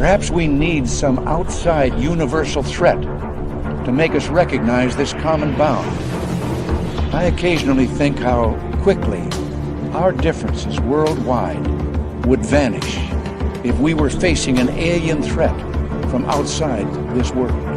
Perhaps we need some outside universal threat to make us recognize this common bound. I occasionally think how quickly our differences worldwide would vanish if we were facing an alien threat from outside this world.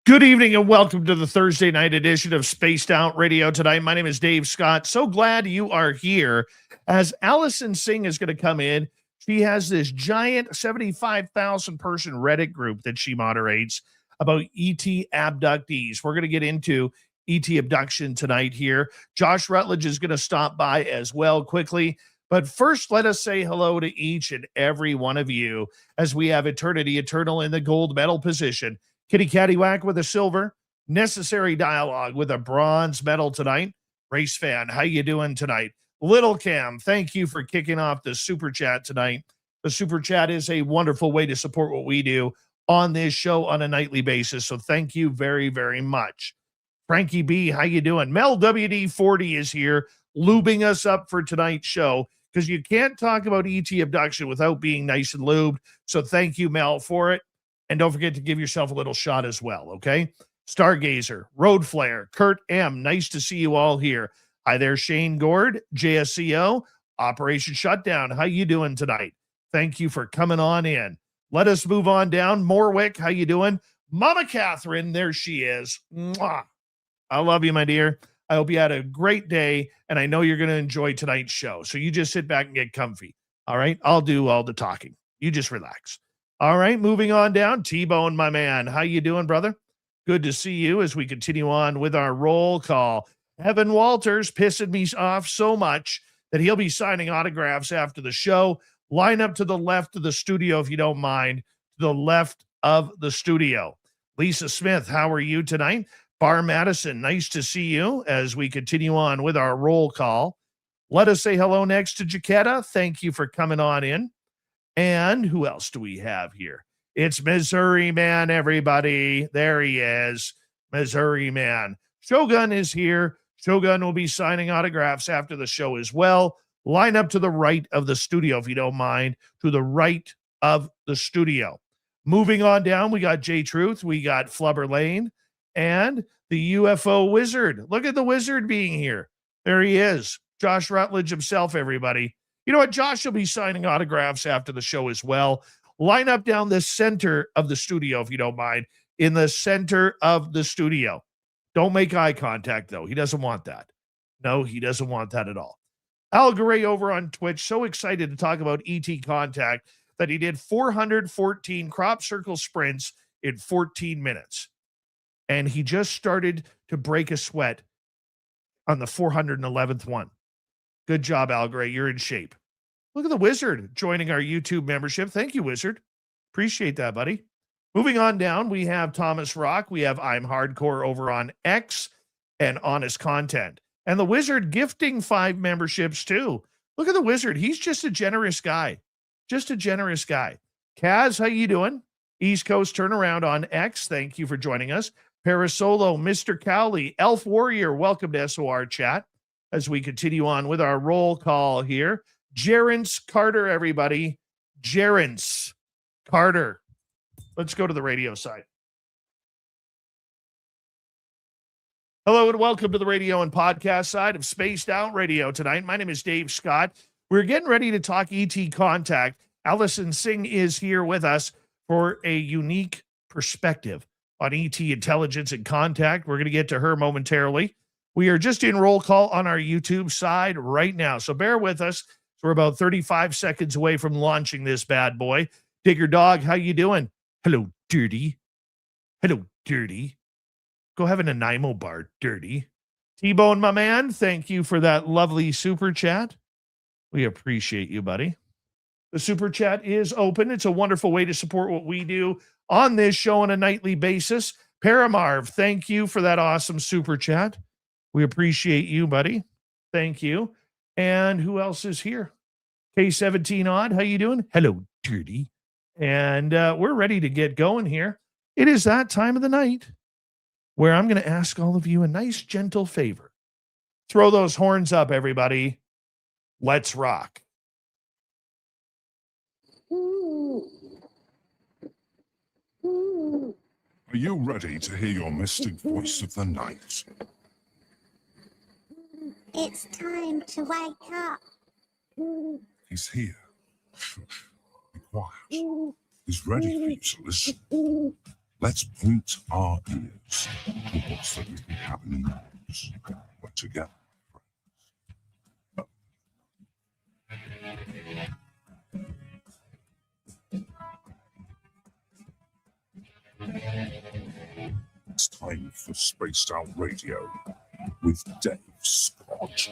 Good evening and welcome to the Thursday night edition of Spaced Out Radio tonight. My name is Dave Scott. So glad you are here as Allyson Sing is going to come in. She has this giant 75,000 person Reddit group that she moderates about ET abductees. We're going to get into ET abduction tonight here. Josh Rutledge is going to stop by as well quickly. But first, let us say hello to each and every one of you as we have Eternity Eternal in the gold medal position. Kitty Cattywhack with a silver, Necessary Dialogue with a bronze medal tonight. Race Fan, how you doing tonight? Little Cam, thank you for kicking off the Super Chat tonight. The Super Chat is a wonderful way to support what we do on this show on a nightly basis, so thank you very, very much. Frankie B, how you doing? Mel WD40 is here, lubing us up for tonight's show, because you can't talk about ET abduction without being nice and lubed, so thank you, Mel, for it. And don't forget to give yourself a little shot as well, okay? Stargazer, Road Flare, Kurt M., nice to see you all here. Hi there, Shane Gord, JSCO, Operation Shutdown. How you doing tonight? Thank you for coming on in. Let us move on down. Morwick, how you doing? Mama Catherine, there she is. Mwah. I love you, my dear. I hope you had a great day, and I know you're going to enjoy tonight's show. So you just sit back and get comfy, all right? I'll do all the talking. You just relax. All right, moving on down. T-Bone, my man. How you doing, brother? Good to see you as we continue on with our roll call. Evan Walters pissing me off so much that he'll be signing autographs after the show. Line up to the left of the studio if you don't mind. To the left of the studio. Lisa Smith, how are you tonight? Bar Madison, nice to see you as we continue on with our roll call. Let us say hello next to Jaquetta. Thank you for coming on in. And who else do we have here? It's Missouri Man, everybody. There he is, Missouri Man. Shogun is here. Shogun will be signing autographs after the show as well. Line up to the right of the studio, if you don't mind, to the right of the studio. Moving on down, we got J-Truth, we got Flubber Lane, and the UFO Wizard. Look at the Wizard being here. There he is. Josh Rutledge himself, everybody. You know what? Josh will be signing autographs after the show as well. Line up down the center of the studio, if you don't mind. In the center of the studio. Don't make eye contact, though. He doesn't want that. No, he doesn't want that at all. Al Garay over on Twitch, so excited to talk about ET Contact that he did 414 crop circle sprints in 14 minutes. And he just started to break a sweat on the 411th one. Good job, Al Gray. You're in shape. Look at the Wizard joining our YouTube membership. Thank you, Wizard. Appreciate that, buddy. Moving on down, we have Thomas Rock. We have I'm Hardcore over on X and Honest Content. And the Wizard gifting 5 memberships, too. Look at the Wizard. He's just a generous guy. Just a generous guy. Kaz, how you doing? East Coast Turnaround on X. Thank you for joining us. Parasolo, Mr. Cowley, Elf Warrior, welcome to SOR Chat. As we continue on with our roll call here. Jerence Carter, everybody. Jerence Carter. Let's go to the radio side. Hello and welcome to the radio and podcast side of Spaced Out Radio tonight. My name is Dave Scott. We're getting ready to talk ET Contact. Allyson Sing is here with us for a unique perspective on ET intelligence and contact. We're going to get to her momentarily. We are just in roll call on our YouTube side right now, so bear with us. We're about 35 seconds away from launching this bad boy. Digger Dog, how you doing? Hello, Dirty. Hello, Dirty. Go have an Nanaimo bar, Dirty. T-Bone, my man, thank you for that lovely super chat. We appreciate you, buddy. The super chat is open. It's a wonderful way to support what we do on this show on a nightly basis. Paramarv, thank you for that awesome super chat. We appreciate you, buddy. Thank you. And who else is here? K17 Odd, how you doing? Hello, Dirty. And we're ready to get going here. It is that time of the night where I'm going to ask all of you a nice, gentle favor. Throw those horns up, everybody. Let's rock. Are you ready to hear your mystic voice of the night? It's time to wake up. He's here. Be quiet. He's ready for you to listen. Let's point our ears to what's that we have in the news. We're together. It's time for Spaced Out Radio with Dave Scott.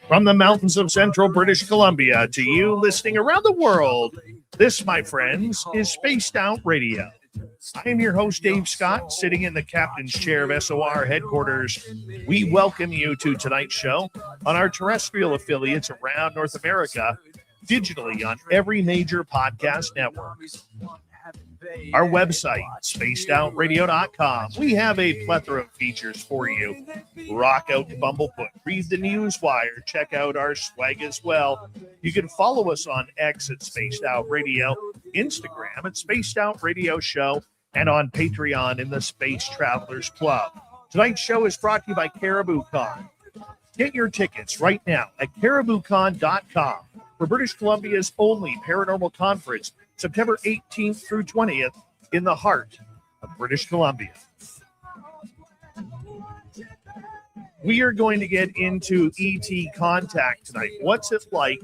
From the mountains of central British Columbia to you listening around the world, this, my friends, is Spaced Out Radio. I am your host, Dave Scott, sitting in the captain's chair of SOR headquarters. We welcome you to tonight's show on our terrestrial affiliates around North America, digitally on every major podcast network. Our website, spacedoutradio.com. We have a plethora of features for you. Rock out Bumblefoot, read the newswire, check out our swag as well. You can follow us on X at Spaced Out Radio, Instagram at Spaced Out Radio Show, and on Patreon in the Space Travelers Club. Tonight's show is brought to you by CaribouCon. Get your tickets right now at cariboucon.com for British Columbia's only paranormal conference, September 18th through 20th in the heart of British Columbia. We are going to get into ET contact tonight. What's it like?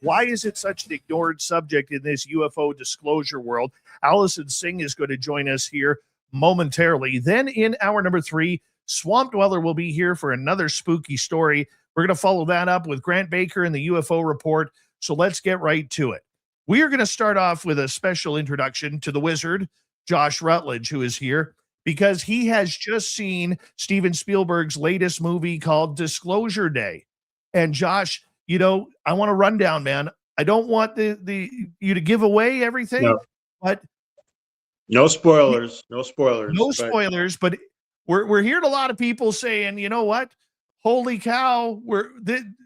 Why is it such an ignored subject in this UFO disclosure world? Allyson Sing is going to join us here momentarily. Then in hour number 3, Swamp Dweller will be here for another spooky story. We're going to follow that up with Grant Baker and the UFO Report. So let's get right to it. We are going to start off with a special introduction to the wizard, Josh Rutledge, who is here because he has just seen Steven Spielberg's latest movie called Disclosure Day. And Josh, you know, I want a rundown, man. I don't want you to give away everything, but no spoilers, but we're hearing a lot of people saying, you know what? Holy cow,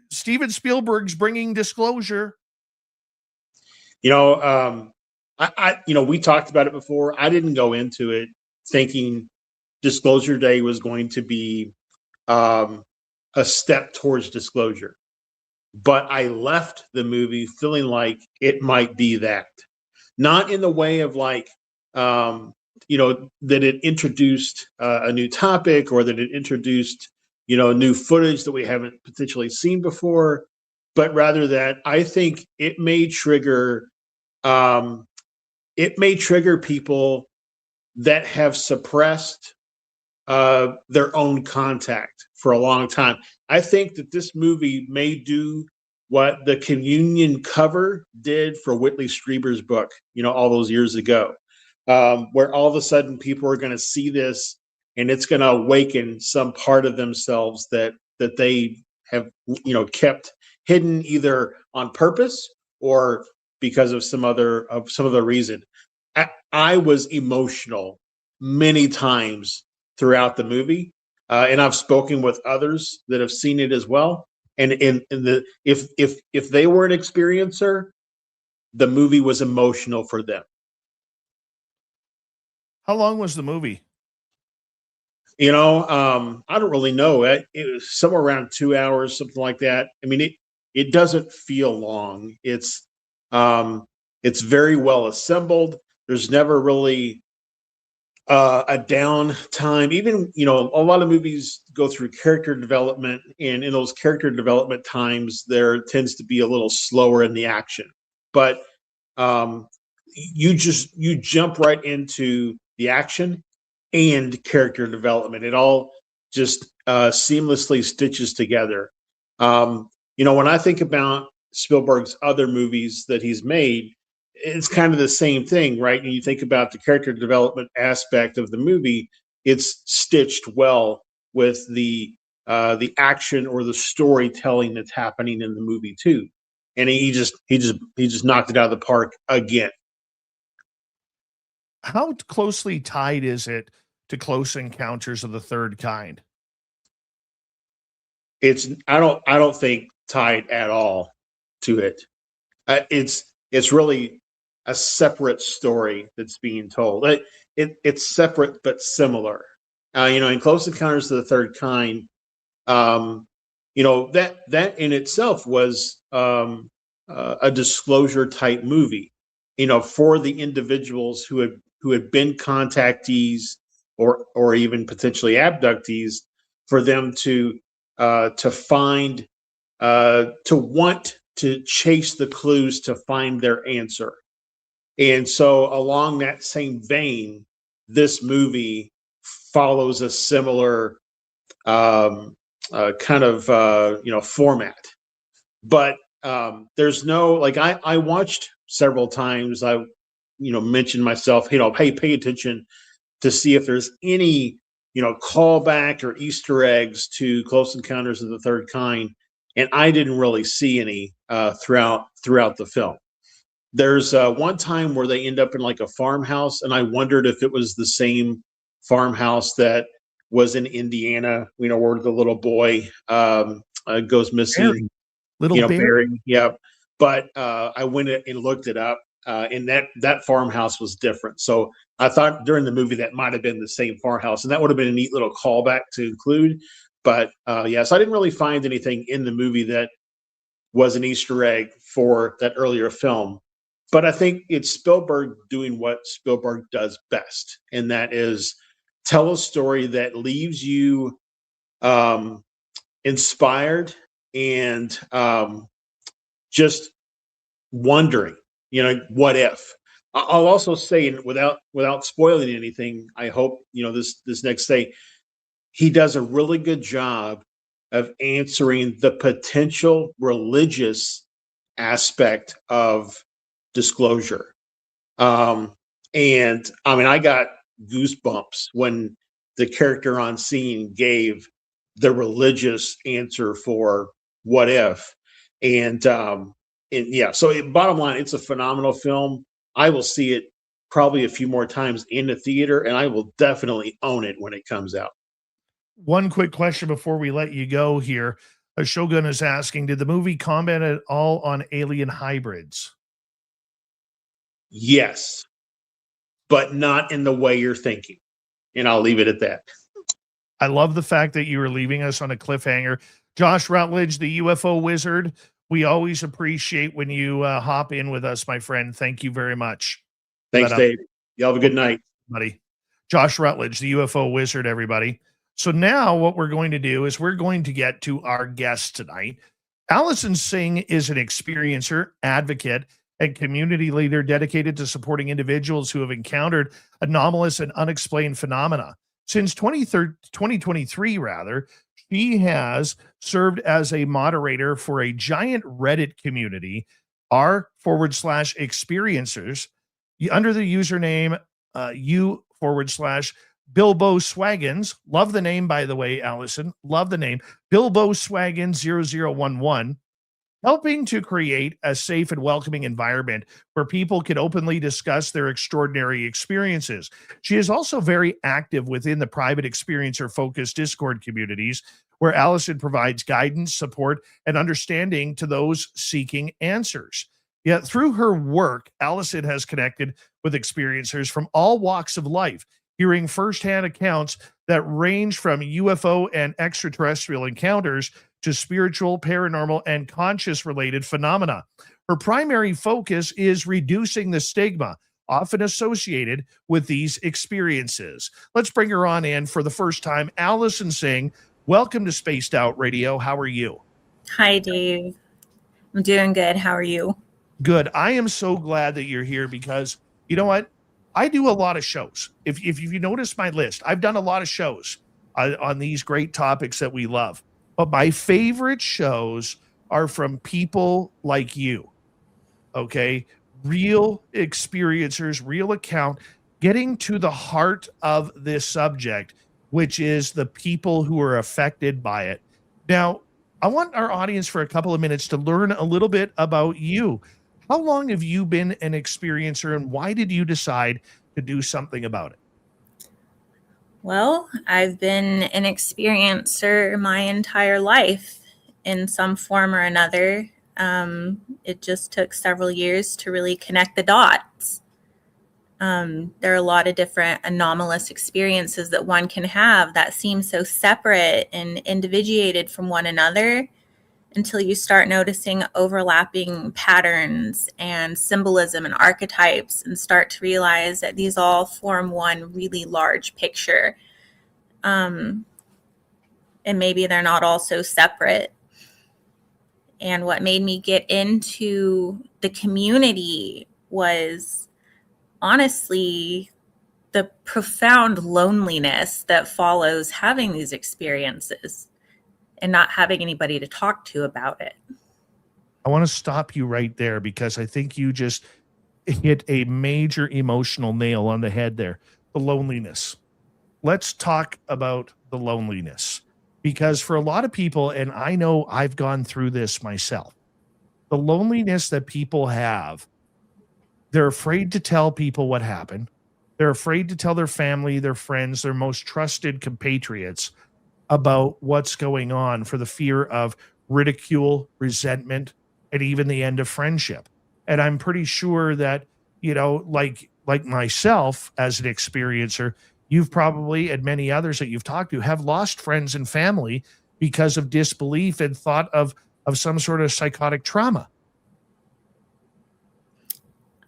Steven Spielberg's bringing disclosure. You know, we talked about it before. I didn't go into it thinking Disclosure Day was going to be a step towards disclosure, but I left the movie feeling like it might be that. Not in the way of like, that it introduced a new topic or that it introduced, new footage that we haven't potentially seen before, but rather that I think it may trigger people that have suppressed their own contact for a long time. I think that this movie may do what the Communion cover did for Whitley Strieber's book, all those years ago, where all of a sudden people are going to see this and it's going to awaken some part of themselves that they have, kept hidden either on purpose or because of some other reason. I was emotional many times throughout the movie, and I've spoken with others that have seen it as well. And if they were an experiencer, the movie was emotional for them. How long was the movie? I don't really know. It was somewhere around 2 hours, something like that. I mean, it doesn't feel long. It's very well assembled. There's never really a down time. Even a lot of movies go through character development, and in those character development times, there tends to be a little slower in the action. But you jump right into the action and character development. It all just seamlessly stitches together. When I think about Spielberg's other movies that he's made, it's kind of the same thing, right? And you think about the character development aspect of the movie, it's stitched well with the action or the storytelling that's happening in the movie too. And he just knocked it out of the park again. How closely tied is it to Close Encounters of the Third Kind? I don't think tied at all to it. It's really a separate story that's being told. It's separate but similar. In Close Encounters of the Third Kind, that in itself was a disclosure type movie. For the individuals who had been contactees or even potentially abductees, for them to find to want to chase the clues to find their answer. And so along that same vein, this movie follows a similar kind of format. But there's no, like, I watched several times. I mentioned myself, hey, pay attention to see if there's any callback or Easter eggs to Close Encounters of the Third Kind, and I didn't really see any throughout the film. There's one time where they end up in like a farmhouse, and I wondered if it was the same farmhouse that was in Indiana, where the little boy goes missing. Barry. Yeah. But I went and looked it up, and that farmhouse was different. So I thought during the movie that might have been the same farmhouse, and that would have been a neat little callback to include. But so I didn't really find anything in the movie that was an Easter egg for that earlier film. But I think it's Spielberg doing what Spielberg does best, and that is tell a story that leaves you inspired and just wondering, what if. I'll also say, without spoiling anything, I hope this next say, he does a really good job of answering the potential religious aspect of disclosure. And I mean, I got goosebumps when the character on scene gave the religious answer for what if. And yeah, so bottom line, it's a phenomenal film. I will see it probably a few more times in the theater, and I will definitely own it when it comes out. One quick question before we let you go here. Shogun is asking, did the movie comment at all on alien hybrids? Yes, but not in the way you're thinking. And I'll leave it at that. I love the fact that you were leaving us on a cliffhanger. Josh Rutledge, the UFO wizard, we always appreciate when you hop in with us, my friend. Thank you very much. Thanks, Dave. You have a good night. Buddy. Josh Rutledge, the UFO wizard, everybody. So now what we're going to do is we're going to get to our guest tonight. Allyson Sing is an experiencer, advocate, and community leader dedicated to supporting individuals who have encountered anomalous and unexplained phenomena. Since 2023, she has served as a moderator for a giant Reddit community, r/experiencers, under the username u/Bilbo Swaggins. Love the name, by the way, Allyson. Love the name. Bilbo Swaggins 0011. Helping to create a safe and welcoming environment where people can openly discuss their extraordinary experiences. She is also very active within the private experiencer-focused Discord communities, where Allyson provides guidance, support, and understanding to those seeking answers. Yet through her work, Allyson has connected with experiencers from all walks of life, hearing firsthand accounts that range from UFO and extraterrestrial encounters to spiritual, paranormal, and conscious related phenomena. Her primary focus is reducing the stigma often associated with these experiences. Let's bring her on in for the first time. Allyson Sing, welcome to Spaced Out Radio. How are you? Hi, Dave. I'm doing good. How are you? Good. I am so glad that you're here because you know what? I do a lot of shows. If you notice my list, I've done a lot of shows on these great topics that we love. But my favorite shows are from people like you. Okay? Real experiencers, real account, getting to the heart of this subject, which is the people who are affected by it. Now, I want our audience for a couple of minutes to learn a little bit about you. How long have you been an experiencer, and why did you decide to do something about it? Well, I've been an experiencer my entire life in some form or another. It just took several years to really connect the dots. There are a lot of different anomalous experiences that one can have that seem so separate and individuated from one another until you start noticing overlapping patterns and symbolism and archetypes and start to realize that these all form one really large picture. And maybe they're not all so separate. And what made me get into the community was honestly the profound loneliness that follows having these experiences and not having anybody to talk to about it. I want to stop you right there because I think you just hit a major emotional nail on the head there. The loneliness. Let's talk about the loneliness, because for a lot of people, and I know I've gone through this myself, the loneliness that people have, they're afraid to tell people what happened. They're afraid to tell their family, their friends, their most trusted compatriots about what's going on for the fear of ridicule, resentment, and even the end of friendship. And I'm pretty sure that, you know, like myself as an experiencer, you've probably, and many others that you've talked to, have lost friends and family because of disbelief and thought of some sort of psychotic trauma.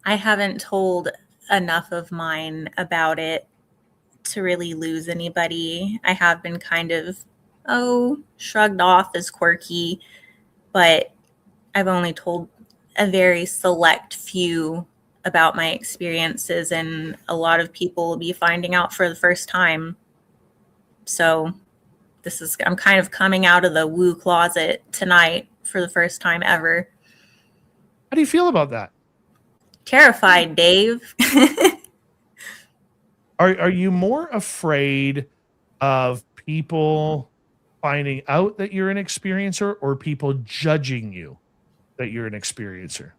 I haven't told enough of mine about it to really lose anybody. I have been kind of, shrugged off as quirky, but I've only told a very select few about my experiences, and a lot of people will be finding out for the first time. So I'm kind of coming out of the woo closet tonight for the first time ever. How do you feel about that? Terrified, Dave. Are you more afraid of people finding out that you're an experiencer or people judging you that you're an experiencer?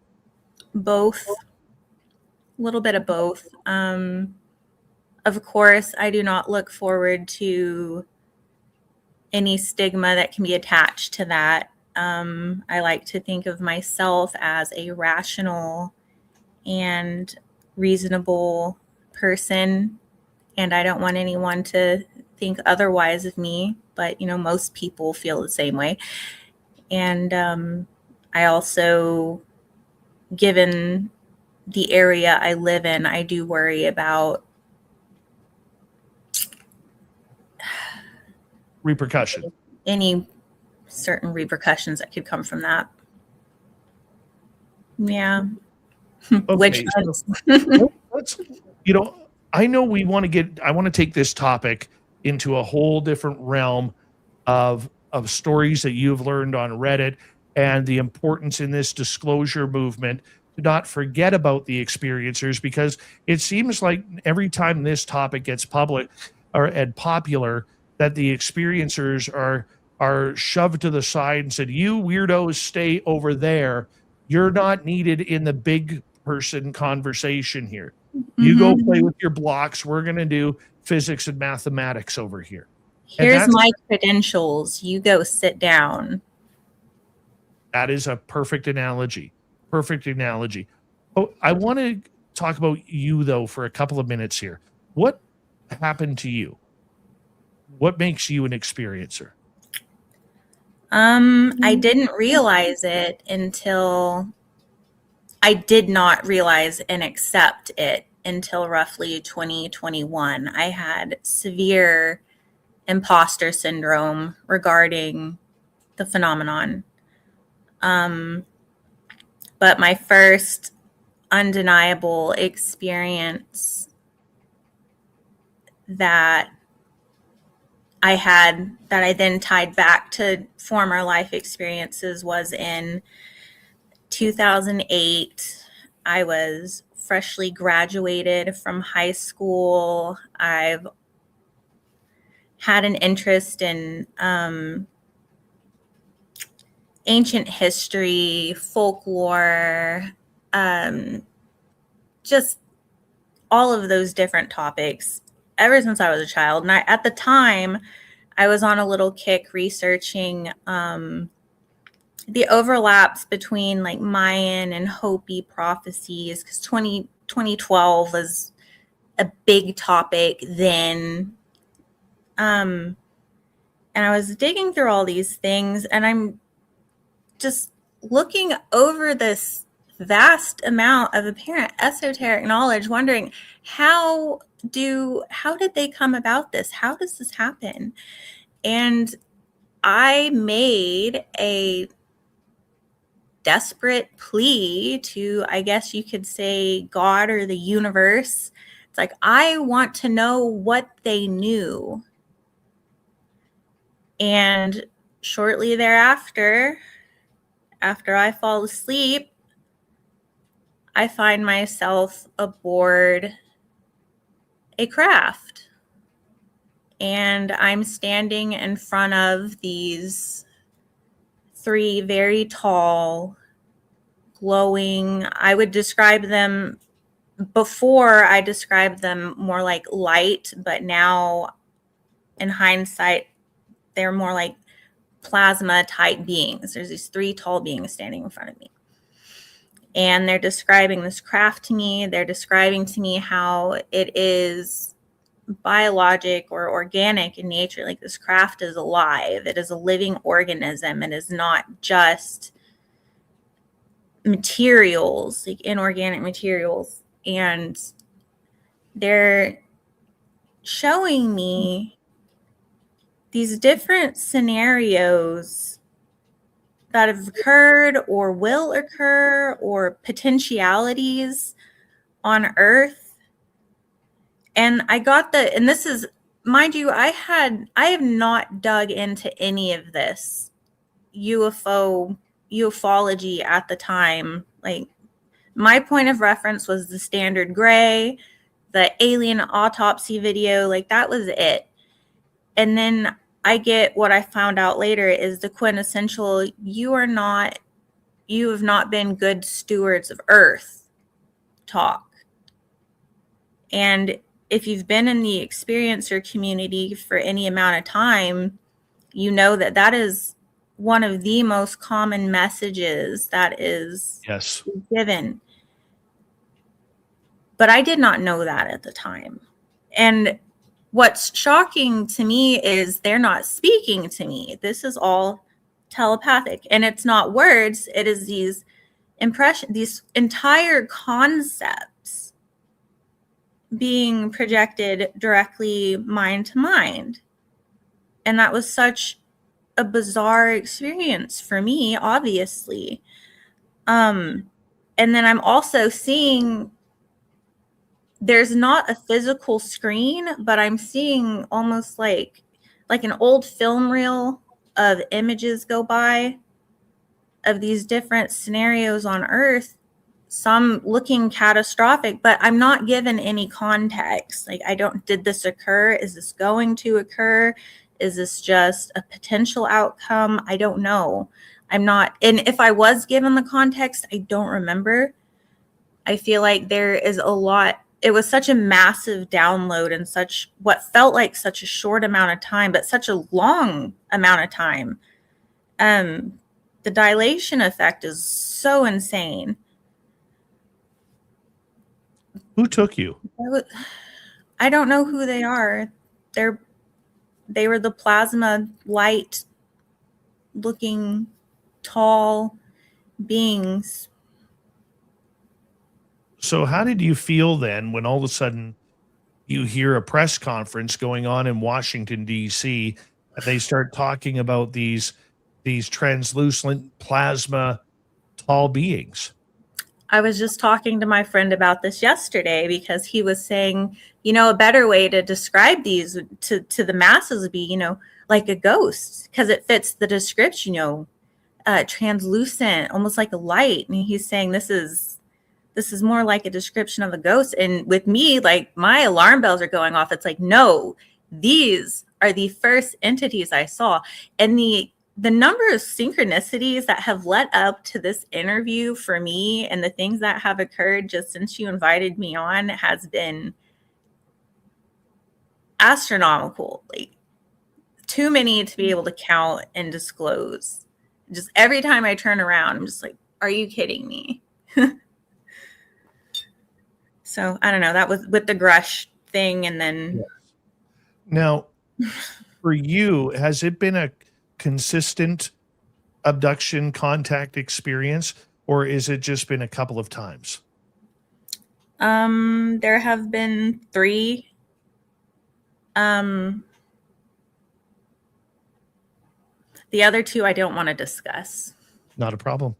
Both. A little bit of both. Of course, I do not look forward to any stigma that can be attached to that. I like to think of myself as a rational and reasonable person, and I don't want anyone to think otherwise of me, but most people feel the same way. And I also, given the area I live in, I do worry about repercussion, any certain repercussions that could come from that. Yeah. okay, Which let's, I know I want to take this topic into a whole different realm of stories that you've learned on Reddit and the importance in this disclosure movement to not forget about the experiencers, because it seems like every time this topic gets public and popular, that the experiencers are shoved to the side and said, you weirdos stay over there. You're not needed in the big person conversation here. You go play with your blocks. We're going to do physics and mathematics over here. Here's my credentials. You go sit down. That is a perfect analogy. Perfect analogy. Oh, I want to talk about you though for a couple of minutes here. What happen to you? What makes you an experiencer? I didn't realize it until I did not realize and accept it until roughly 2021. I had severe imposter syndrome regarding the phenomenon. But my first undeniable experience that I had that I then tied back to former life experiences was in 2008. I was freshly graduated from high school. I've had an interest in ancient history, folklore, just all of those different topics ever since I was a child. And at the time, I was on a little kick researching the overlaps between like Mayan and Hopi prophecies, because 2012 was a big topic then. And I was digging through all these things, and I'm just looking over this vast amount of apparent esoteric knowledge, wondering how did they come about this? How does this happen? And I made a desperate plea to, I guess you could say, God or the universe. It's like, I want to know what they knew. And shortly thereafter, after I fall asleep, I find myself aboard a craft. And I'm standing in front of these 3 very tall, glowing, I would describe them, before I described them more like light, but now in hindsight, they're more like plasma type beings. There's these 3 tall beings standing in front of me. And they're describing this craft to me. They're describing to me how it is biologic or organic in nature. Like, this craft is alive. It is a living organism. It is not just materials, like inorganic materials. And they're showing me these different scenarios that have occurred or will occur, or potentialities on Earth. And I got and this is, mind you, I have not dug into any of this ufology at the time. Like, my point of reference was the standard gray, the alien autopsy video, like that was it. And then I get what I found out later is the quintessential, you have not been good stewards of Earth talk. And if you've been in the experiencer community for any amount of time, you know that is one of the most common messages that is given. But I did not know that at the time. And what's shocking to me is they're not speaking to me. This is all telepathic. And it's not words. It is these these entire concepts being projected directly mind to mind. And that was such a bizarre experience for me, obviously. And then I'm also seeing there's not a physical screen, but I'm seeing almost like an old film reel of images go by of these different scenarios on Earth, some looking catastrophic, but I'm not given any context. Like, did this occur? Is this going to occur? Is this just a potential outcome? I don't know. I'm not, and if I was given the context, I don't remember. I feel like there is a lot. It was such a massive download in what felt like such a short amount of time, but such a long amount of time. The dilation effect is so insane. Who took you? I don't know who they are. They were the plasma light looking tall beings. So how did you feel then when all of a sudden you hear a press conference going on in Washington D.C. and they start talking about these translucent plasma tall beings? I was just talking to my friend about this yesterday because he was saying, a better way to describe these to the masses would be, like a ghost, because it fits the description, translucent, almost like a light. And he's saying this is more like a description of a ghost. And with me, like my alarm bells are going off. It's like, no, these are the first entities I saw. And the number of synchronicities that have led up to this interview for me and the things that have occurred just since you invited me on has been astronomical. Like too many to be able to count and disclose. Just every time I turn around, I'm just like, are you kidding me? So I don't know. That was with the Grush thing, and then Now, for you, has it been a consistent abduction contact experience, or is it just been a couple of times? there have been 3. The other 2 I don't want to discuss. Not a problem.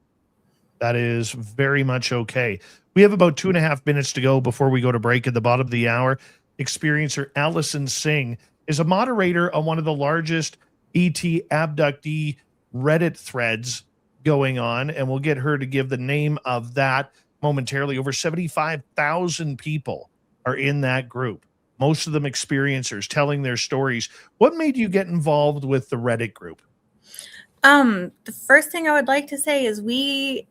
That is very much okay. We have about 2.5 minutes to go before we go to break at the bottom of the hour. Experiencer Allyson Sing is a moderator on one of the largest ET abductee Reddit threads going on, and we'll get her to give the name of that momentarily. Over 75,000 people are in that group, most of them experiencers telling their stories. What made you get involved with the Reddit group? The first thing I would like to say is we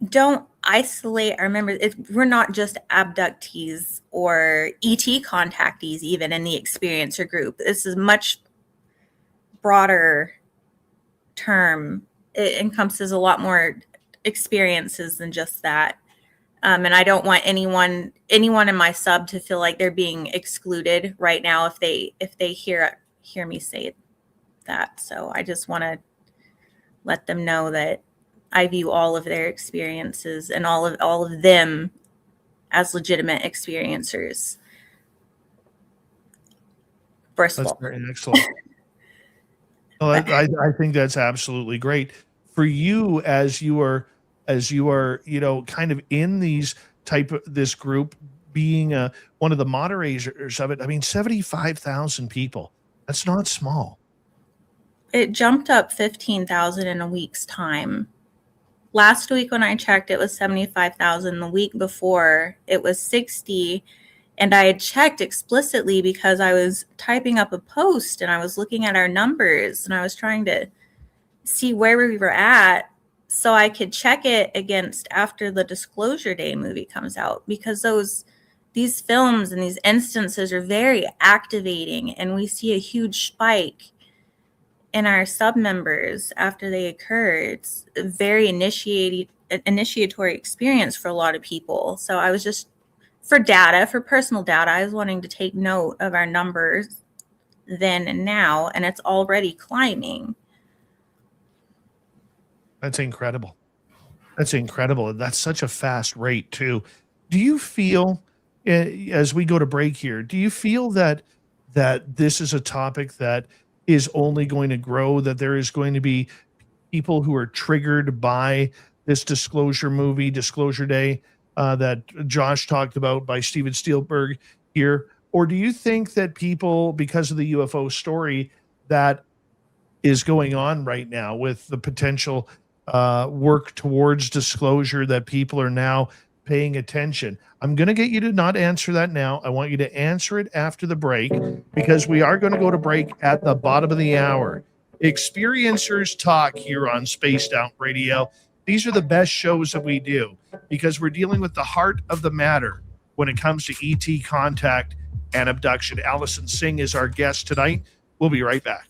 don't isolate our members. We're not just abductees or ET contactees, even in the experiencer group. This is much broader term. It encompasses a lot more experiences than just that. And I don't want anyone in my sub to feel like they're being excluded right now if they hear me say that. So I just want to let them know that I view all of their experiences and all of them as legitimate experiencers. First of That's all, very excellent. Well, I think that's absolutely great for you as you are, kind of in this group, being one of the moderators of it. I mean, 75,000 people. That's not small. it jumped up 15,000 in a week's time. Last week when I checked, it was 75,000. The week before, it was 60. And I had checked explicitly because I was typing up a post and I was looking at our numbers and I was trying to see where we were at so I could check it against after the Disclosure Day movie comes out, because these films and these instances are very activating, and we see a huge spike in our sub members after they occur. It's a very initiatory experience for a lot of people. So I was just, for personal data, I was wanting to take note of our numbers then and now, and it's already climbing. That's incredible. That's incredible. And that's such a fast rate too. Do you feel, as we go to break here, do you feel that this is a topic that is only going to grow, that there is going to be people who are triggered by this Disclosure Day, that Josh talked about by Steven Spielberg here? Or do you think that people, because of the UFO story that is going on right now with the potential work towards disclosure, that people are now paying attention? I'm going to get you to not answer that now. I want you to answer it after the break, because we are going to go to break at the bottom of the hour. Experiencers Talk here on Spaced Out Radio. These are the best shows that we do because we're dealing with the heart of the matter when it comes to ET contact and abduction. Allyson Sing is our guest tonight. We'll be right back.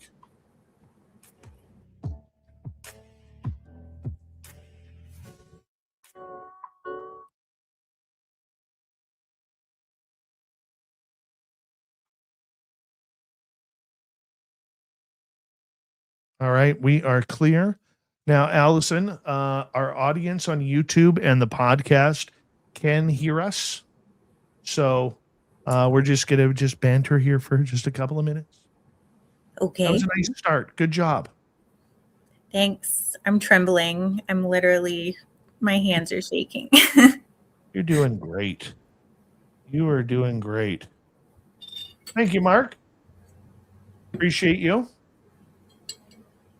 All right, we are clear. Now, Allison, our audience on YouTube and the podcast can hear us. So we're just going to just banter here for just a couple of minutes. That Okay. was a nice start. Good job. Thanks. I'm trembling. My hands are shaking. You're doing great. You are doing great. Thank you, Mark. Appreciate you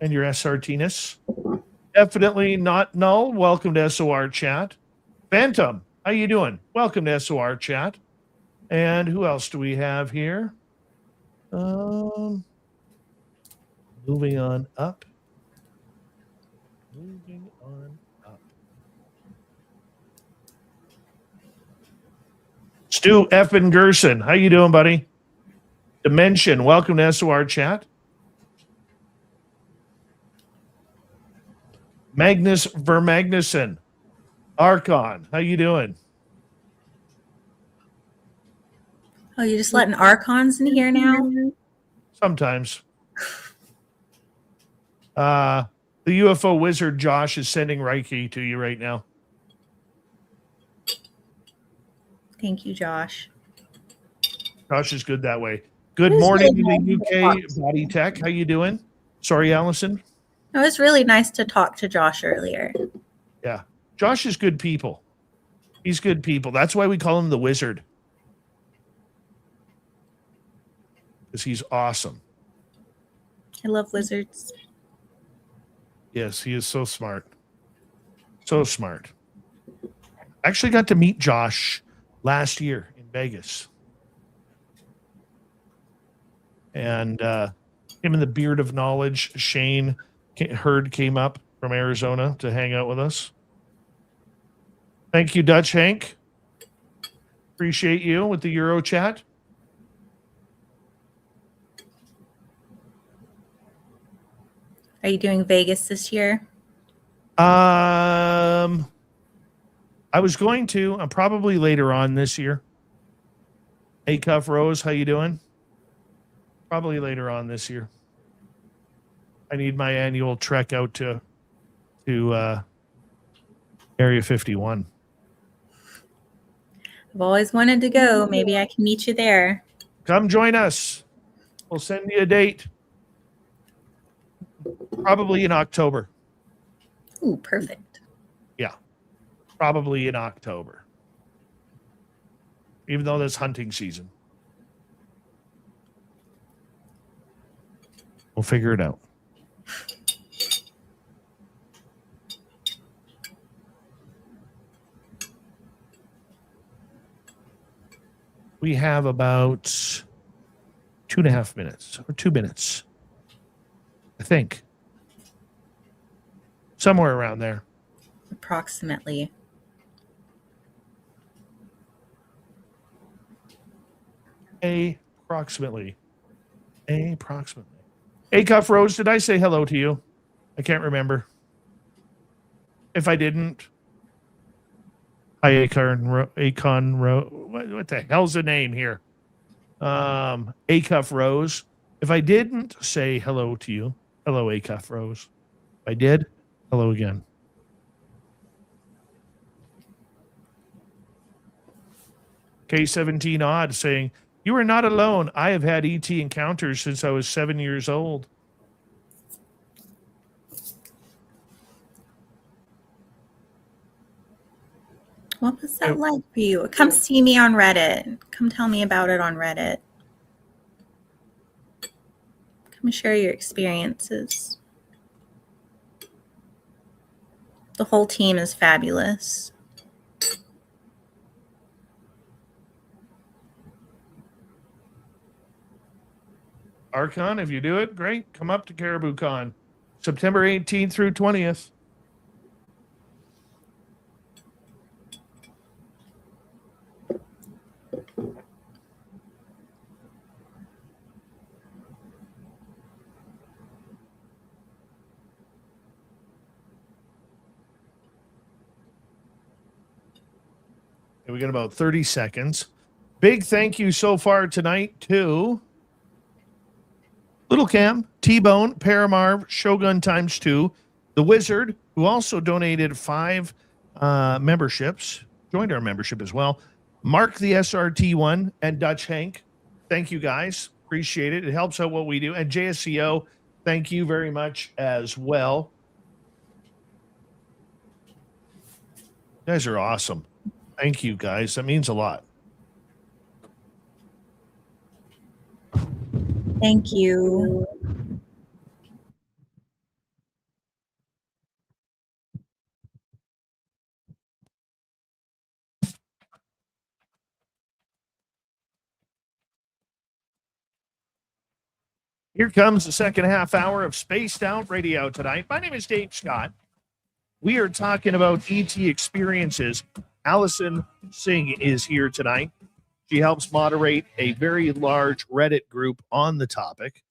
and your SRT-ness. Definitely not null. Welcome to SOR chat. Phantom, how you doing? Welcome to SOR chat. And who else do we have here? Moving on up. Moving on up. Stu Effin Gerson, how you doing, buddy? Dimension, welcome to SOR chat. Magnus Vermagnuson, Archon, how you doing? Oh, you're just letting Archons in here now? Sometimes. The UFO wizard Josh is sending Reiki to you right now. Thank you, Josh. Josh is good that way. Good It was morning really to the nice to UK Body Tech. How you doing? Sorry, Allison. It was really nice to talk to Josh earlier. Yeah. Josh is good people. He's good people. That's why we call him the wizard. Because he's awesome. I love wizards. Yes, he is so smart. So smart. Actually got to meet Josh last year in Vegas. And him and the Beard of Knowledge, Shane Hurd, came up from Arizona to hang out with us. Thank you, Dutch Hank. Appreciate you with the Euro chat. Are you doing Vegas this year? I was going to. I'm probably later on this year. Hey, Cuff Rose, how you doing? Probably later on this year. I need my annual trek out to Area 51. I've always wanted to go. Maybe I can meet you there. Come join us. We'll send you a date. Probably in October. Ooh, perfect. Yeah. Probably in October. Even though that's hunting season. We'll figure it out. We have about 2.5 minutes or 2 minutes, I think. Somewhere around there. Approximately. Approximately. Hey, Cuff Rose, did I say hello to you? I can't remember. If I didn't, hi, what the hell's the name here? Acuff Rose. If I didn't say hello to you, hello, Acuff Rose. If I did, hello again. K17 Odd saying, you are not alone. I have had ET encounters since I was 7 years old. What was that like for you? Come see me on Reddit. Come tell me about it on Reddit. Come share your experiences. The whole team is fabulous. Archon, if you do it, great. Come up to Caribou Con, September 18th through 20th. Okay, we got about 30 seconds. Big thank you so far tonight to Little Cam, T-Bone, Paramarv, Shogun ×2, The Wizard, who also donated 5 memberships, joined our membership as well. Mark the SRT1 and Dutch Hank. Thank you guys. Appreciate it. It helps out what we do. And JSCO, thank you very much as well. You guys are awesome. Thank you, guys. That means a lot. Thank you. Here comes the second half hour of Spaced Out Radio tonight. My name is Dave Scott. We are talking about ET experiences. Allyson Sing is here tonight. She helps moderate a very large Reddit group on the topic.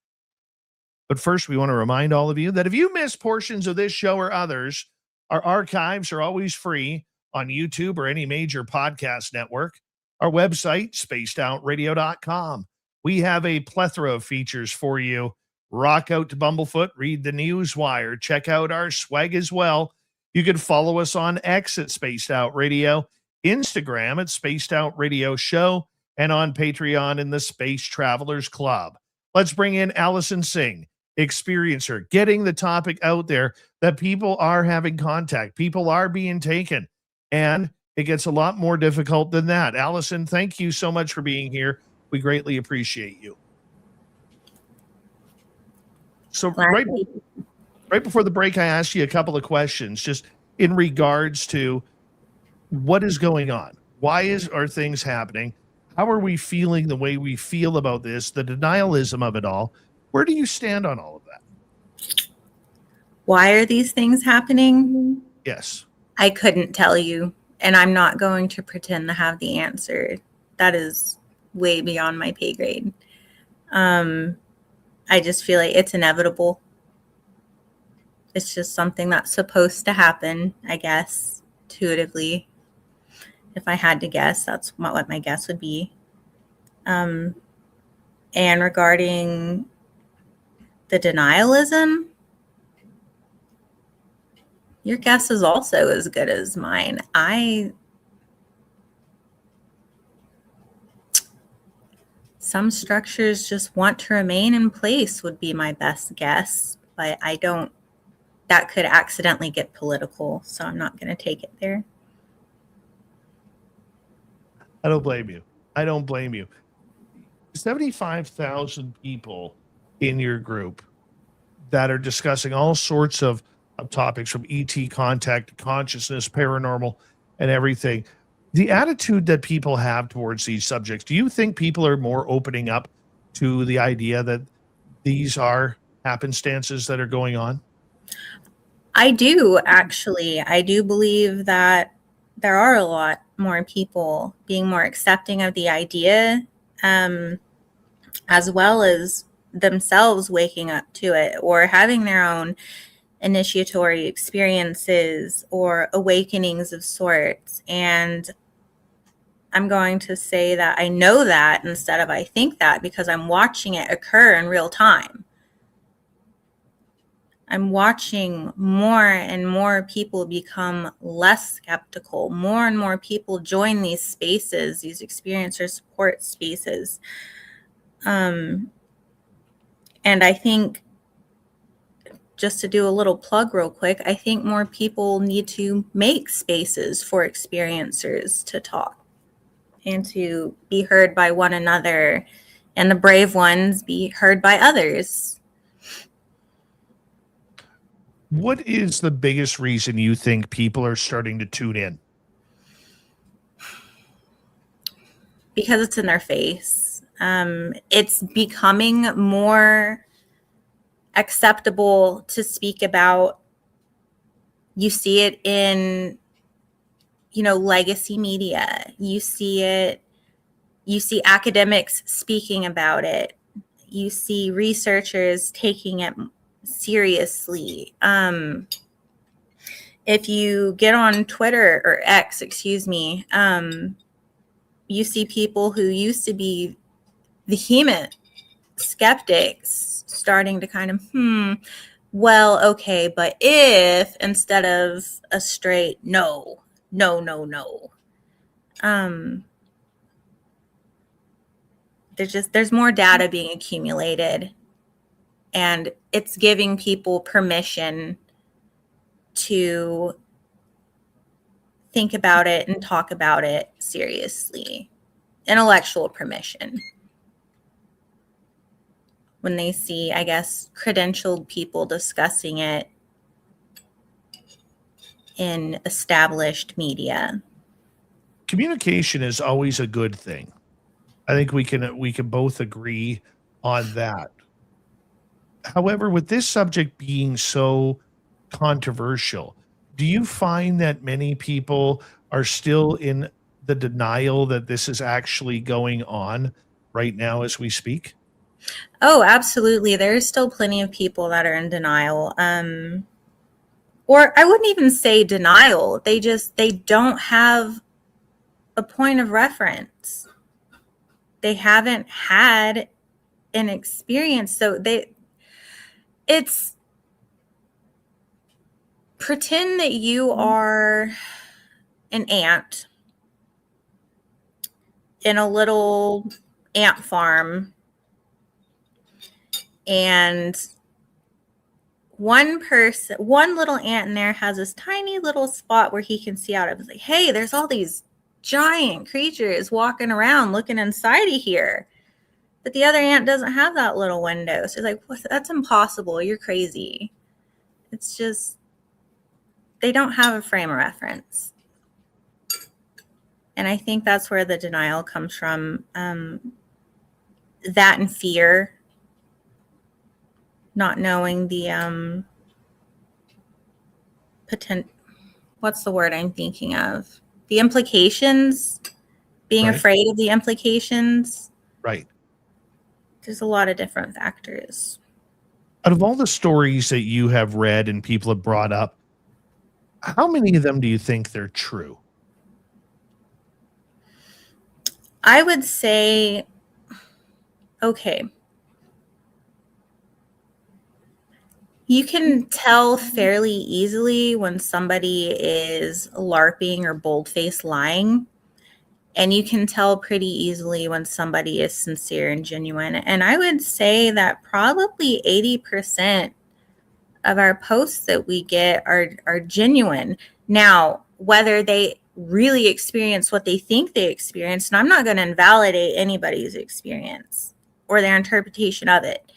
But first, we want to remind all of you that if you miss portions of this show or others, our archives are always free on YouTube or any major podcast network. Our website, spacedoutradio.com. We have a plethora of features for you. Rock out to Bumblefoot, read the Newswire, check out our swag as well. You can follow us on X at Spaced Out Radio, Instagram at Spaced Out Radio Show, and on Patreon in the Space Travelers Club. Let's bring in Allyson Sing, experiencer, getting the topic out there that people are having contact, people are being taken, and it gets a lot more difficult than that. Allyson, thank you so much for being here. We greatly appreciate you. So right before the break, I asked you a couple of questions just in regards to what is going on. Why are things happening? How are we feeling the way we feel about this, the denialism of it all? Where do you stand on all of that? Why are these things happening? Yes. I couldn't tell you, and I'm not going to pretend to have the answer. That is way beyond my pay grade. I just feel like it's inevitable. It's just something that's supposed to happen, I guess, intuitively. If I had to guess, that's what my guess would be. And regarding the denialism, your guess is also as good as mine. Some structures just want to remain in place would be my best guess, but that could accidentally get political, so I'm not going to take it there. I don't blame you. I don't blame you. 75,000 people in your group that are discussing all sorts of topics from ET contact, consciousness, paranormal, and everything. The attitude that people have towards these subjects, do you think people are more opening up to the idea that these are happenstances that are going on? I do, actually. I do believe that there are a lot more people being more accepting of the idea, as well as themselves waking up to it or having their own initiatory experiences or awakenings of sorts. And I'm going to say that I know that instead of I think that, because I'm watching it occur in real time. I'm watching more and more people become less skeptical. More and more people join these spaces, these experiencer support spaces. And I think, just to do a little plug real quick, I think more people need to make spaces for experiencers to talk and to be heard by one another, and the brave ones be heard by others. What is the biggest reason you think people are starting to tune in? Because it's in their face. It's becoming more acceptable to speak about. You see it in, legacy media. You see academics speaking about it. You see researchers taking it seriously. If you get on Twitter or X, you see people who used to be vehement skeptics starting to kind of, well, okay, but if instead of a straight no, there's more data being accumulated, and it's giving people permission to think about it and talk about it seriously. Intellectual permission. When they see, I guess, credentialed people discussing it in established media. Communication is always a good thing. I think we can both agree on that. However, with this subject being so controversial, do you find that many people are still in the denial that this is actually going on right now as we speak? Oh, absolutely. There's still plenty of people that are in denial. Or I wouldn't even say denial. They don't have a point of reference. They haven't had an experience. So it's pretend that you are an ant in a little ant farm, and one little ant in there has this tiny little spot where he can see out of. It's like, hey, there's all these giant creatures walking around looking inside of here. But the other ant doesn't have that little window. So it's like, that's impossible. You're crazy. It's just, they don't have a frame of reference. And I think that's where the denial comes from. That and fear. Not knowing the what's the word I'm thinking of? The implications, being Right. afraid of the implications. Right. There's a lot of different factors. Out of all the stories that you have read and people have brought up, how many of them do you think they're true? I would say, okay, you can tell fairly easily when somebody is LARPing or boldface lying. And you can tell pretty easily when somebody is sincere and genuine. And I would say that probably 80% of our posts that we get are genuine. Now, whether they really experience what they think they experienced, and I'm not going to invalidate anybody's experience or their interpretation of it.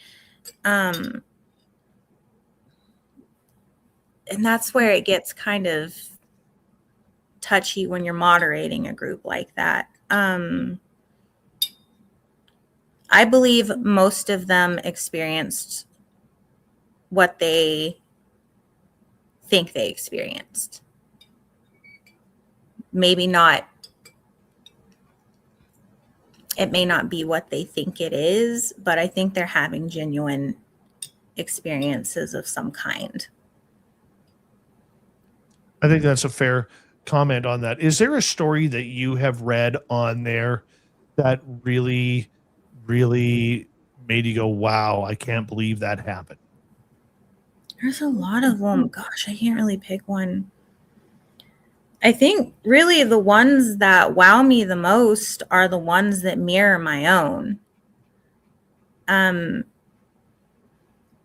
And that's where it gets kind of touchy when you're moderating a group like that. I believe most of them experienced what they think they experienced. Maybe not. It may not be what they think it is, but I think they're having genuine experiences of some kind. I think that's a fair comment on that. Is there a story that you have read on there that really, really made you go, wow, I can't believe that happened? There's a lot of them. Gosh, I can't really pick one. I think really the ones that wow me the most are the ones that mirror my own.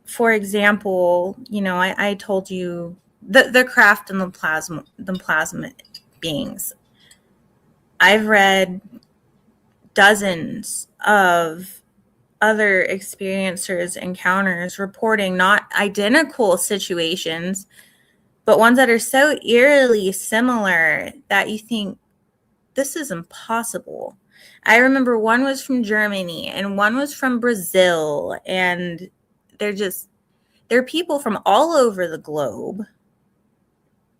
For example, I told you the craft and the plasma beings. I've read dozens of other experiencers' encounters reporting not identical situations, but ones that are so eerily similar that you think this is impossible. I remember one was from Germany and one was from Brazil, and they're people from all over the globe.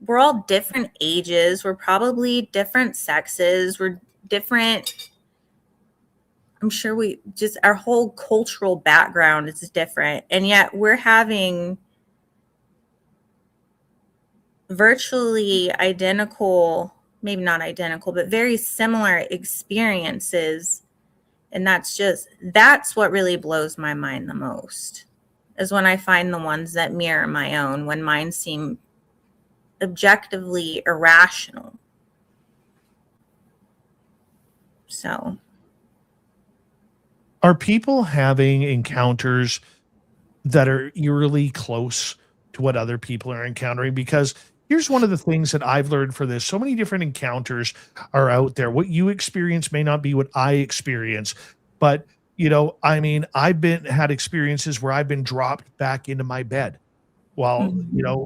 We're all different ages. We're probably different sexes. We're different. I'm sure our whole cultural background is different. And yet we're having virtually identical, maybe not identical, but very similar experiences And that's what really blows my mind the most, is when I find the ones that mirror my own, when mine seem objectively irrational. So, are people having encounters that are eerily close to what other people are encountering? Because here's one of the things that I've learned for this. So many different encounters are out there. What you experience may not be what I experience, but I mean, had experiences where I've been dropped back into my bed while,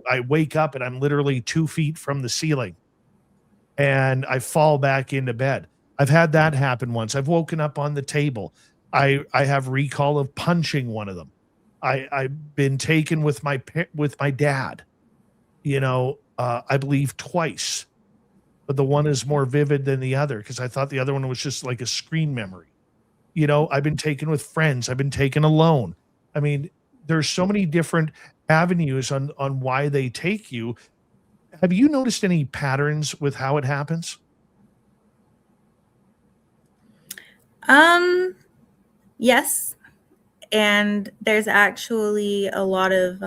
I wake up and I'm literally 2 feet from the ceiling and I fall back into bed. I've had that happen once. I've woken up on the table. I have recall of punching one of them. I've been taken with my dad, I believe twice, but the one is more vivid than the other because I thought the other one was just like a screen memory. I've been taken with friends. I've been taken alone. I mean, there's so many different avenues on why they take you. Have you noticed any patterns with how it happens? Yes. And there's actually a lot of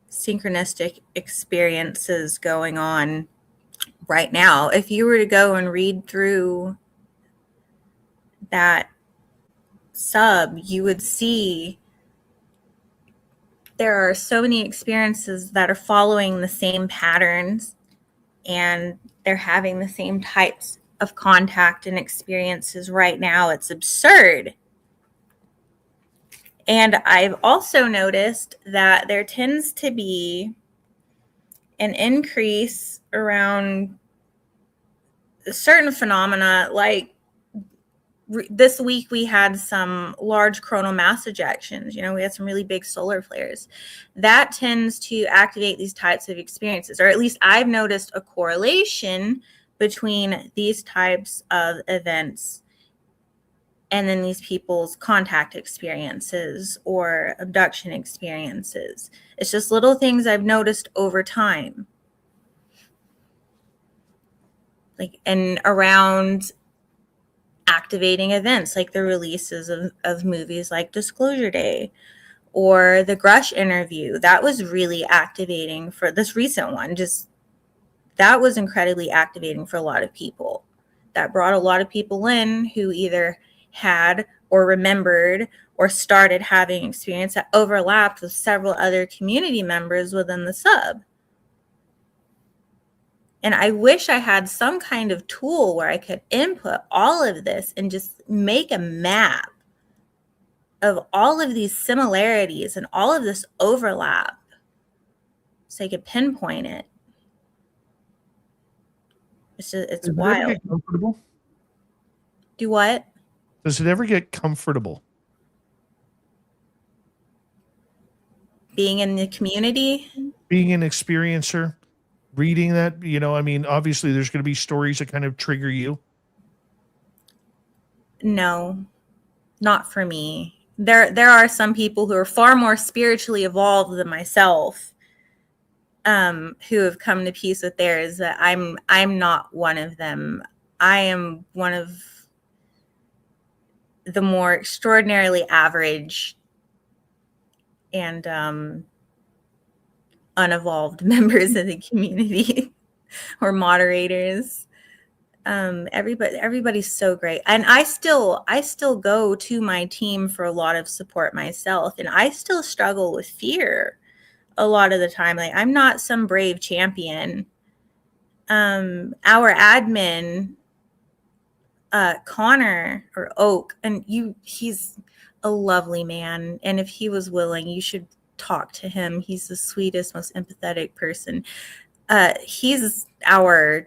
synchronistic experiences going on right now. If you were to go and read through that sub, you would see there are so many experiences that are following the same patterns, and they're having the same types of contact and experiences right now. It's absurd. And I've also noticed that there tends to be an increase around certain phenomena. Like this week, we had some large coronal mass ejections. We had some really big solar flares. That tends to activate these types of experiences, or at least I've noticed a correlation between these types of events and then these people's contact experiences or abduction experiences. It's just little things I've noticed over time. Like, and around activating events like the releases of movies like Disclosure Day or the Grush interview. That was really activating for this recent one. That was incredibly activating for a lot of people. That brought a lot of people in who either had or remembered or started having experience that overlapped with several other community members within the sub. And I wish I had some kind of tool where I could input all of this and just make a map of all of these similarities and all of this overlap so I could pinpoint it. It's wild. Ever get comfortable? Do what? Does it ever get comfortable? Being in the community? Being an experiencer, reading that, I mean, obviously there's going to be stories that kind of trigger you. No, not for me. There are some people who are far more spiritually evolved than myself, who have come to peace with theirs. That I'm not one of them. I am one of the more extraordinarily average and unevolved members of the community or moderators. Everybody's so great. And I still go to my team for a lot of support myself. And I still struggle with fear a lot of the time. Like, I'm not some brave champion. Our admin, Connor or Oak, and he's a lovely man. And if he was willing, you should talk to him. He's the sweetest, most empathetic person. He's our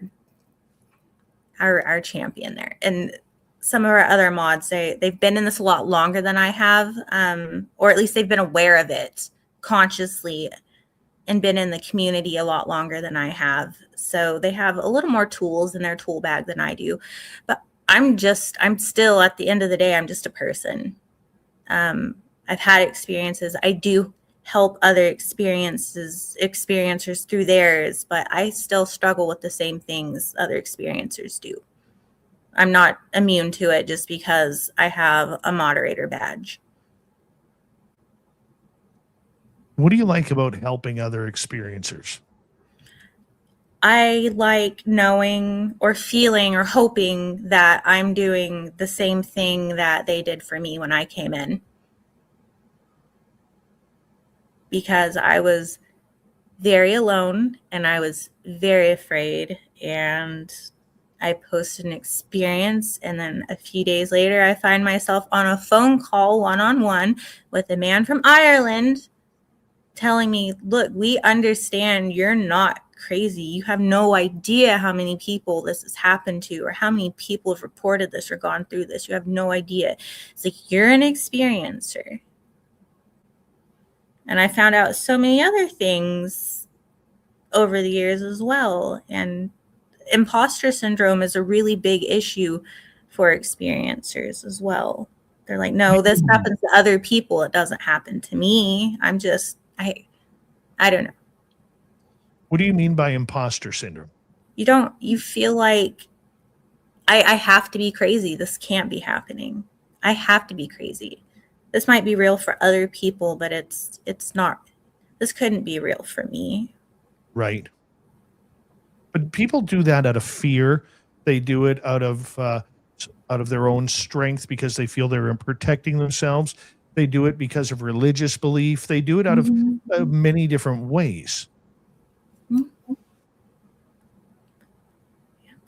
champion there. And some of our other mods, they've been in this a lot longer than I have, or at least they've been aware of it consciously and been in the community a lot longer than I have. So they have a little more tools in their tool bag than I do. But I'm still, at the end of the day, I'm just a person. I've had experiences. I do help other experiencers through theirs, but I still struggle with the same things other experiencers do. I'm not immune to it just because I have a moderator badge. What do you like about helping other experiencers? I like knowing or feeling or hoping that I'm doing the same thing that they did for me when I came in. Because I was very alone and I was very afraid, and I posted an experience, and then a few days later I find myself on a phone call one-on-one with a man from Ireland telling me, look, we understand you're not crazy. You have no idea how many people this has happened to, or how many people have reported this or gone through this. You have no idea. It's like, you're an experiencer. And I found out so many other things over the years as well. And imposter syndrome is a really big issue for experiencers as well. They're like, no, this happens to other people. It doesn't happen to me. I don't know. What do you mean by imposter syndrome? You feel like I have to be crazy. This can't be happening. I have to be crazy. This might be real for other people, but it's not. This couldn't be real for me. Right. But people do that out of fear. They do it out of their own strength because they feel they're protecting themselves. They do it because of religious belief. They do it out of many different ways. Mm-hmm.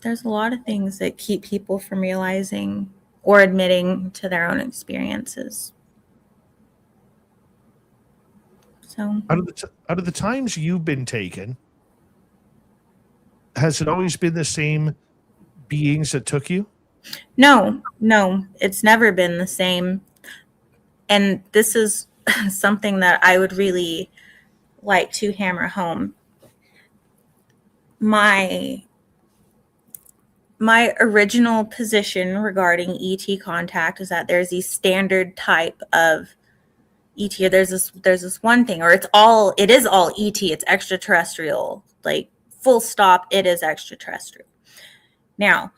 There's a lot of things that keep people from realizing or admitting to their own experiences. So, out of the times you've been taken, has it always been the same beings that took you? No, it's never been the same. And this is something that I would really like to hammer home. My original position regarding ET contact is that there's these standard type of ET. There's this one thing, or it is all ET. It's extraterrestrial, like full stop. It is extraterrestrial. Now,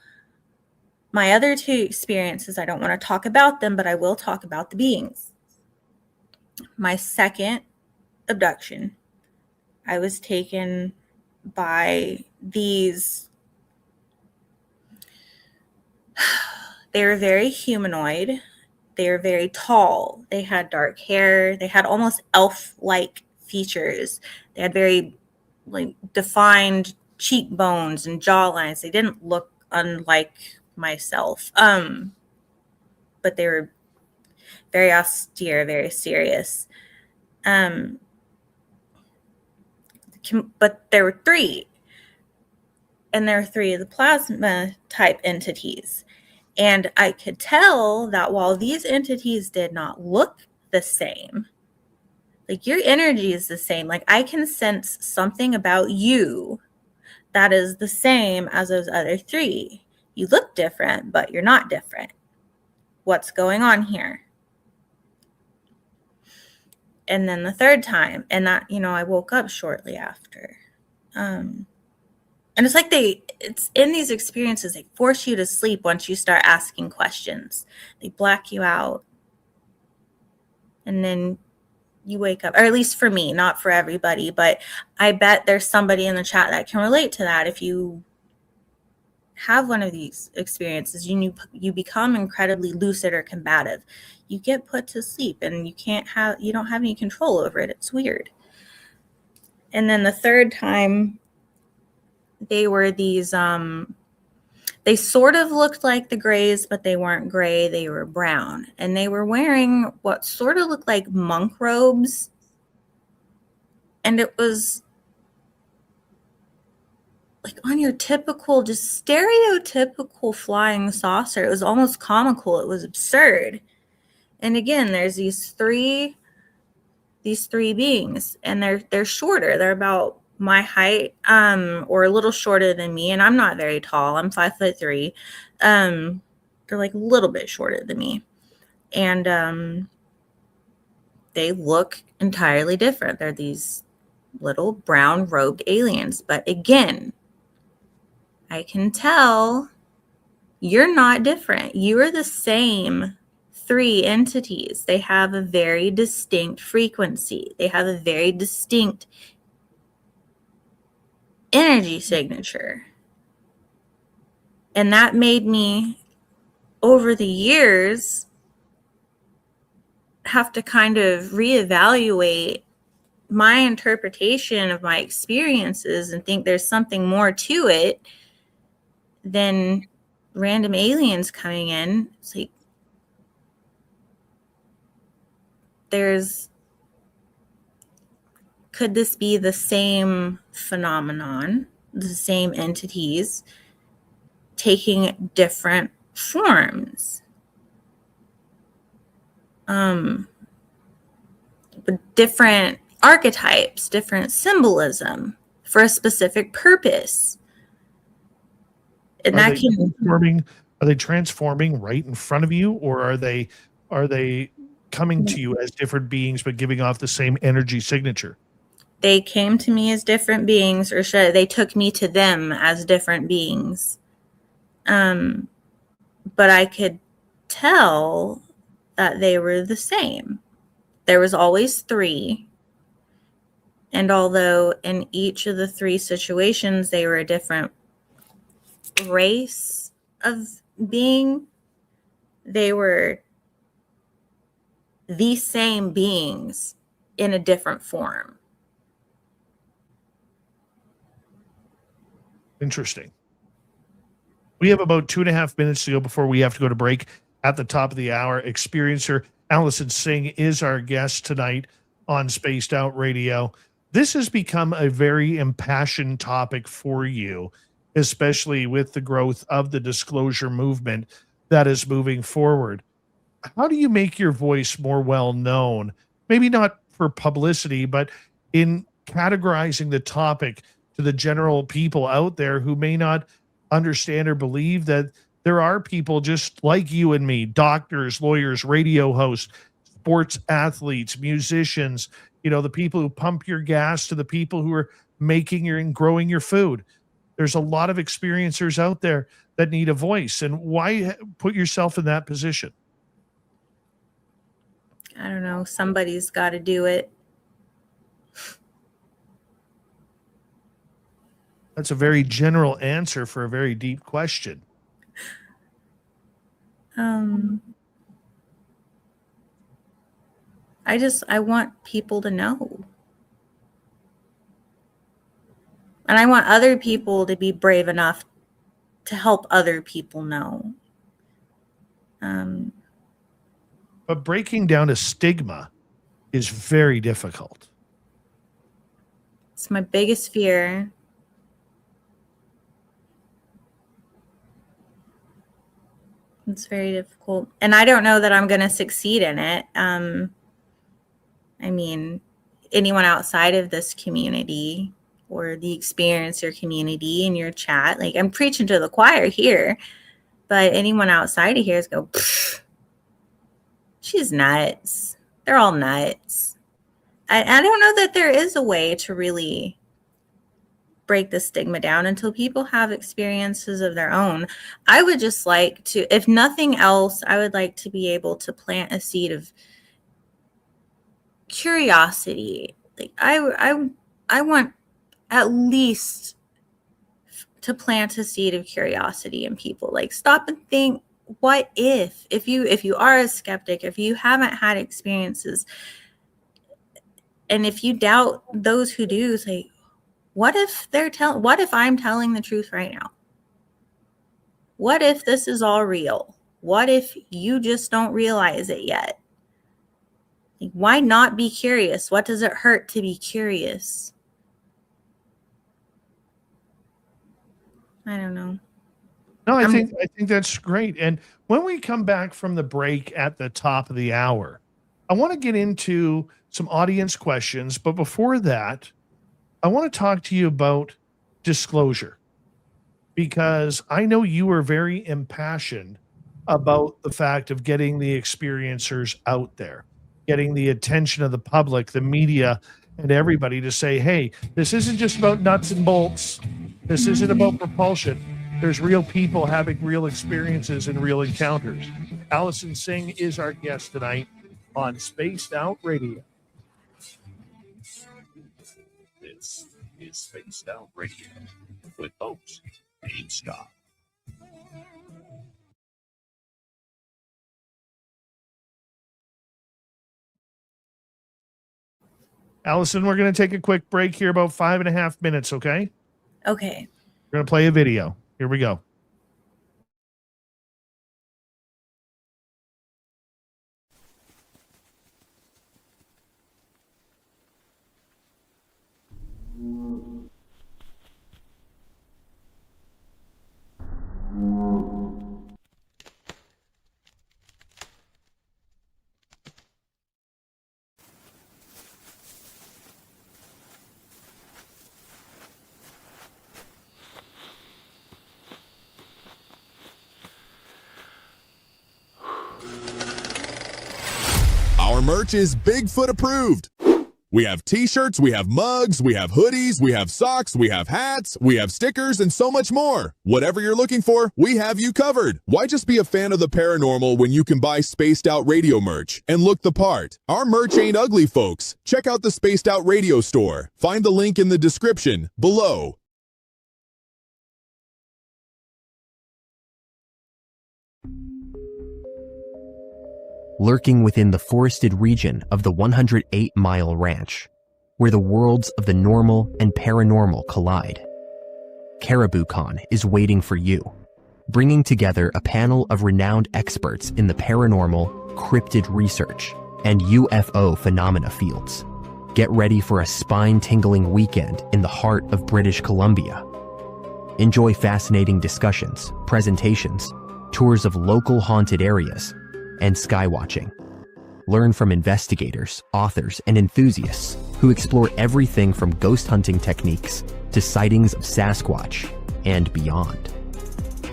my other two experiences, I don't want to talk about them, but I will talk about the beings. My second abduction, I was taken by these. They were very humanoid. They were very tall. They had dark hair. They had almost elf-like features. They had very defined cheekbones and jawlines. They didn't look unlike myself. But they were very austere, very serious. But there were three. And there were three of the plasma type entities. And I could tell that while these entities did not look the same, like your energy is the same. Like I can sense something about you that is the same as those other three. You look different, but you're not different. What's going on here? And then the third time, and that, I woke up shortly after. And it's like it's in these experiences, they force you to sleep once you start asking questions. They black you out. And then you wake up, or at least for me, not for everybody, but I bet there's somebody in the chat that can relate to that. If you have one of these experiences, you become incredibly lucid or combative. You get put to sleep and you don't have any control over it. It's weird. And then the third time, they were these, they sort of looked like the grays, but they weren't gray. They were brown. And they were wearing what sort of looked like monk robes. And it was like on your typical, just stereotypical flying saucer. It was almost comical. It was absurd. And again, there's these three beings, and they're shorter. They're about my height, or a little shorter than me, and I'm not very tall. I'm 5'3". They're like a little bit shorter than me, and they look entirely different. They're these little brown robed aliens, but again, I can tell You're not different. You are the same three entities. They have a very distinct frequency. They have a very distinct energy signature. And that made me, over the years, have to kind of reevaluate my interpretation of my experiences and think there's something more to it than random aliens coming in. It's like, could this be the same phenomenon, the same entities taking different forms? But different archetypes, different symbolism for a specific purpose. And are they transforming right in front of you, or are they coming to you as different beings but giving off the same energy signature? They came to me as different beings, or they took me to them as different beings. But I could tell that they were the same. There was always three. And although in each of the three situations, they were a different race of being, they were the same beings in a different form. Interesting. We have about 2.5 minutes to go before we have to go to break. At the top of the hour, experiencer Allyson Sing is our guest tonight on Spaced Out Radio. This has become a very impassioned topic for you, especially with the growth of the disclosure movement that is moving forward. How do you make your voice more well known? Maybe not for publicity, but in categorizing the topic to the general people out there who may not understand or believe that there are people just like you and me, doctors, lawyers, radio hosts, sports athletes, musicians, the people who pump your gas to the people who are making and growing your food. There's a lot of experiencers out there that need a voice. And why put yourself in that position? I don't know. Somebody's got to do it. That's a very general answer for a very deep question. I want people to know. And I want other people to be brave enough to help other people know. But breaking down a stigma is very difficult. It's my biggest fear. It's very difficult. And I don't know that I'm going to succeed in it. I mean, anyone outside of this community or the experiencer community in your chat, like, I'm preaching to the choir here, but anyone outside of here is go, she's nuts. They're all nuts. I don't know that there is a way to really break the stigma down until people have experiences of their own. I would just like to, if nothing else, I would like to be able to plant a seed of curiosity. Like I want at least to plant a seed of curiosity in people. Like, stop and think, what if you are a skeptic, if you haven't had experiences, and if you doubt those who do, say, what if I'm telling the truth right now? What if this is all real? What if you just don't realize it yet? Like, why not be curious? What does it hurt to be curious? I don't know. No, I think that's great. And when we come back from the break at the top of the hour, I want to get into some audience questions. But before that, I want to talk to you about disclosure, because I know you are very impassioned about the fact of getting the experiencers out there, getting the attention of the public, the media, and everybody to say, hey, this isn't just about nuts and bolts. This isn't about propulsion. There's real people having real experiences and real encounters. Allyson Sing is our guest tonight on Spaced Out Radio. This is Spaced Out Radio with host Dave Scott. Allyson, we're going to take a quick break here, about 5.5 minutes, okay? Okay. We're going to play a video. Here we go. Our merch is Bigfoot approved. We have t-shirts, we have mugs, we have hoodies, we have socks, we have hats, we have stickers, and so much more. Whatever you're looking for, we have you covered. Why just be a fan of the paranormal when you can buy Spaced Out Radio merch and look the part? Our merch ain't ugly, folks. Check out the Spaced Out Radio store. Find the link in the description below. Lurking within the forested region of the 108-mile ranch, where the worlds of the normal and paranormal collide. CaribouCon is waiting for you, bringing together a panel of renowned experts in the paranormal, cryptid research, and UFO phenomena fields. Get ready for a spine-tingling weekend in the heart of British Columbia. Enjoy fascinating discussions, presentations, tours of local haunted areas, and skywatching. Learn from investigators, authors, and enthusiasts who explore everything from ghost hunting techniques to sightings of Sasquatch and beyond.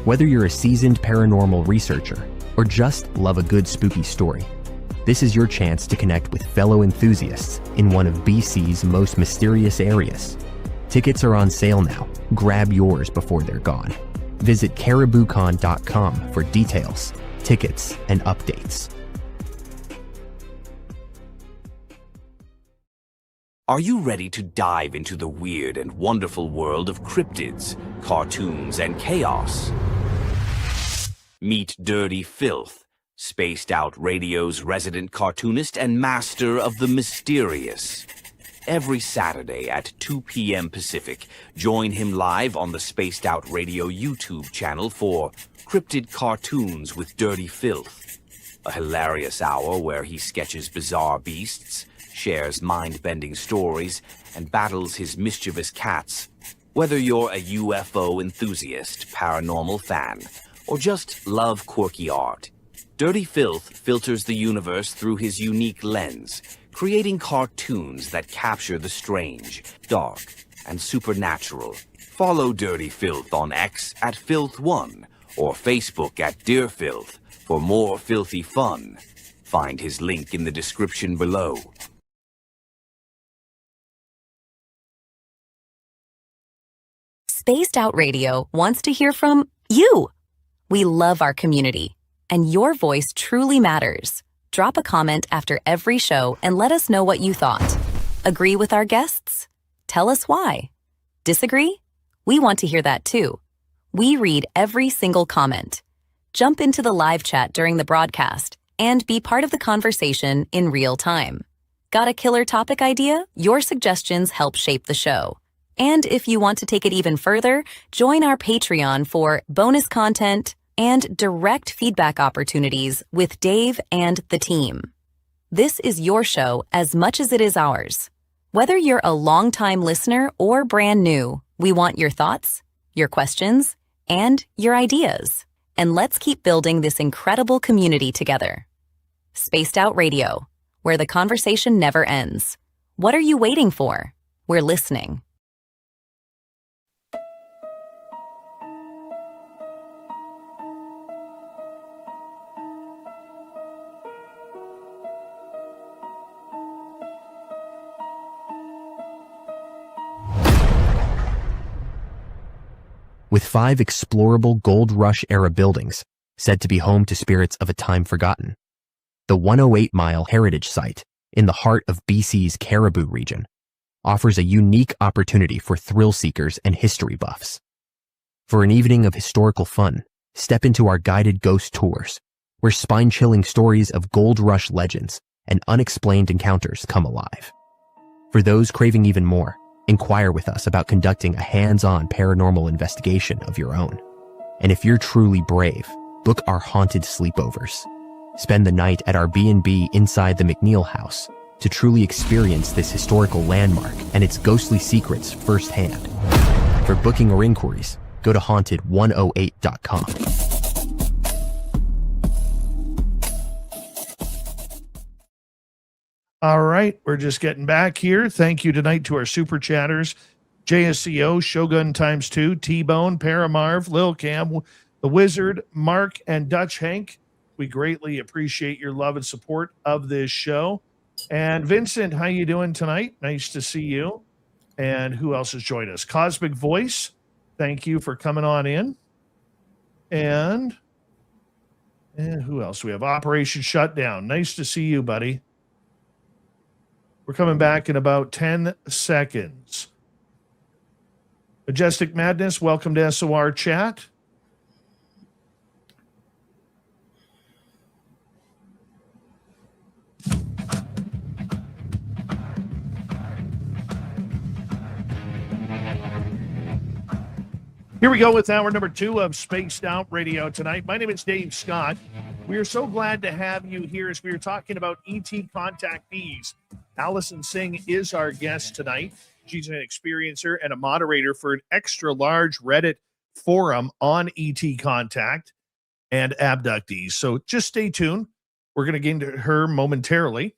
Whether you're a seasoned paranormal researcher or just love a good spooky story, this is your chance to connect with fellow enthusiasts in one of BC's most mysterious areas. Tickets are on sale now. Grab yours before they're gone. Visit cariboucon.com for details, tickets, and updates. Are you ready to dive into the weird and wonderful world of cryptids, cartoons, and chaos? Meet Dirty Filth, Spaced Out Radio's resident cartoonist and master of the mysterious. Every Saturday at 2 p.m. Pacific, join him live on the Spaced Out Radio YouTube channel for Cryptid Cartoons with Dirty Filth, a hilarious hour where he sketches bizarre beasts, shares mind-bending stories, and battles his mischievous cats. Whether you're a UFO enthusiast, paranormal fan, or just love quirky art, Dirty Filth filters the universe through his unique lens, creating cartoons that capture the strange, dark, and supernatural. Follow Dirty Filth on X at Filth1 or Facebook at Dear Filth for more filthy fun. Find his link in the description below. Spaced Out Radio wants to hear from you. We love our community, and your voice truly matters. Drop a comment after every show and let us know what you thought. Agree with our guests? Tell us why. Disagree? We want to hear that too. We read every single comment. Jump into the live chat during the broadcast and be part of the conversation in real time. Got a killer topic idea? Your suggestions help shape the show. And if you want to take it even further, join our Patreon for bonus content and direct feedback opportunities with Dave and the team. This is your show as much as it is ours. Whether you're a longtime listener or brand new, we want your thoughts, your questions, and your ideas. And let's keep building this incredible community together. Spaced Out Radio, where the conversation never ends. What are you waiting for? We're listening. with 5 explorable Gold Rush-era buildings said to be home to spirits of a time forgotten. The 108-mile heritage site in the heart of BC's Caribou region offers a unique opportunity for thrill seekers and history buffs. For an evening of historical fun, step into our guided ghost tours, where spine-chilling stories of Gold Rush legends and unexplained encounters come alive. For those craving even more, inquire with us about conducting a hands-on paranormal investigation of your own. And if you're truly brave, book our haunted sleepovers. Spend the night at our B&B inside the McNeil House to truly experience this historical landmark and its ghostly secrets firsthand. For booking or inquiries, go to haunted108.com. All right, we're just getting back here. Thank you tonight to our super chatters, JSCO, Shogun ×2, T-Bone, Paramarv, Lil Cam, The Wizard, Mark, and Dutch Hank. We greatly appreciate your love and support of this show. And Vincent, how you doing tonight? Nice to see you. And who else has joined us? Cosmic Voice, thank you for coming on in. And who else? We have Operation Shutdown. Nice to see you, buddy. We're coming back in about 10 seconds. Majestic Madness, welcome to SOR Chat. Here we go with hour number 2 of Spaced Out Radio tonight. My name is Dave Scott. We are so glad to have you here as we are talking about ET contactees. Allyson Sing is our guest tonight. She's an experiencer and a moderator for an extra large Reddit forum on ET contact and abductees. So just stay tuned. We're going to get into her momentarily.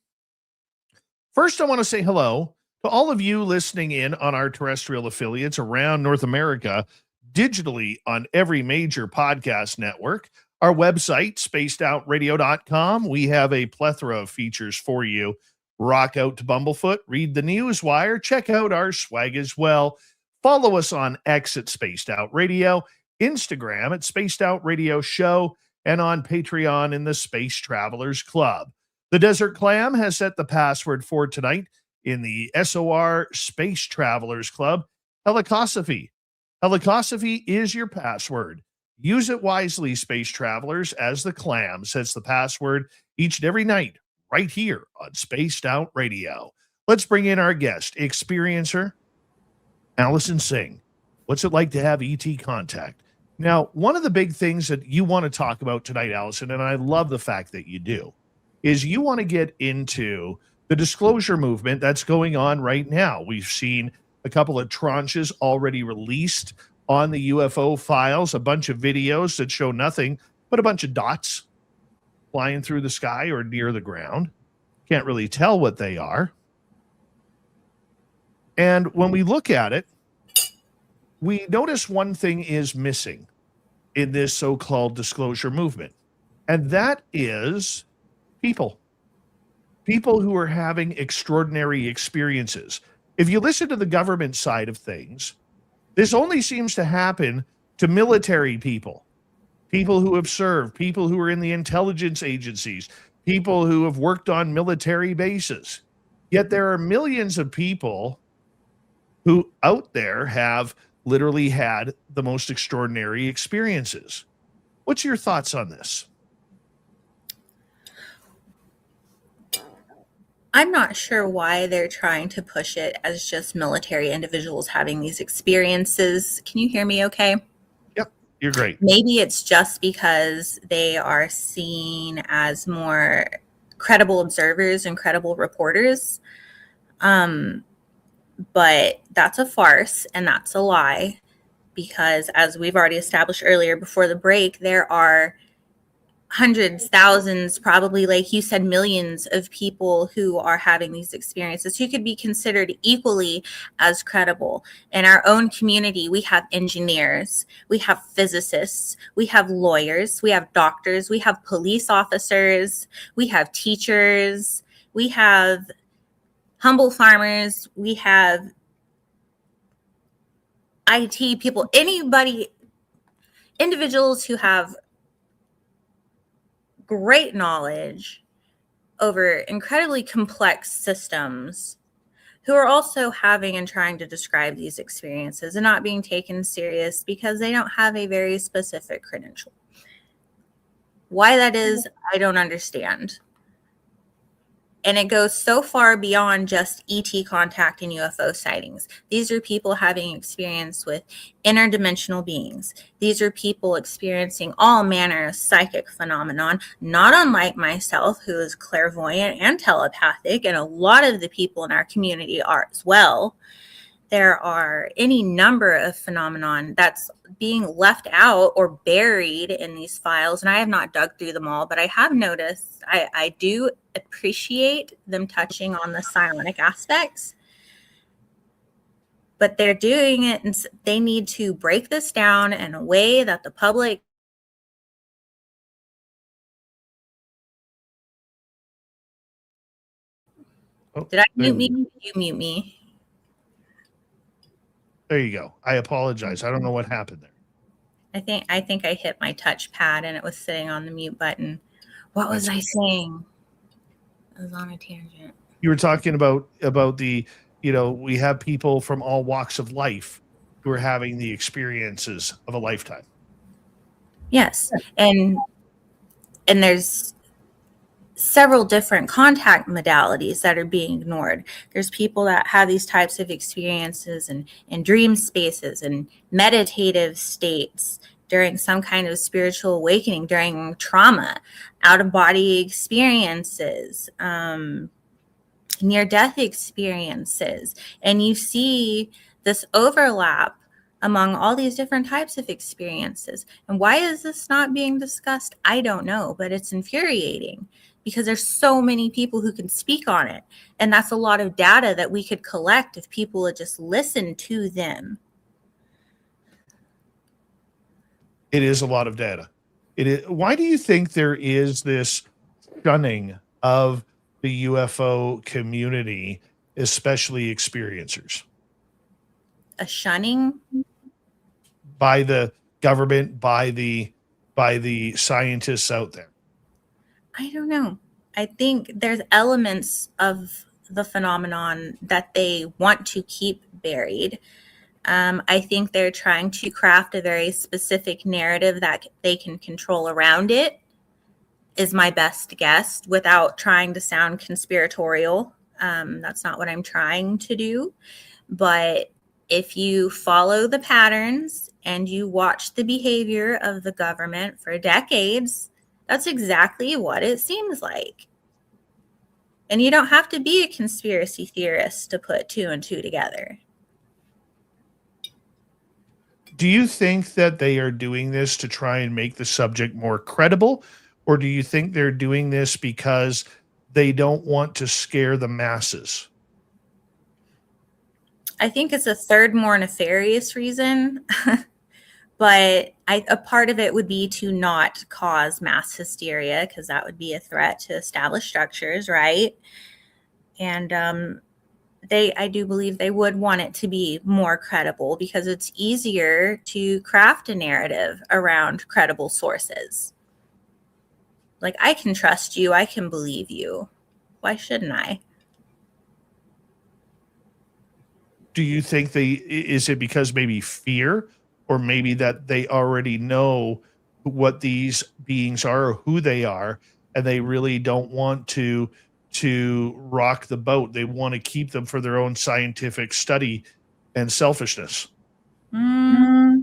First, I want to say hello to all of you listening in on our terrestrial affiliates around North America, digitally on every major podcast network. Our website, spacedoutradio.com. We have a plethora of features for you. Rock out to Bumblefoot, read the newswire, check out our swag as well. Follow us on X at Spaced Out Radio, Instagram at Spaced Out Radio Show, and on Patreon in the Space Travelers Club. The Desert Clam has set the password for tonight in the SOR Space Travelers Club, Helicosophy. Helicosophy is your password. Use it wisely, Space Travelers, as the Clam sets the password each and every night right here on Spaced Out Radio. Let's bring in our guest, experiencer, Allyson Sing. What's it like to have ET contact? Now, one of the big things that you want to talk about tonight, Allyson, and I love the fact that you do, is you want to get into the disclosure movement that's going on right now. We've seen a couple of tranches already released on the UFO files, a bunch of videos that show nothing but a bunch of dots flying through the sky or near the ground. Can't really tell what they are. And when we look at it, we notice one thing is missing in this so-called disclosure movement, and that is people. People who are having extraordinary experiences. If you listen to the government side of things, this only seems to happen to military people, people who have served, people who are in the intelligence agencies, people who have worked on military bases. Yet there are millions of people who out there have literally had the most extraordinary experiences. What's your thoughts on this? I'm not sure why they're trying to push it as just military individuals having these experiences. Can you hear me okay? Yep, you're great. Maybe it's just because they are seen as more credible observers and credible reporters. But that's a farce and that's a lie, because as we've already established earlier before the break, there are hundreds, thousands, probably, like you said, millions of people who are having these experiences who could be considered equally as credible. In our own community, we have engineers, we have physicists, we have lawyers, we have doctors, we have police officers, we have teachers, we have humble farmers, we have IT people, anybody individuals who have great knowledge over incredibly complex systems, who are also having and trying to describe these experiences and not being taken serious because they don't have a very specific credential. Why that is, I don't understand. And it goes so far beyond just ET contact and UFO sightings. These are people having experience with interdimensional beings. These are people experiencing all manner of psychic phenomenon, not unlike myself, who is clairvoyant and telepathic, and a lot of the people in our community are as well. There are any number of phenomenon that's being left out or buried in these files, and I have not dug through them all, but I have noticed I do appreciate them touching on the psionic aspects, but they're doing it, and they need to break this down in a way that the public Did I mute me? Did you mute me? There you go. I apologize. I don't know what happened there. I think I hit my touchpad and it was sitting on the mute button. What was I saying? I was on a tangent. You were talking about the, we have people from all walks of life who are having the experiences of a lifetime. Yes. And there's several different contact modalities that are being ignored. There's people that have these types of experiences in dream spaces and meditative states during some kind of spiritual awakening, during trauma, out-of-body experiences, near-death experiences. And you see this overlap among all these different types of experiences. And why is this not being discussed? I don't know, but it's infuriating because there's so many people who can speak on it. And that's a lot of data that we could collect if people would just listen to them. It is a lot of data. It is. Why do you think there is this shunning of the UFO community, especially experiencers? A shunning? By the government, by the scientists out there? I don't know. I think there's elements of the phenomenon that they want to keep buried. I think they're trying to craft a very specific narrative that they can control around it, is my best guess, without trying to sound conspiratorial. That's not what I'm trying to do. But if you follow the patterns and you watch the behavior of the government for decades, that's exactly what it seems like. And you don't have to be a conspiracy theorist to put two and two together. Do you think that they are doing this to try and make the subject more credible? Or do you think they're doing this because they don't want to scare the masses? I think it's a third, more nefarious reason. But a part of it would be to not cause mass hysteria, because that would be a threat to established structures, right? And I do believe they would want it to be more credible because it's easier to craft a narrative around credible sources. Like, I can trust you, I can believe you. Why shouldn't I? Do you think is it because maybe fear, or maybe that they already know what these beings are or who they are, and they really don't want to rock the boat? They want to keep them for their own scientific study and selfishness. I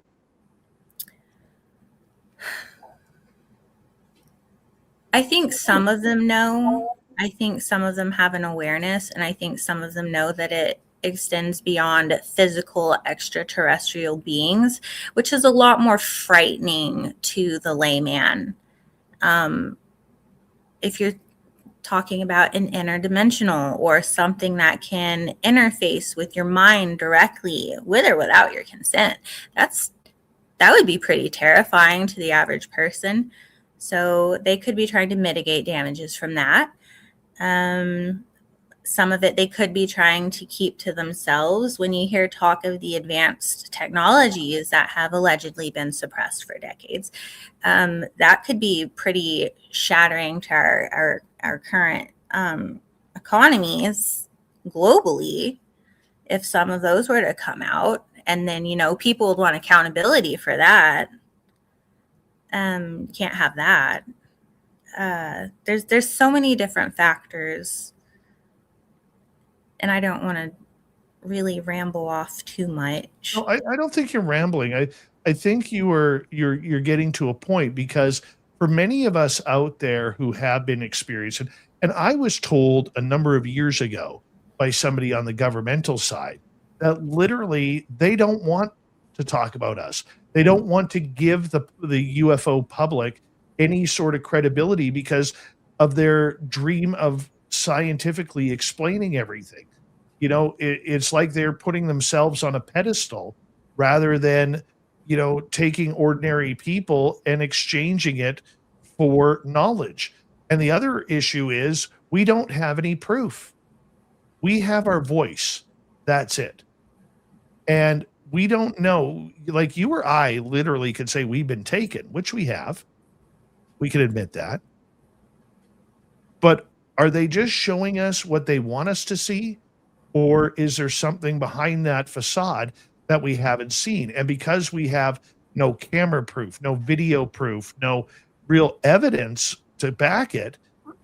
think some of them know. I think some of them have an awareness, and I think some of them know that it extends beyond physical extraterrestrial beings, which is a lot more frightening to the layman. If you're talking about an interdimensional or something that can interface with your mind directly, with or without your consent, that would be pretty terrifying to the average person. So they could be trying to mitigate damages from that. some of it they could be trying to keep to themselves. When you hear talk of the advanced technologies that have allegedly been suppressed for decades, that could be pretty shattering to our current economies globally if some of those were to come out. And then, people would want accountability for that. Can't have that. There's so many different factors, and I don't want to really ramble off too much. No, I don't think you're rambling. I think you're getting to a point, because for many of us out there who have been experiencing, and I was told a number of years ago by somebody on the governmental side that literally they don't want to talk about us. They don't want to give the UFO public any sort of credibility because of their dream of scientifically explaining everything. It's like they're putting themselves on a pedestal rather than, taking ordinary people and exchanging it for knowledge. And the other issue is we don't have any proof. We have our voice. That's it. And we don't know, like you or I literally could say we've been taken, which we have. We can admit that. But are they just showing us what they want us to see? Or is there something behind that facade that we haven't seen? And because we have no camera proof, no video proof, no real evidence to back it,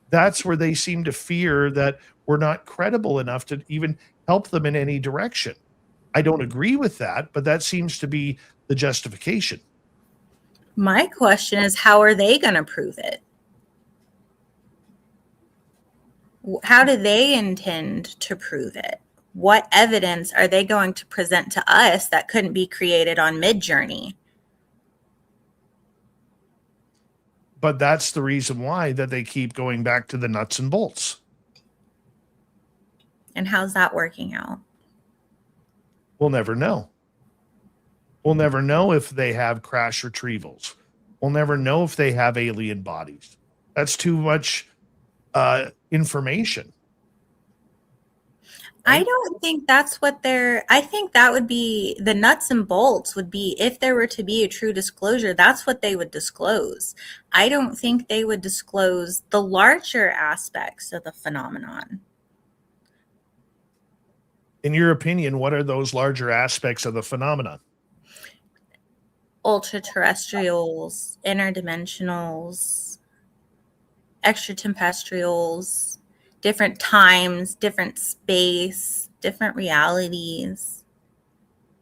that's where they seem to fear that we're not credible enough to even help them in any direction. I don't agree with that, but that seems to be the justification. My question is, how are they going to prove it? How do they intend to prove it? What evidence are they going to present to us that couldn't be created on Midjourney? But that's the reason why that they keep going back to the nuts and bolts. And how's that working out? We'll never know. We'll never know if they have crash retrievals. We'll never know if they have alien bodies. That's too much information. I don't think that's what I think that would be the nuts and bolts would be if there were to be a true disclosure, that's what they would disclose. I don't think they would disclose the larger aspects of the phenomenon. In your opinion, what are those larger aspects of the phenomenon? Ultra-terrestrials, interdimensionals, extraterrestrials, different times, different space, different realities.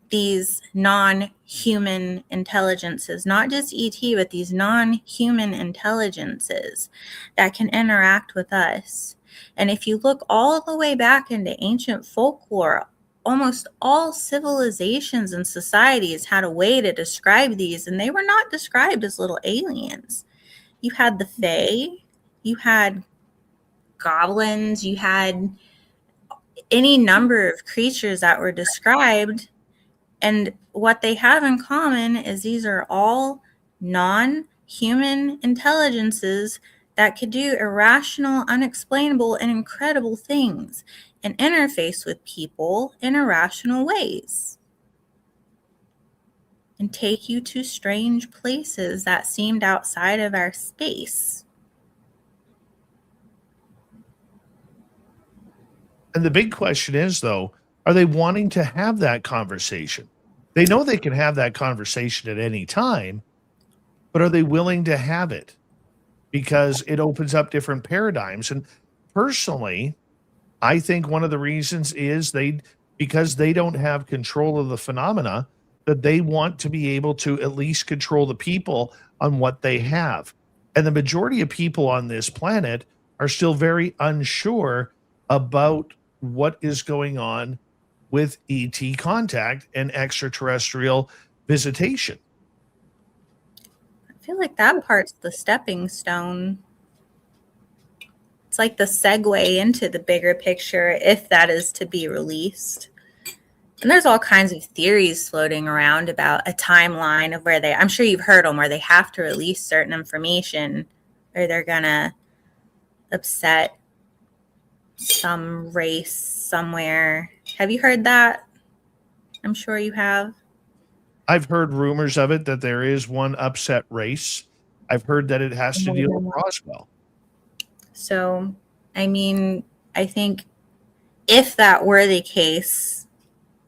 These non-human intelligences, not just ET, but these non-human intelligences that can interact with us. And if you look all the way back into ancient folklore, almost all civilizations and societies had a way to describe these, and they were not described as little aliens. You had the Fae, you had goblins, you had any number of creatures that were described. And what they have in common is these are all non-human intelligences that could do irrational, unexplainable, and incredible things and interface with people in irrational ways and take you to strange places that seemed outside of our space. And the big question is, though, are they wanting to have that conversation? They know they can have that conversation at any time, but are they willing to have it? Because it opens up different paradigms. And personally, I think one of the reasons is because they don't have control of the phenomena, that they want to be able to at least control the people on what they have. And the majority of people on this planet are still very unsure about what is going on with ET contact and extraterrestrial visitation. I feel like that part's the stepping stone. It's like the segue into the bigger picture, if that is to be released. And there's all kinds of theories floating around about a timeline of where I'm sure you've heard them, where they have to release certain information or they're going to upset some race somewhere. Have you heard that? I'm sure you have. I've heard rumors of it, that there is one upset race. I've heard that it has to deal with Roswell. So, I mean, I think if that were the case,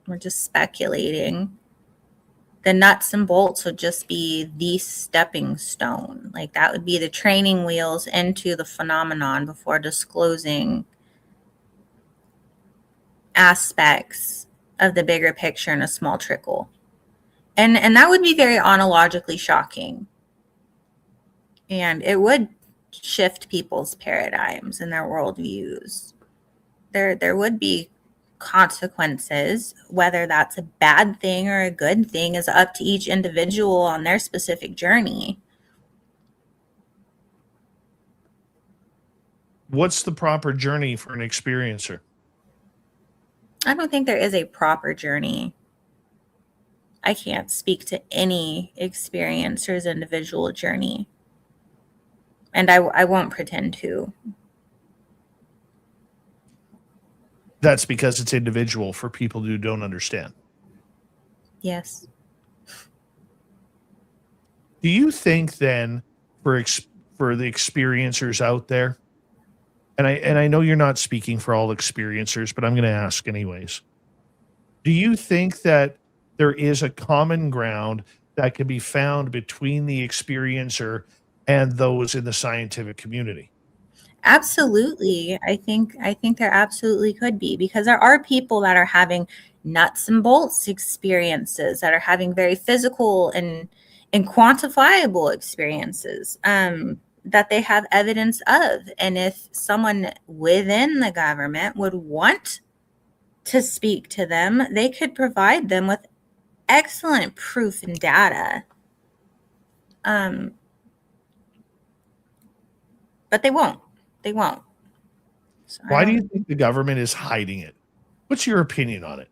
we're just speculating, the nuts and bolts would just be the stepping stone. Like, that would be the training wheels into the phenomenon before disclosing aspects of the bigger picture in a small trickle. And that would be very ontologically shocking. And it would shift people's paradigms and their worldviews. There would be consequences. Whether that's a bad thing or a good thing is up to each individual on their specific journey. What's the proper journey for an experiencer? I don't think there is a proper journey. I can't speak to any experiencer's individual journey. And I won't pretend to. That's because it's individual for people who don't understand. Yes. Do you think then for the experiencers out there, and I know you're not speaking for all experiencers, but I'm going to ask anyways. Do you think that there is a common ground that can be found between the experiencer and those in the scientific community? Absolutely. I think there absolutely could be, because there are people that are having nuts and bolts experiences, that are having very physical and quantifiable experiences that they have evidence of. And if someone within the government would want to speak to them, they could provide them with excellent proof and data. But they won't. They won't. So Why do you think the government is hiding it? What's your opinion on it?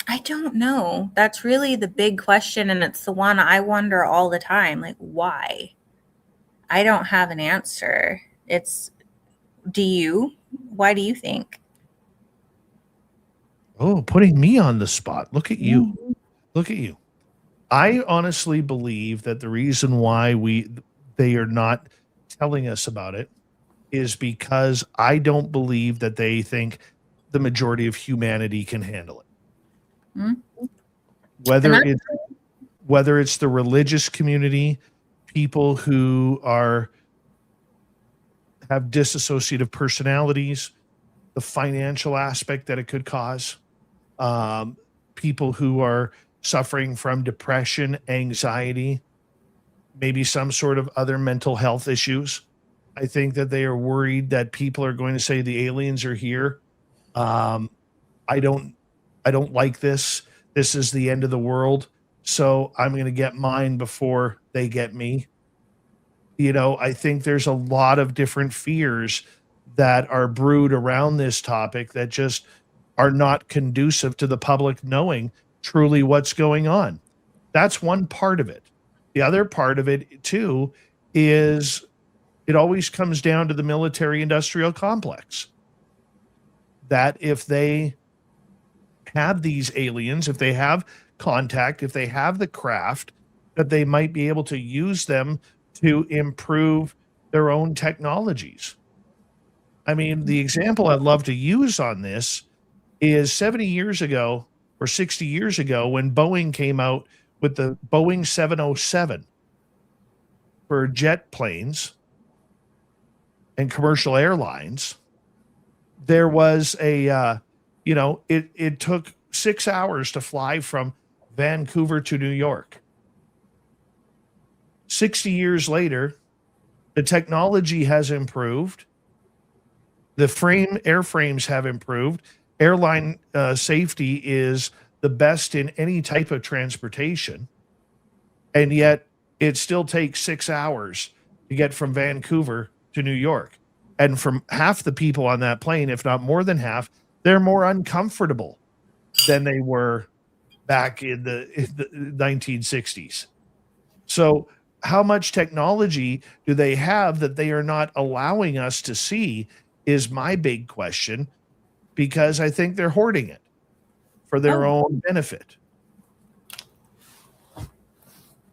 I don't know. That's really the big question, and it's the one I wonder all the time. Like, why? I don't have an answer. Do you? Why do you think? Oh, putting me on the spot. Look at you. Mm-hmm. Look at you. I honestly believe that the reason why they are not telling us about it is because I don't believe that they think the majority of humanity can handle it. Mm-hmm. Whether it's the religious community, people who have dissociative personalities, the financial aspect that it could cause, people who are suffering from depression, anxiety, maybe some sort of other mental health issues. I think that they are worried that people are going to say the aliens are here. I don't like this. This is the end of the world. So I'm going to get mine before they get me. You know, I think there's a lot of different fears that are brewed around this topic that just are not conducive to the public knowing truly what's going on. That's one part of it. The other part of it, too, is it always comes down to the military-industrial complex. That if they have these aliens, if they have contact, if they have the craft, that they might be able to use them to improve their own technologies. I mean, the example I'd love to use on this is 70 years ago or 60 years ago when Boeing came out with the Boeing 707 for jet planes and commercial airlines. There was it took 6 hours to fly from Vancouver to New York. 60 years later, the technology has improved. The airframes have improved. Airline safety is the best in any type of transportation. And yet it still takes 6 hours to get from Vancouver to New York. And from half the people on that plane, if not more than half, they're more uncomfortable than they were back in the 1960s. So how much technology do they have that they are not allowing us to see is my big question, because I think they're hoarding it for their own benefit.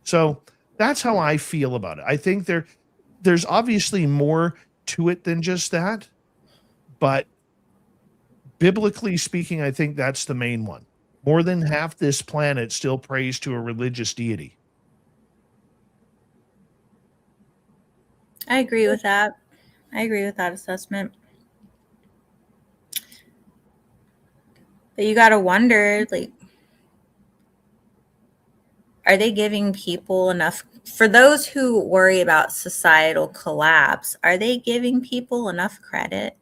So that's how I feel about it. I think there's obviously more to it than just that, but biblically speaking, I think that's the main one. More than half this planet still prays to a religious deity. I agree with that. I agree with that assessment. But you got to wonder, like, are they giving people enough? For those who worry about societal collapse, are they giving people enough credit?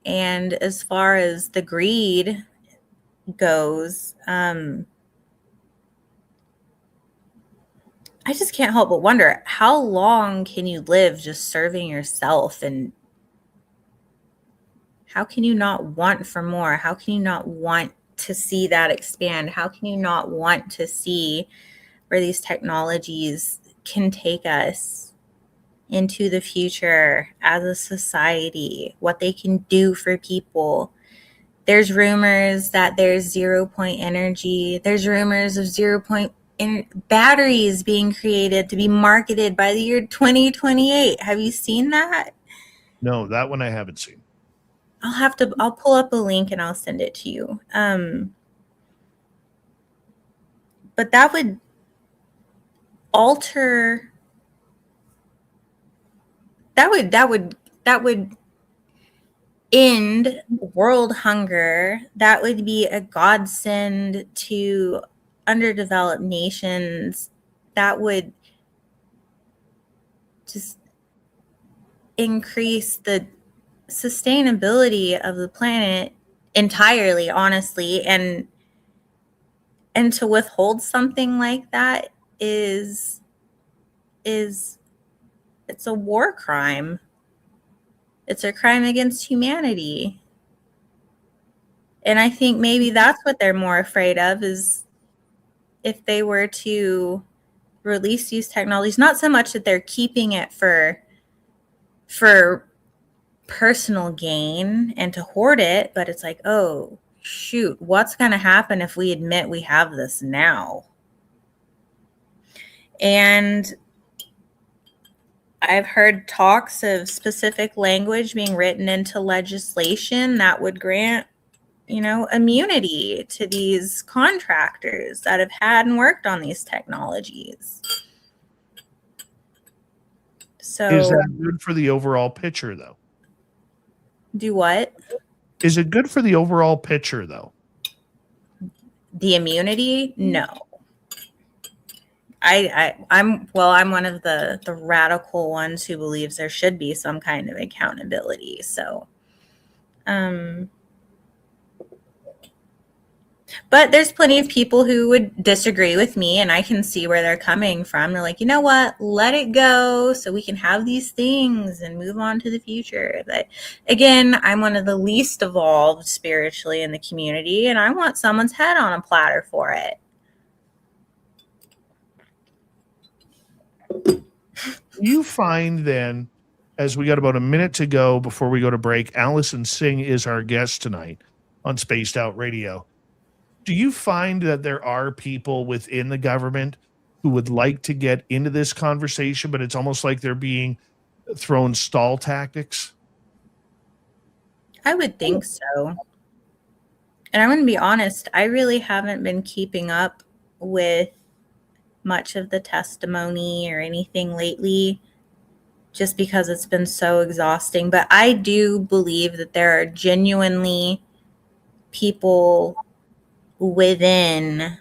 And as far as the greed goes, I just can't help but wonder, how long can you live just serving yourself? And how can you not want for more? How can you not want to see that expand? How can you not want to see where these technologies can take us into the future as a society, what they can do for people? There's rumors that there's 0 point energy. There's rumors of 0 point batteries being created to be marketed by the year 2028. Have you seen that? No, that one I haven't seen. I'll pull up a link and I'll send it to you. But that would alter, that would end world hunger. That would be a godsend to underdeveloped nations. That would just increase the sustainability of the planet entirely, honestly. And to withhold something like that is it's a war crime. It's a crime against humanity. And I think maybe that's what they're more afraid of, is if they were to release these technologies, not so much that they're keeping it for personal gain and to hoard it, but it's like, oh shoot, what's going to happen if we admit we have this now? And I've heard talks of specific language being written into legislation that would grant, immunity to these contractors that have had and worked on these technologies. So is that good for the overall picture, though? Do what? Is it good for the overall picture, though? The immunity? No. I'm one of the radical ones who believes there should be some kind of accountability. So, but there's plenty of people who would disagree with me, and I can see where they're coming from. They're like, you know what? Let it go so we can have these things and move on to the future. But again, I'm one of the least evolved spiritually in the community, and I want someone's head on a platter for it. You find then, as we got about a minute to go before we go to break, Allyson Sing is our guest tonight on Spaced Out Radio. Do you find that there are people within the government who would like to get into this conversation, but it's almost like they're being thrown stall tactics? I would think so. And I'm going to be honest, I really haven't been keeping up with much of the testimony or anything lately, just because it's been so exhausting. But I do believe that there are genuinely people within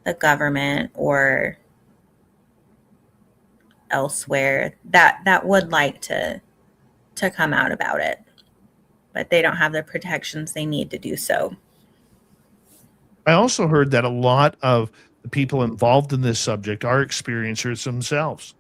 the government or elsewhere that would like to come out about it, but they don't have the protections they need to do so. I also heard that a lot of the people involved in this subject are experiencers themselves.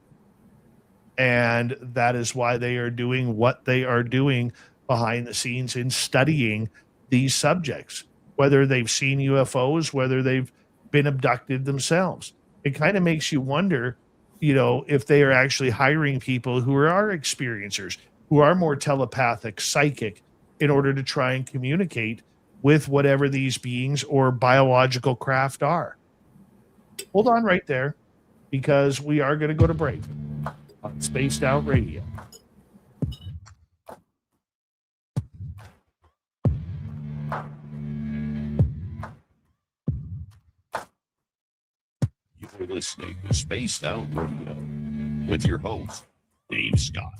And that is why they are doing what they are doing behind the scenes in studying these subjects, whether they've seen UFOs, whether they've been abducted themselves. It kind of makes you wonder, if they are actually hiring people who are experiencers, who are more telepathic, psychic, in order to try and communicate with whatever these beings or biological craft are. Hold on right there, because we are going to go to break on Spaced Out Radio. You're listening to Spaced Out Radio with your host, Dave Scott.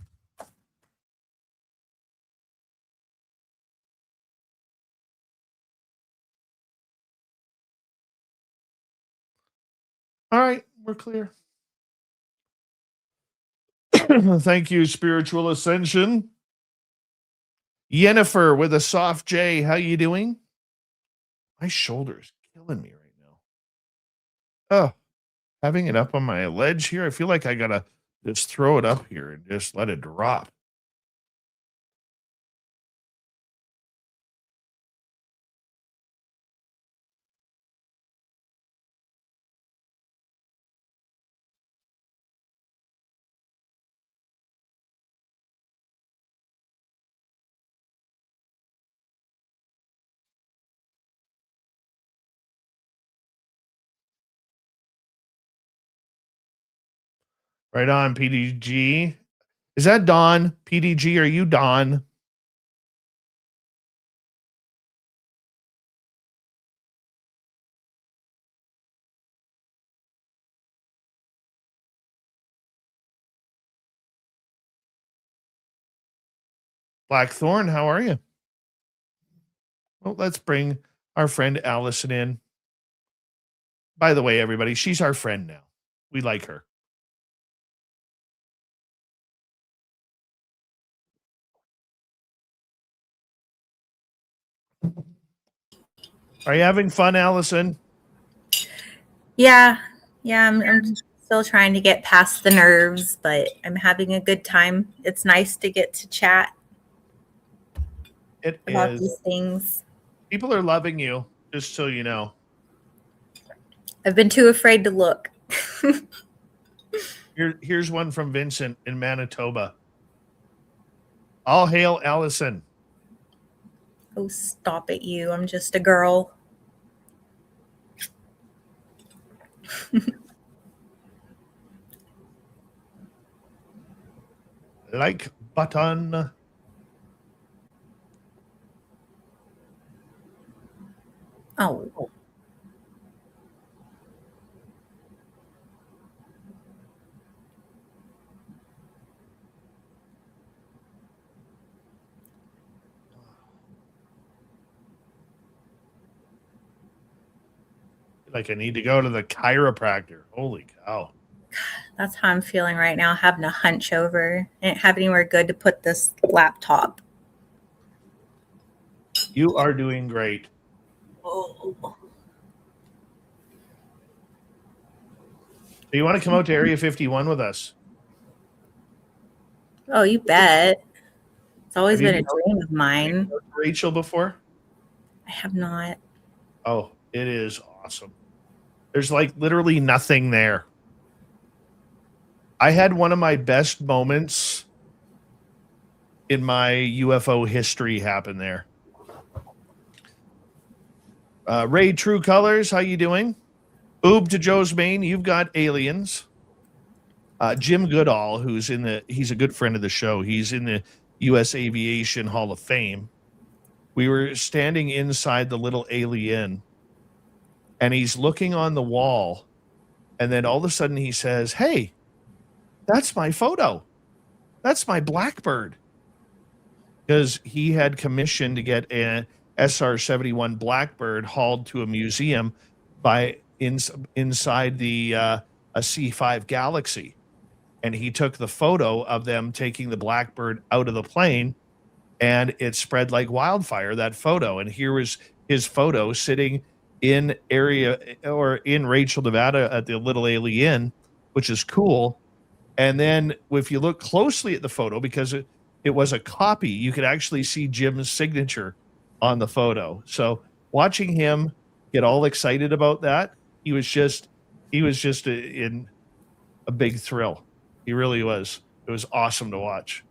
All right, we're clear. Thank you, Spiritual Ascension. Yennefer with a soft J. How you doing? My shoulder's killing me right now. Oh, having it up on my ledge here. I feel like I gotta just throw it up here and just let it drop. Right on, PDG. Is that Don? PDG, are you Don? Blackthorn, how are you? Well, let's bring our friend Allyson in. By the way, everybody, she's our friend now. We like her. Are you having fun, Allyson? Yeah, I'm still trying to get past the nerves, but I'm having a good time. It's nice to get to chat about these things. People are loving you, just so you know. I've been too afraid to look. Here's one from Vincent in Manitoba. All hail Allyson. Oh, stop it, you. I'm just a girl. Like button. Oh. Like I need to go to the chiropractor. Holy cow. That's how I'm feeling right now, having a hunch over. I didn't have anywhere good to put this laptop. You are doing great. Oh. Do you want to come out to Area 51 with us? Oh, you bet. It's always Have been you a dream of mine. Rachel before? I have not. Oh, it is awesome. There's like literally nothing there. I had one of my best moments in my UFO history happen there. Ray True Colors, how you doing? Oob to Joe's Main, you've got aliens. Jim Goodall, he's a good friend of the show. He's in the U.S. Aviation Hall of Fame. We were standing inside the little alien, and he's looking on the wall, and then all of a sudden he says, "Hey, that's my photo. That's my Blackbird." Because he had commissioned to get an SR-71 Blackbird hauled to a museum inside the a C5 Galaxy. And he took the photo of them taking the Blackbird out of the plane, and it spread like wildfire, that photo. And here was his photo sitting in Rachel, Nevada at the Little Ailey Inn, which is cool. And then if you look closely at the photo, because it was a copy, you could actually see Jim's signature on the photo. So watching him get all excited about that, he was just in a big thrill. He really was. It was awesome to watch.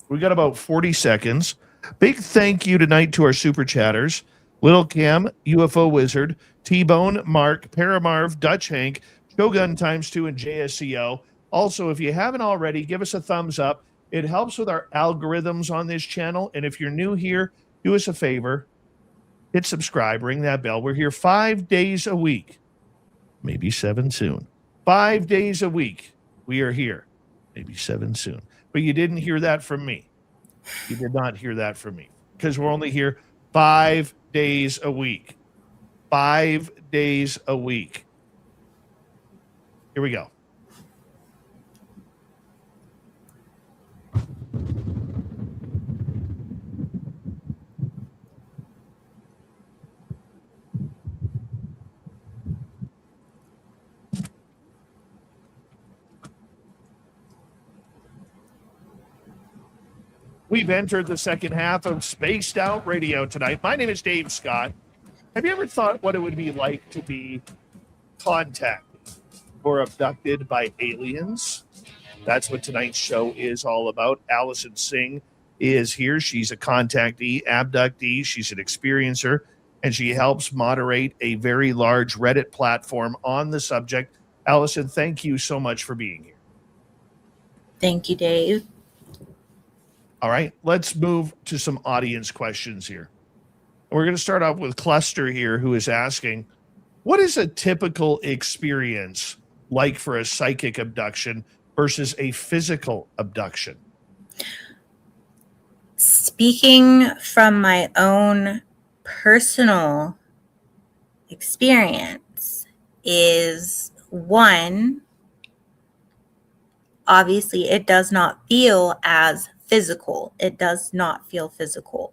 We got about 40 seconds. Big thank you tonight to our super chatters: Little Cam, UFO Wizard, T-Bone, Mark, Paramarv, Dutch Hank, Shogun ×2, and JSCO. Also, if you haven't already, give us a thumbs up. It helps with our algorithms on this channel. And if you're new here, do us a favor. Hit subscribe, ring that bell. We're here 5 days a week. Maybe 7 soon. 5 days a week. We are here. Maybe 7 soon. But you didn't hear that from me. You did not hear that from me. Because we're only here 5 days a week. 5 days a week. Here we go. We've entered the second half of Spaced Out Radio tonight. My name is Dave Scott. Have you ever thought what it would be like to be contacted or abducted by aliens? That's what tonight's show is all about. Allyson Sing is here. She's a contactee, abductee. She's an experiencer, and she helps moderate a very large Reddit platform on the subject. Allyson, thank you so much for being here. Thank you, Dave. All right, let's move to some audience questions here. We're going to start off with Cluster here, who is asking, what is a typical experience like for a psychic abduction versus a physical abduction? Speaking from my own personal experience is, one, obviously it does not feel as physical. It does not feel physical.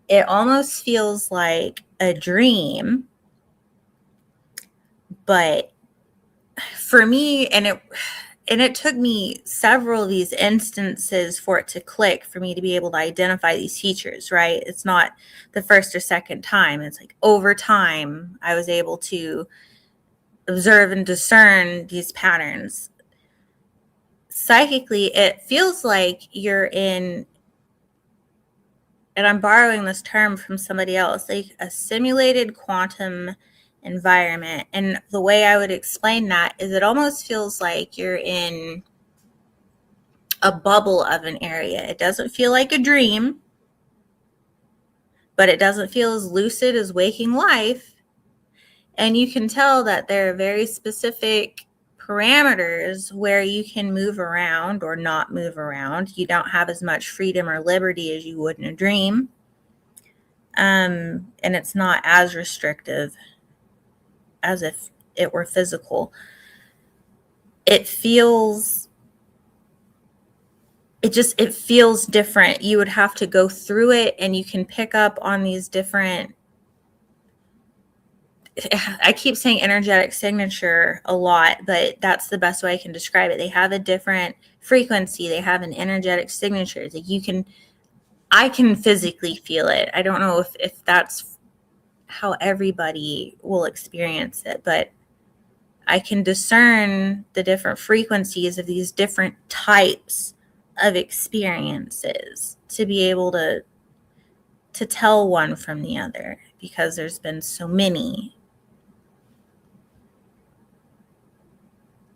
It almost feels like a dream. But for me, and it took me several of these instances for it to click, for me to be able to identify these features, right? It's not the first or second time. It's like over time, I was able to observe and discern these patterns. Psychically, it feels like you're in, and I'm borrowing this term from somebody else, like a simulated quantum environment. And the way I would explain that is it almost feels like you're in a bubble of an area. It doesn't feel like a dream, but it doesn't feel as lucid as waking life. And you can tell that there are very specific parameters where you can move around or not move around. You don't have as much freedom or liberty as you would in a dream. And it's not as restrictive as if it were physical. It feels different. You would have to go through it, and you can pick up on these different, I keep saying energetic signature a lot, but that's the best way I can describe it. They have a different frequency. They have an energetic signature. Like I can physically feel it. I don't know if that's how everybody will experience it, but I can discern the different frequencies of these different types of experiences to be able to tell one from the other, because there's been so many.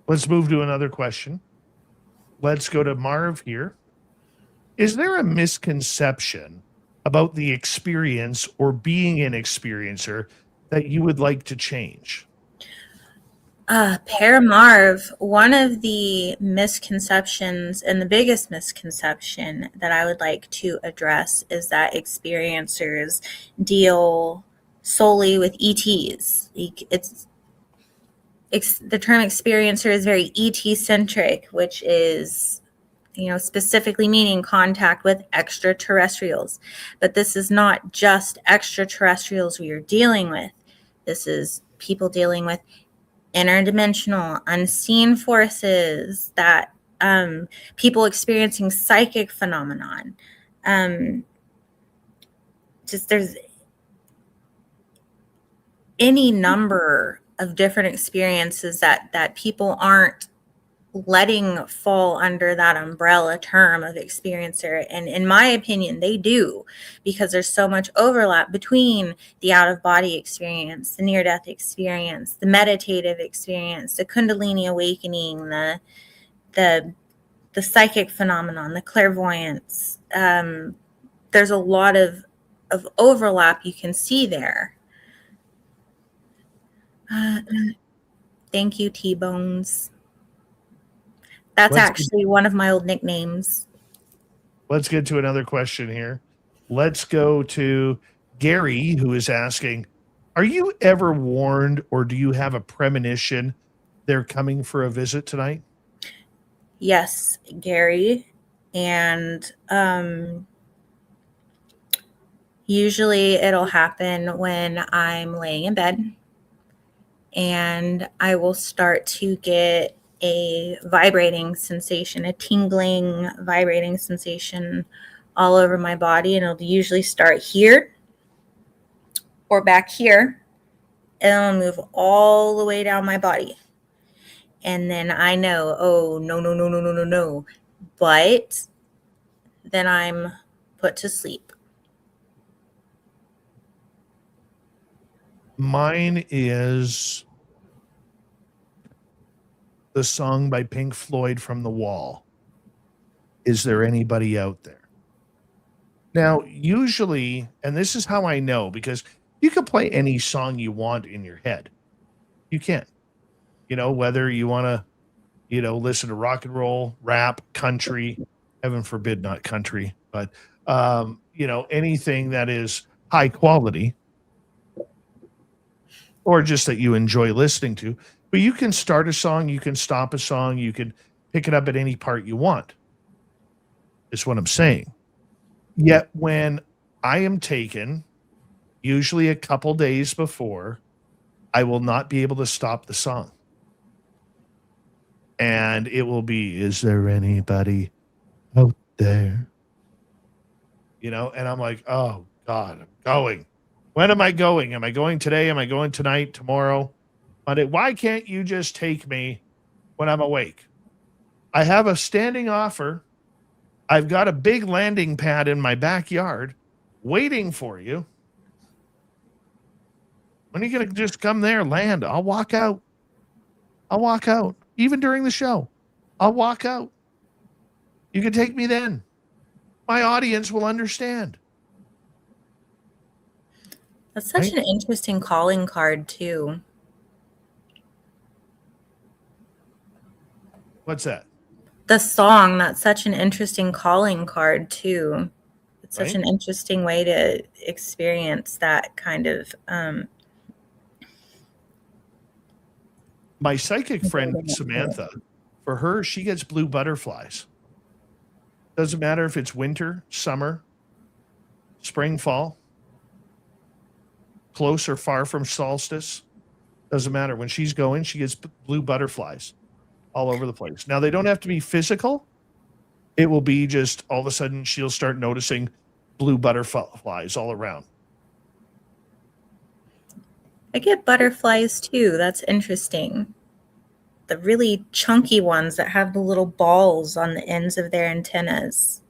Let's move to another question. Let's go to Marv here. Is there a misconception about the experience or being an experiencer that you would like to change? Paramarv, one of the misconceptions, and the biggest misconception that I would like to address, is that experiencers deal solely with ETs. The term experiencer is very ET centric, which is, specifically meaning contact with extraterrestrials. But this is not just extraterrestrials we are dealing with. This is people dealing with interdimensional, unseen forces, that people experiencing psychic phenomenon. There's any number different experiences that people aren't letting fall under that umbrella term of experiencer. And in my opinion, they do, because there's so much overlap between the out-of-body experience, the near-death experience, the meditative experience, the Kundalini awakening, the psychic phenomenon, the clairvoyance. There's a lot of overlap you can see there. Thank you, T-Bones. That's actually one of my old nicknames. Let's get to another question here. Let's go to Gary, who is asking, are you ever warned or do you have a premonition they're coming for a visit tonight? Yes, Gary. And usually it'll happen when I'm laying in bed and I will start to get a vibrating sensation, a tingling, vibrating sensation all over my body. And it'll usually start here or back here, and it'll move all the way down my body. And then I know, oh, no. But then I'm put to sleep. Mine is the song by Pink Floyd, From the Wall. Is there anybody out there? Now, usually, and this is how I know, because you can play any song you want in your head. You can. Whether you want to, listen to rock and roll, rap, country, heaven forbid not country, but, anything that is high quality or just that you enjoy listening to. But you can start a song, you can stop a song, you can pick it up at any part you want. Is what I'm saying. Yet when I am taken, usually a couple days before, I will not be able to stop the song. And it will be, is there anybody out there? And I'm like, oh God, I'm going. When am I going? Am I going today? Am I going tonight, tomorrow, Monday? Why can't you just take me when I'm awake? I have a standing offer. I've got a big landing pad in my backyard waiting for you. When are you going to just come there, land? I'll walk out. Even during the show, I'll walk out. You can take me then. My audience will understand. That's such an interesting calling card, too. What's that? The song, that's such an interesting calling card, too. It's such an interesting way to experience that kind of... My psychic friend, Samantha, for her, she gets blue butterflies. Doesn't matter if it's winter, summer, spring, fall, close or far from solstice. Doesn't matter. When she's going, she gets blue butterflies all over the place. Now, they don't have to be physical. It will be just all of a sudden she'll start noticing blue butterflies all around. I get butterflies too. That's interesting. The really chunky ones that have the little balls on the ends of their antennas.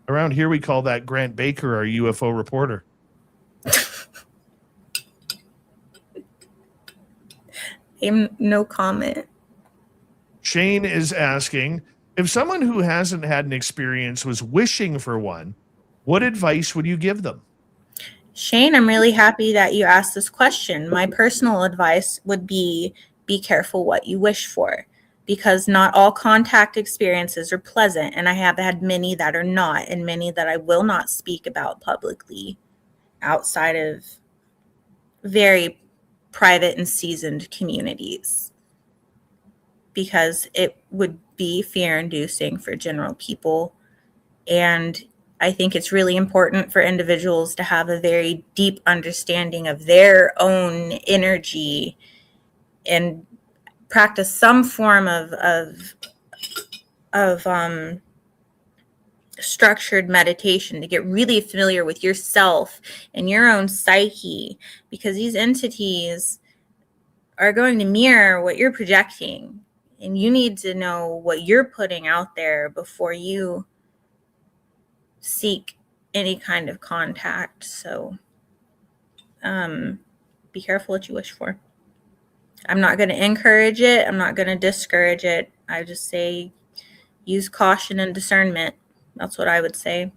Around here, we call that Grant Baker, our UFO reporter. No comment. Shane is asking, if someone who hasn't had an experience was wishing for one, what advice would you give them? Shane, I'm really happy that you asked this question. My personal advice would be careful what you wish for, because not all contact experiences are pleasant, and I have had many that are not, and many that I will not speak about publicly outside of very private and seasoned communities, because it would be fear-inducing for general people. And I think it's really important for individuals to have a very deep understanding of their own energy and practice some form of structured meditation to get really familiar with yourself and your own psyche, because these entities, are going to mirror what you're projecting. And you need to know what you're putting out there before you seek any kind of contact. So be careful what you wish for. I'm not going to encourage it. I'm not going to discourage it. I just say use caution and discernment. That's what I would say.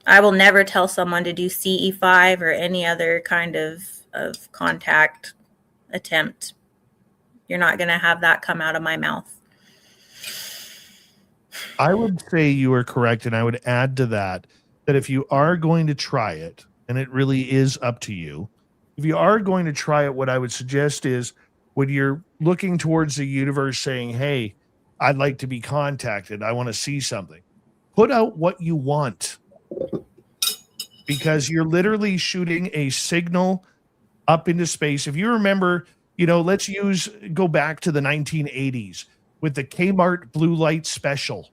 I will never tell someone to do CE5 or any other kind of contact attempt. You're not going to have that come out of my mouth. I would say you are correct, and I would add to that if you are going to try it, and it really is up to you, if you are going to try it, what I would suggest is when you're looking towards the universe saying, hey, I'd like to be contacted, I want to see something, put out what you want, because you're literally shooting a signal up into space. If you remember, let's go back to the 1980s with the Kmart blue light special.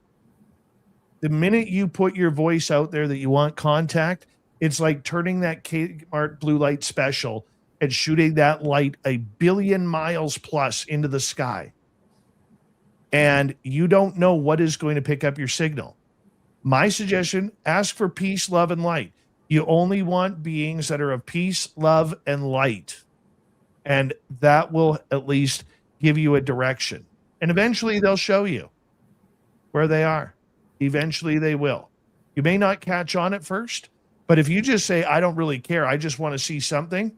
The minute you put your voice out there that you want contact, it's like turning that Kmart blue light special and shooting that light 1 billion miles plus into the sky. And you don't know what is going to pick up your signal. My suggestion, ask for peace, love, and light. You only want beings that are of peace, love, and light. And that will at least give you a direction. And eventually they'll show you where they are. Eventually they will. You may not catch on at first, but if you just say, I don't really care, I just want to see something,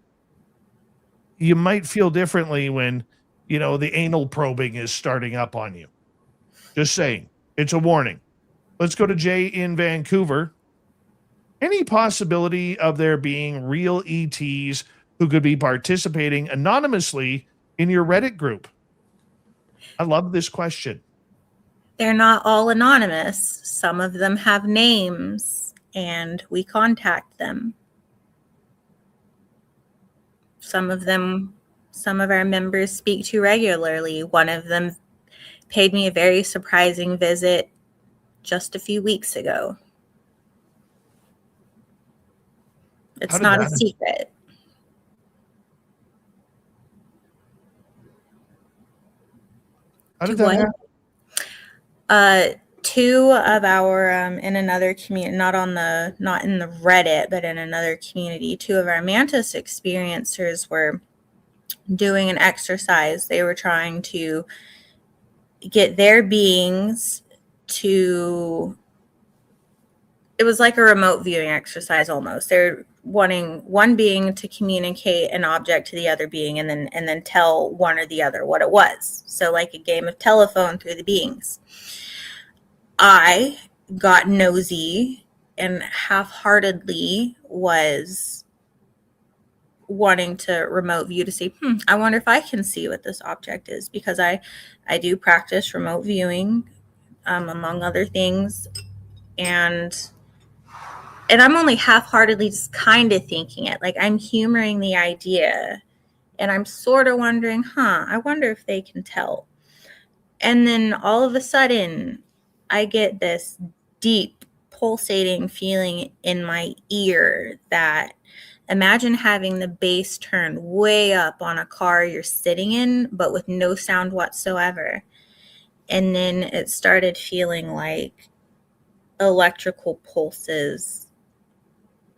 you might feel differently when, the anal probing is starting up on you. Just saying. It's a warning. Let's go to Jay in Vancouver. Any possibility of there being real ETs who could be participating anonymously in your Reddit group? I love this question. They're not all anonymous. Some of them have names, and we contact them. Some of our members speak to regularly. One of them paid me a very surprising visit just a few weeks ago. It's not a secret. How did that happen? Two of our in another community, not in the Reddit, but in another community, two of our Mantis experiencers were doing an exercise. They were trying to get their beings to, it was like a remote viewing exercise almost. They're wanting one being to communicate an object to the other being and then tell one or the other what it was. So like a game of telephone through the beings. I got nosy and half-heartedly was wanting to remote view to see, I wonder if I can see what this object is, because I do practice remote viewing, among other things. And I'm only half-heartedly just kind of thinking it. Like, I'm humoring the idea, and I'm sort of wondering, I wonder if they can tell. And then all of a sudden, I get this deep, pulsating feeling in my ear that, imagine having the bass turned way up on a car you're sitting in, but with no sound whatsoever. And then it started feeling like electrical pulses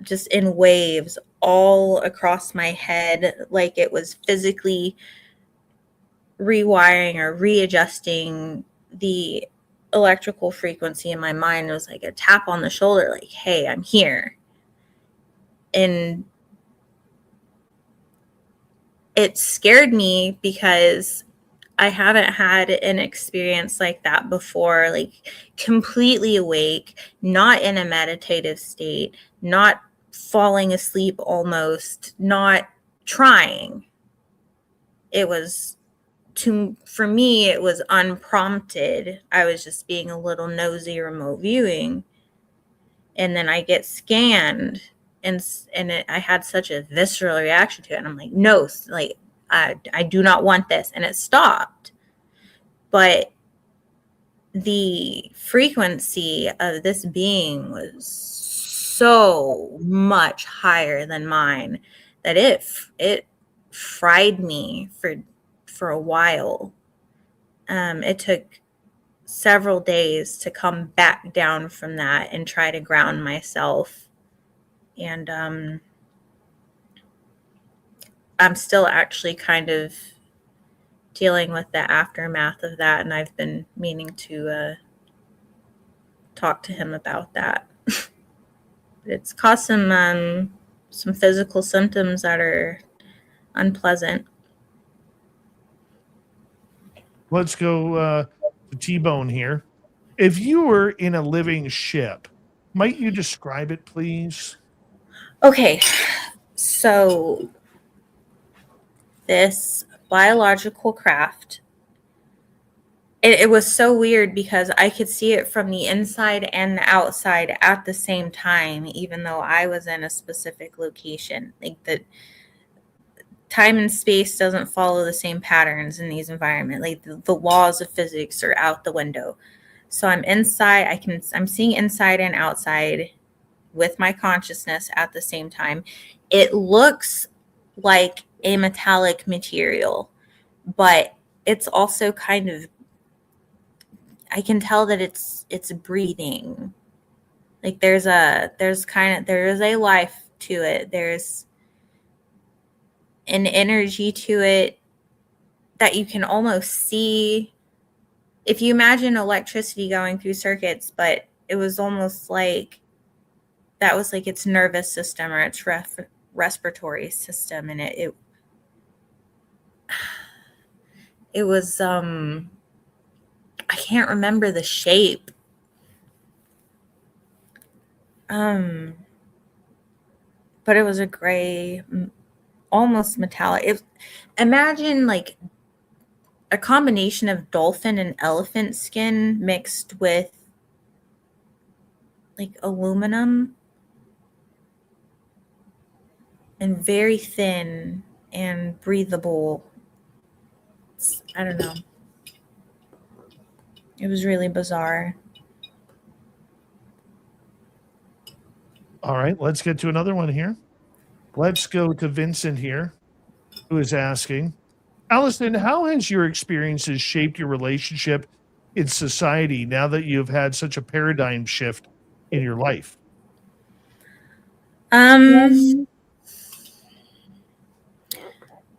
just in waves all across my head, like it was physically rewiring or readjusting the electrical frequency in my mind. It was like a tap on the shoulder, like, hey, I'm here. And it scared me because I haven't had an experience like that before, like completely awake, not in a meditative state, not falling asleep almost, not trying. It was, for me, it was unprompted. I was just being a little nosy remote viewing. And then I get scanned and I had such a visceral reaction to it. And I'm like, no, like, I do not want this. And it stopped. But the frequency of this being was so much higher than mine that it fried me for a while. It took several days to come back down from that and try to ground myself. And I'm still actually kind of dealing with the aftermath of that, and I've been meaning to talk to him about that. It's caused some physical symptoms that are unpleasant. Let's go to T-Bone here. If you were in a living ship, might you describe it, please? Okay, so this biological craft, it was so weird because I could see it from the inside and the outside at the same time, even though I was in a specific location. Like, the time and space doesn't follow the same patterns in these environments. Like, the laws of physics are out the window. So I'm inside, I'm seeing inside and outside with my consciousness at the same time. It looks like a metallic material, but it's also kind of, I can tell that it's breathing. Like, there is a life to it. There's an energy to it that you can almost see. If you imagine electricity going through circuits, but it was almost like that was like its nervous system or its respiratory system. And it was, I can't remember the shape. But it was a gray, almost metallic. Imagine like a combination of dolphin and elephant skin mixed with like aluminum, and very thin and breathable. I don't know. It was really bizarre. All right, let's get to another one here. Let's go to Vincent here, who is asking, Allyson, how has your experiences shaped your relationship in society now that you've had such a paradigm shift in your life?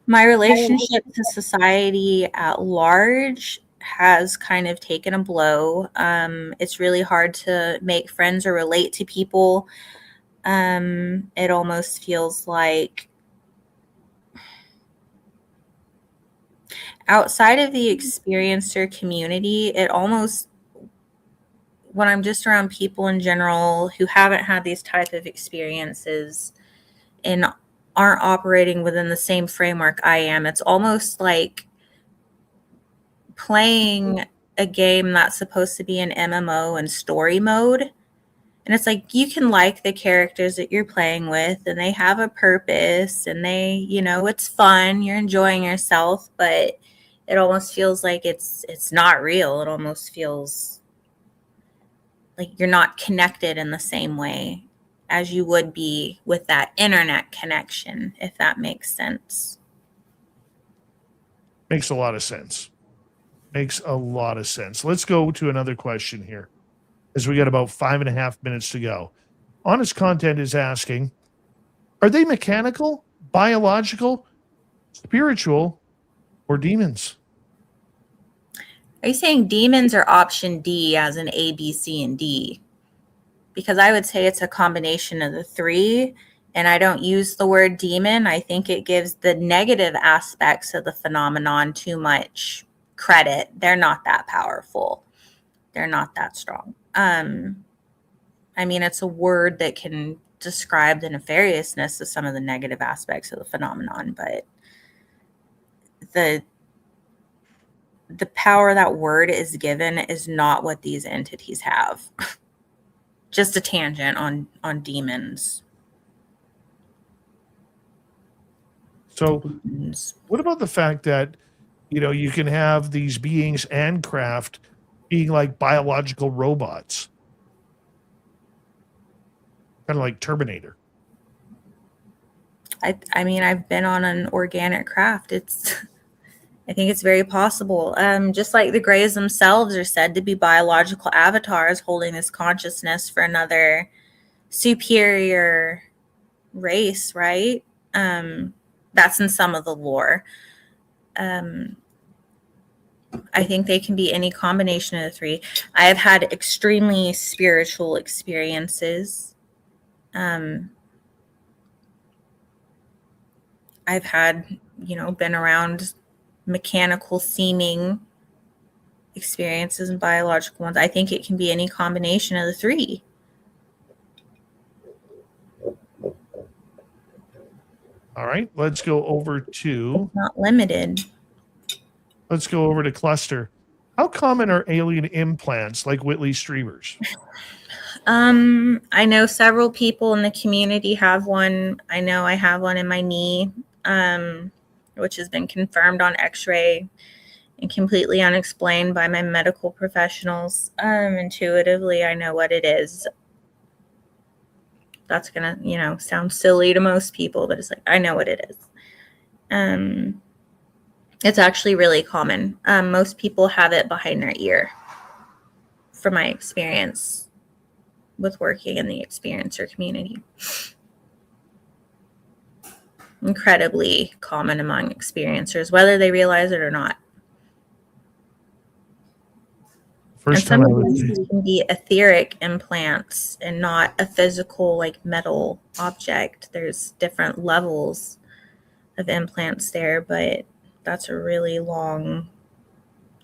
My relationship to society at large has kind of taken a blow. It's really hard to make friends or relate to people. It almost feels like outside of the experiencer community, it almost, when I'm just around people in general who haven't had these type of experiences and aren't operating within the same framework I am, it's almost like playing a game that's supposed to be an MMO and story mode. And it's like, you can like the characters that you're playing with and they have a purpose and they, it's fun, you're enjoying yourself, but it almost feels like it's not real. It almost feels like you're not connected in the same way as you would be with that internet connection, if that makes sense. Makes a lot of sense. Makes a lot of sense. Let's go to another question here, as we got about 5.5 minutes to go. Honest Content is asking, are they mechanical, biological, spiritual, or demons? Are you saying demons or option D as in A, B, C, and D? Because I would say it's a combination of the three, and I don't use the word demon. I think it gives the negative aspects of the phenomenon too much credit. They're not that powerful. They're not that strong. I mean, it's a word that can describe the nefariousness of some of the negative aspects of the phenomenon, but the power that word is given is not what these entities have. Just a tangent on demons. So what about the fact that, you can have these beings and craft being like biological robots? Kind of like Terminator. I mean, I've been on an organic craft. I think it's very possible. Just like the Greys themselves are said to be biological avatars holding this consciousness for another superior race, right? That's in some of the lore. I think they can be any combination of the three. I have had extremely spiritual experiences. I've had, been around mechanical seeming experiences and biological ones. I think it can be any combination of the three. All right, let's go over to. It's not limited. Let's go over to Cluster. How common are alien implants like Whitley Strieber's? I know several people in the community have one. I know I have one in my knee, which has been confirmed on X-ray and completely unexplained by my medical professionals. Intuitively, I know what it is. That's gonna, sound silly to most people, but it's like, I know what it is. It's actually really common. Most people have it behind their ear, from my experience with working in the experiencer community. Incredibly common among experiencers, whether they realize it or not. First and some time of I was these can be etheric implants and not a physical, like, metal object. There's different levels of implants there, but that's a really long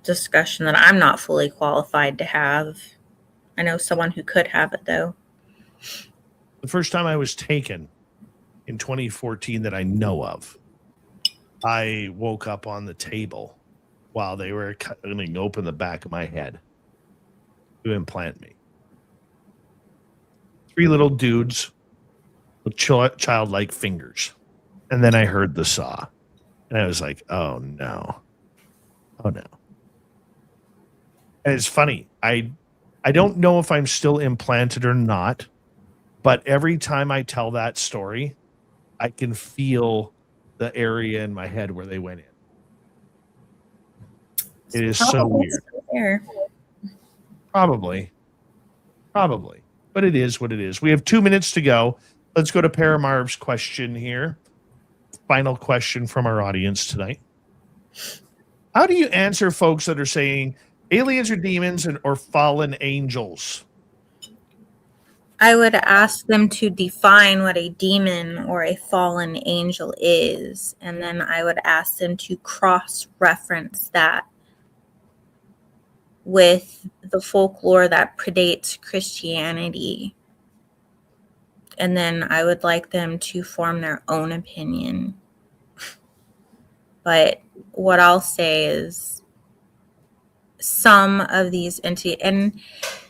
discussion that I'm not fully qualified to have. I know someone who could have it, though. the first time I was taken in 2014 that I know of, I woke up on the table while they were cutting open the back of my head to implant me. 3 little dudes with childlike fingers. And then I heard the saw. And I was like, oh no. Oh no. And it's funny. I don't know if I'm still implanted or not, but every time I tell that story, I can feel the area in my head where they went in. It is so weird. There. Probably. But it is what it is. We have 2 minutes to go. Let's go to Paramarv's question here. Final question from our audience tonight. How do you answer folks that are saying aliens are demons or fallen angels? I would ask them to define what a demon or a fallen angel is, and then I would ask them to cross-reference that with the folklore that predates Christianity. And then I would like them to form their own opinion. But what I'll say is some of these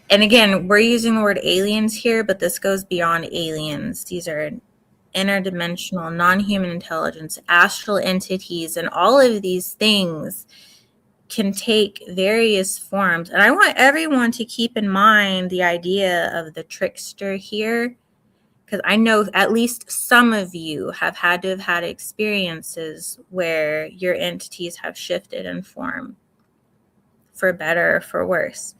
and again, we're using the word aliens here, but this goes beyond aliens. These are interdimensional, non-human intelligence, astral entities, and all of these things can take various forms. And I want everyone to keep in mind the idea of the trickster here, because I know at least some of you have had to have had experiences where your entities have shifted in form, for better or for worse.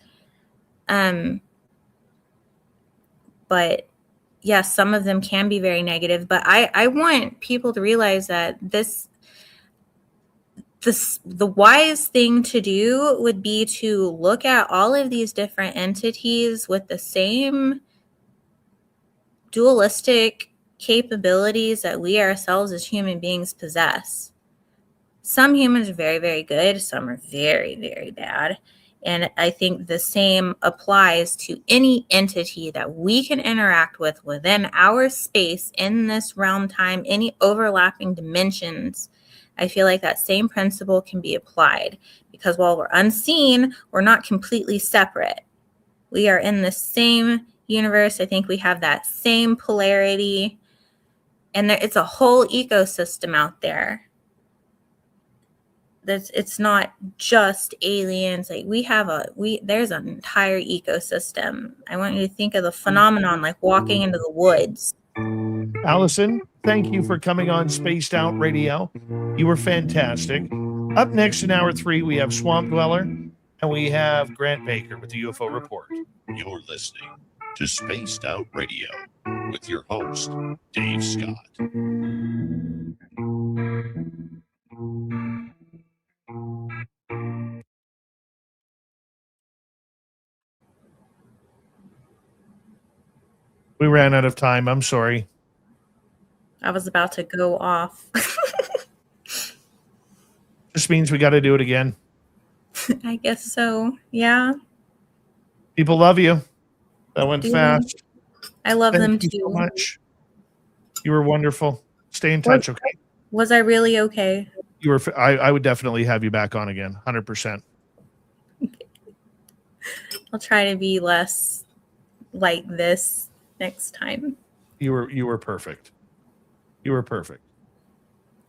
But yes, some of them can be very negative, but I want people to realize that the wise thing to do would be to look at all of these different entities with the same dualistic capabilities that we ourselves as human beings possess. Some humans are very, very good. Some are very, very bad. And I think the same applies to any entity that we can interact with within our space in this realm time, any overlapping dimensions. I feel like that same principle can be applied, because while we're unseen, we're not completely separate. We are in the same universe. I think we have that same polarity, and it's a whole ecosystem out there. It's not just aliens. Like there's an entire ecosystem. I want you to think of the phenomenon like walking into the woods. Allyson, thank you for coming on Spaced Out Radio. You were fantastic. Up next in hour 3, we have Swamp Dweller, and we have Grant Baker with the UFO Report. You're listening to Spaced Out Radio with your host, Dave Scott. We ran out of time. I'm sorry. I was about to go off. This means we got to do it again. I guess so. Yeah. People love you. That went fast. I love them Thank too. you so much. You were wonderful. Stay in touch, okay? Was I really okay? You were. I would definitely have you back on again, 100%. I'll try to be less like this next time. You were perfect. You were perfect.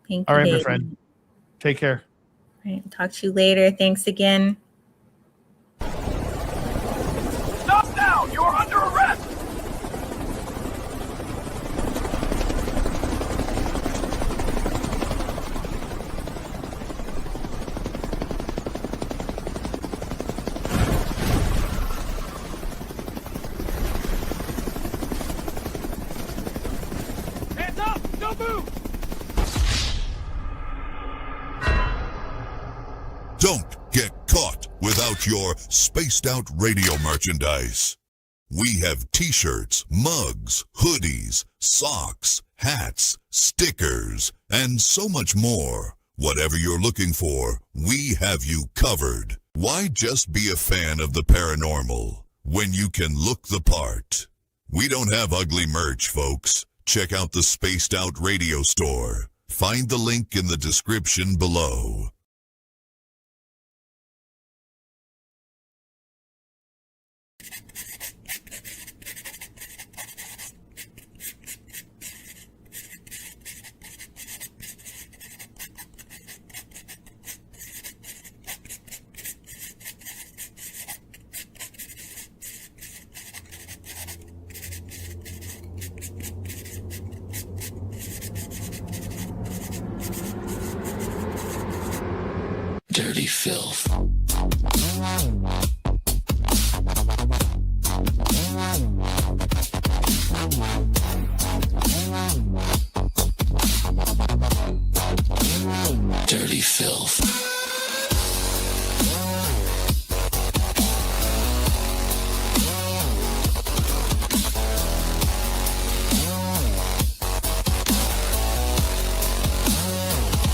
Thank you. All right, my baby. friend. Take care. All right, talk to you later. Thanks again. Stop now! You're under arrest! Hands up! Don't move! Don't get caught without your Spaced Out Radio merchandise. We have t-shirts, mugs, hoodies, socks, hats, stickers, and so much more. Whatever you're looking for, we have you covered. Why just be a fan of the paranormal when you can look the part? We don't have ugly merch, folks. Check out the Spaced Out Radio store. Find the link in the description below. Dirty filth. Dirty filth.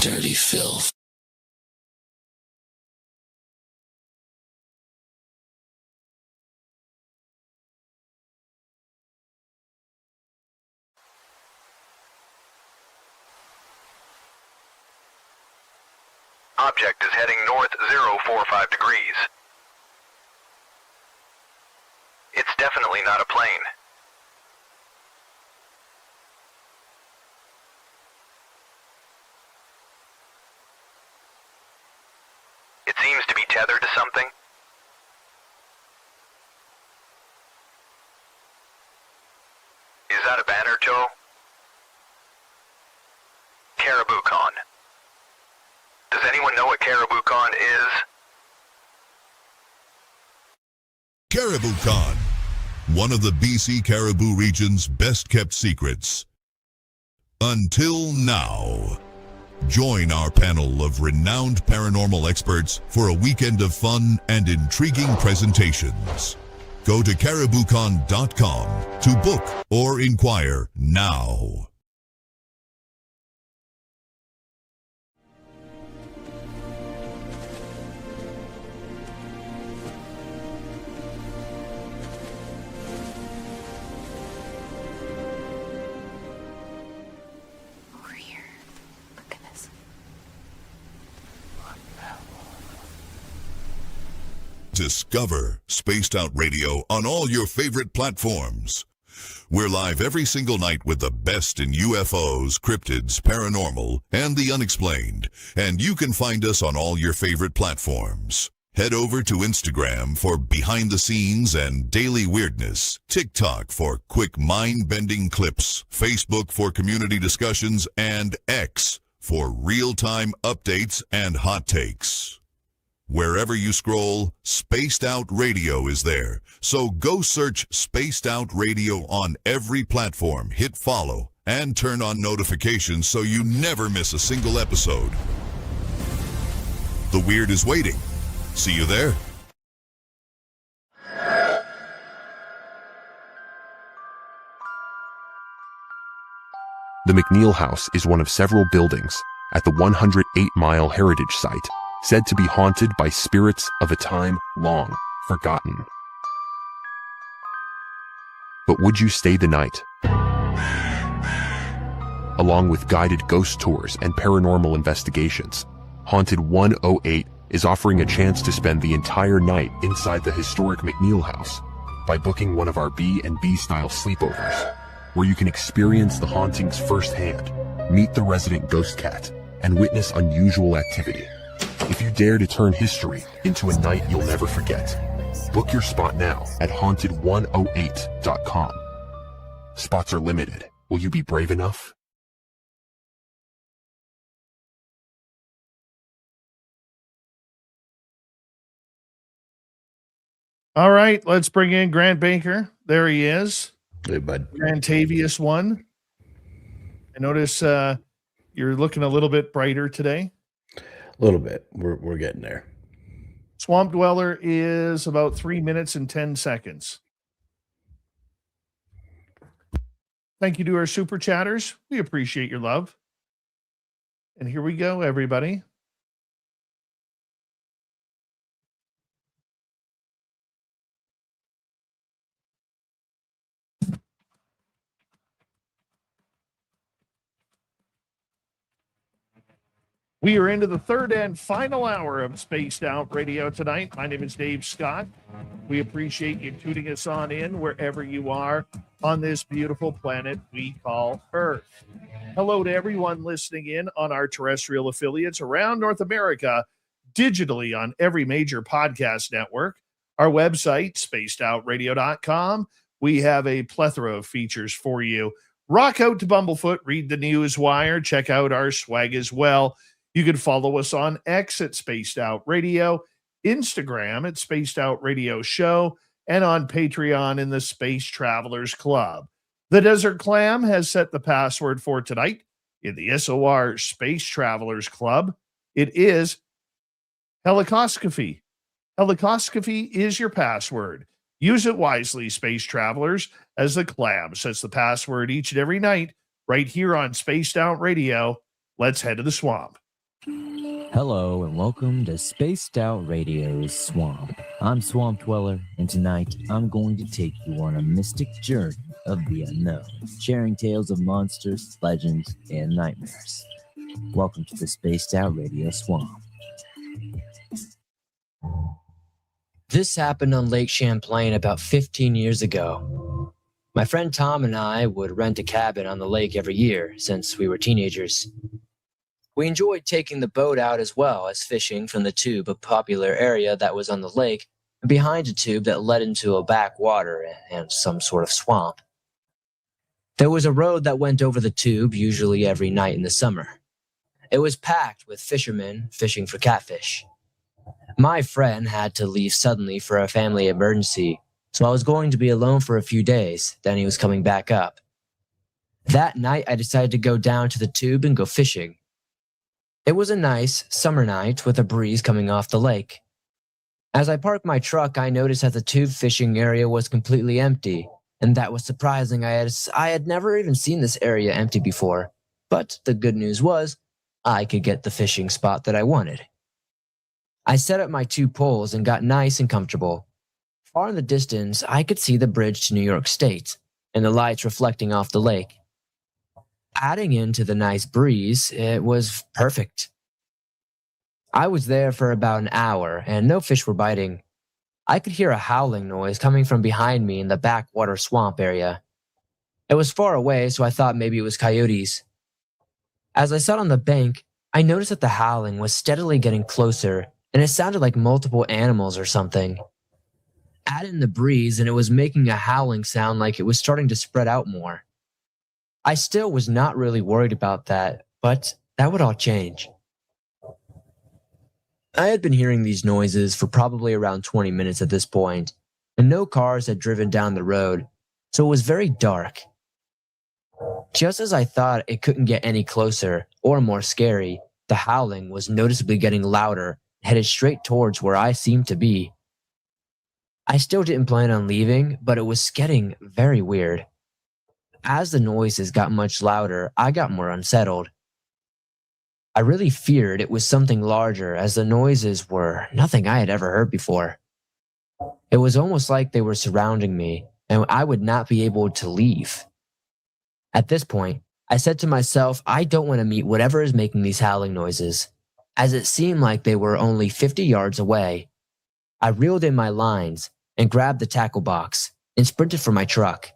Dirty filth. Object is heading north 045 degrees. It's definitely not a plane. It seems to be tethered to something. Is that a banner, Joe? Caribou Con. Does anyone know what Caribou Con is? Caribou Con, one of the BC Caribou region's best-kept secrets. Until now. Join our panel of renowned paranormal experts for a weekend of fun and intriguing presentations. Go to cariboucon.com to book or inquire now. Over here. Look at this. Discover Spaced Out Radio on all your favorite platforms. We're live every single night with the best in UFOs, cryptids, paranormal, and the unexplained. And you can find us on all your favorite platforms. Head over to Instagram for behind the scenes and daily weirdness, TikTok for quick mind-bending clips, Facebook for community discussions, and X for real-time updates and hot takes. Wherever you scroll, Spaced Out Radio is there. So go search Spaced Out Radio on every platform, hit follow, and turn on notifications so you never miss a single episode. The weird is waiting. See you there. The McNeil House is one of several buildings at the 108-mile heritage site said to be haunted by spirits of a time long forgotten. But would you stay the night? Along with guided ghost tours and paranormal investigations, Haunted 108 is offering a chance to spend the entire night inside the historic McNeil House by booking one of our B&B style sleepovers, where you can experience the hauntings firsthand, meet the resident ghost cat, and witness unusual activity. If you dare to turn history into a night you'll never forget, book your spot now at haunted108.com. Spots are limited. Will you be brave enough? All right, let's bring in Grant Baker. There he is. Hey, bud. Grantavious one. I notice you're looking a little bit brighter today. A little bit. We're getting there. Swamp Dweller is about 3 minutes and 10 seconds. Thank you to our super chatters. We appreciate your love. And here we go, everybody. We are into the third and final hour of Spaced Out Radio tonight. My name is Dave Scott. We appreciate you tuning us on in wherever you are on this beautiful planet we call Earth. Hello to everyone listening in on our terrestrial affiliates around North America, digitally on every major podcast network. Our website, spacedoutradio.com. We have a plethora of features for you. Rock out to Bumblefoot, read the news wire, check out our swag as well. You can follow us on X at Spaced Out Radio, Instagram at Spaced Out Radio Show, and on Patreon in the Space Travelers Club. The Desert Clam has set the password for tonight in the SOR Space Travelers Club. It is helicoscopy. Helicoscopy is your password. Use it wisely, Space Travelers, as the Clam sets the password each and every night right here on Spaced Out Radio. Let's head to the swamp. Hello and welcome to Spaced Out Radio's Swamp. I'm Swamp Dweller, and tonight I'm going to take you on a mystic journey of the unknown, sharing tales of monsters, legends, and nightmares. Welcome to the Spaced Out Radio Swamp. This happened on Lake Champlain about 15 years ago. My friend Tom and I would rent a cabin on the lake every year since we were teenagers. We enjoyed taking the boat out as well as fishing from the tube, a popular area that was on the lake, and behind a tube that led into a backwater and some sort of swamp. There was a road that went over the tube usually every night in the summer. It was packed with fishermen fishing for catfish. My friend had to leave suddenly for a family emergency, so I was going to be alone for a few days, then he was coming back up. That night, I decided to go down to the tube and go fishing. It was a nice summer night with a breeze coming off the lake. As I parked my truck, I noticed that the tube fishing area was completely empty, and that was surprising. I had never even seen this area empty before, but the good news was I could get the fishing spot that I wanted. I set up my 2 poles and got nice and comfortable. Far in the distance, I could see the bridge to New York State and the lights reflecting off the lake. Adding into the nice breeze, it was perfect. I was there for about an hour, and no fish were biting. I could hear a howling noise coming from behind me in the backwater swamp area. It was far away, so I thought maybe it was coyotes. As I sat on the bank, I noticed that the howling was steadily getting closer and it sounded like multiple animals or something. Add in the breeze, and it was making a howling sound like it was starting to spread out more. I still was not really worried about that, but that would all change. I had been hearing these noises for probably around 20 minutes at this point, and no cars had driven down the road, so it was very dark. Just as I thought it couldn't get any closer or more scary, the howling was noticeably getting louder, headed straight towards where I seemed to be. I still didn't plan on leaving, but it was getting very weird. As the noises got much louder, I got more unsettled. I really feared it was something larger, as the noises were nothing I had ever heard before. It was almost like they were surrounding me, and I would not be able to leave. At this point, I said to myself, I don't want to meet whatever is making these howling noises, as it seemed like they were only 50 yards away. I reeled in my lines and grabbed the tackle box and sprinted for my truck.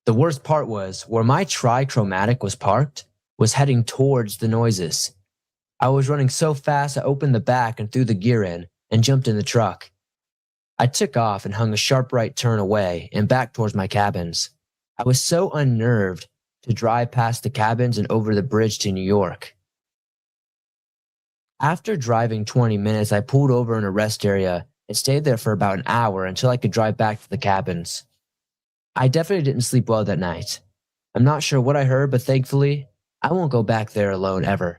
The worst part was, where my trichromatic was parked was heading towards the noises. I was running so fast I opened the back and threw the gear in and jumped in the truck. I took off and hung a sharp right turn away and back towards my cabins. I was so unnerved to drive past the cabins and over the bridge to New York. After driving 20 minutes, I pulled over in a rest area and stayed there for about an hour until I could drive back to the cabins. I definitely didn't sleep well that night. I'm not sure what I heard, but thankfully, I won't go back there alone ever.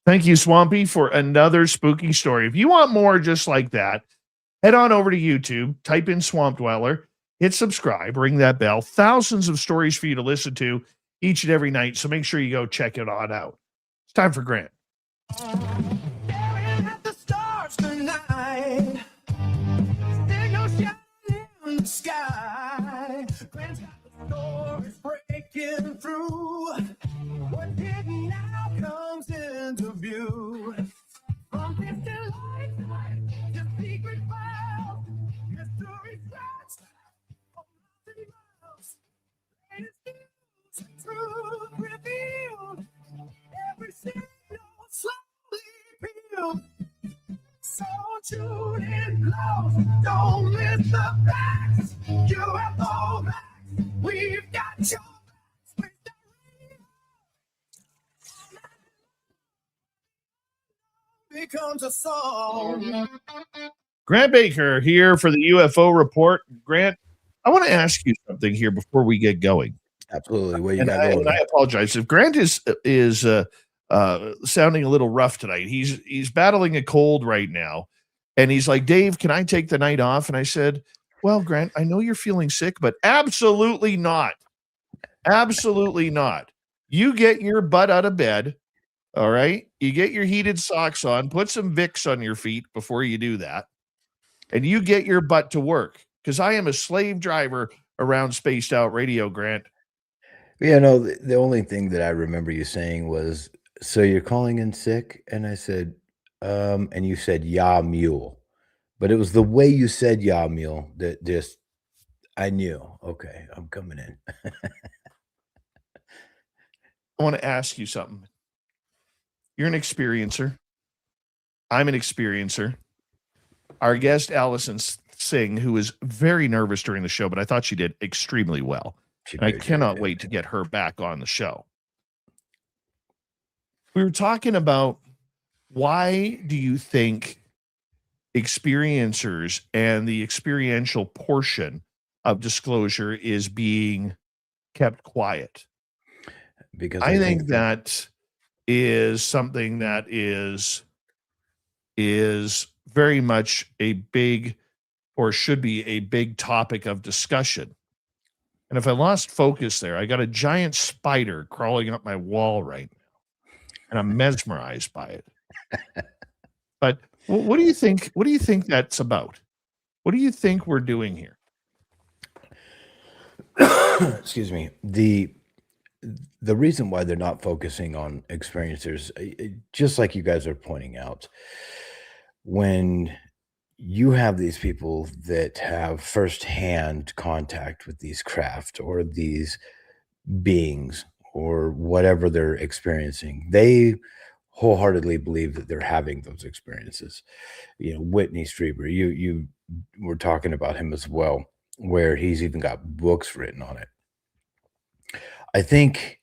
Thank you, Swampy, for another spooky story. If you want more just like that, head on over to YouTube, type in Swamp Dweller, hit subscribe, ring that bell. Thousands of stories for you to listen to each and every night, so make sure you go check it on out. It's time for Grant. Staring at the stars tonight. Signals shining in the sky. Grant's got the stories breaking through. What hidden now comes into view. From distant lights to secret files, mystery threats of mountain miles. Latest news, truth revealed. Every signal slowly peeled. So tune in close, don't miss the facts. UFO facts, we've got your becomes a song. Grant Baker here for the UFO report. Grant, I want to ask you something here before we get going. Absolutely. What you And got going? I apologize if Grant is sounding a little rough tonight. He's battling a cold right now, and he's like, Dave, can I take the night off? And I said, well, Grant, I know you're feeling sick, but absolutely not. Absolutely not. You get your butt out of bed. All right. You get your heated socks on, put some Vicks on your feet before you do that. And you get your butt to work, because I am a slave driver around Spaced Out Radio, Grant. Yeah, no, the only thing that I remember you saying was, so you're calling in sick? And I said, and you said, yeah, mule. But it was the way you said, yeah, mule, that just, I knew, okay, I'm coming in. I want to ask you something. You're an experiencer. I'm an experiencer. Our guest, Allyson Sing, who was very nervous during the show, but I thought she did extremely well. I cannot wait to get her back on the show. We were talking about, why do you think experiencers and the experiential portion of disclosure is being kept quiet? Because I think that is something that is very much a big, or should be a big topic of discussion. And if I lost focus there, I got a giant spider crawling up my wall right now, and I'm mesmerized by it. But what do you think? What do you think that's about? What do you think we're doing here? Excuse me. The reason why they're not focusing on experiencers, just like you guys are pointing out, when you have these people that have firsthand contact with these craft or these beings or whatever they're experiencing, they wholeheartedly believe that they're having those experiences. You know, Whitney Strieber, you were talking about him as well, where he's even got books written on it. I think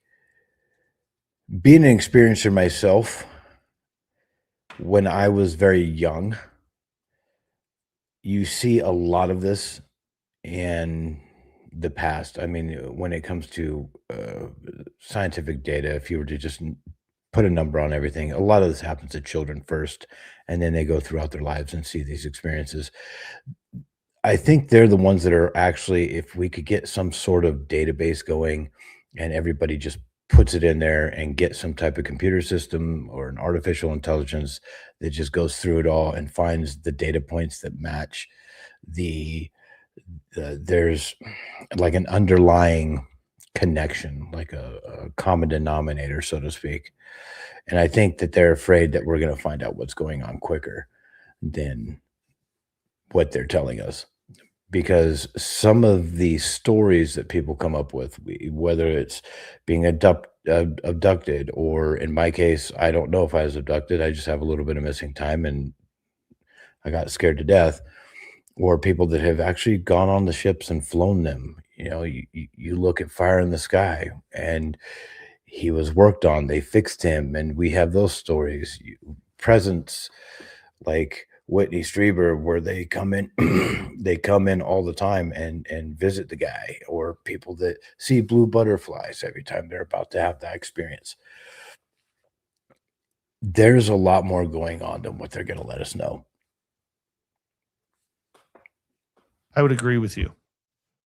being an experiencer myself, when I was very young, you see a lot of this in the past. I mean, when it comes to scientific data, if you were to just put a number on everything, a lot of this happens to children first, and then they go throughout their lives and see these experiences. I think they're the ones that are actually, if we could get some sort of database going and everybody just puts it in there and get some type of computer system or an artificial intelligence that just goes through it all and finds the data points that match the there's like an underlying connection, like a common denominator, so to speak. And I think that they're afraid that we're going to find out what's going on quicker than what they're telling us. Because some of the stories that people come up with, whether it's being abducted, or in my case, I don't know if I was abducted. I just have a little bit of missing time and I got scared to death. Or people that have actually gone on the ships and flown them. You know, you look at Fire in the Sky, and he was worked on. They fixed him, and we have those stories. Presence like Whitney Strieber, where they come in, they come in all the time and visit the guy, or people that see blue butterflies every time they're about to have that experience. There's a lot more going on than what they're going to let us know. I would agree with you.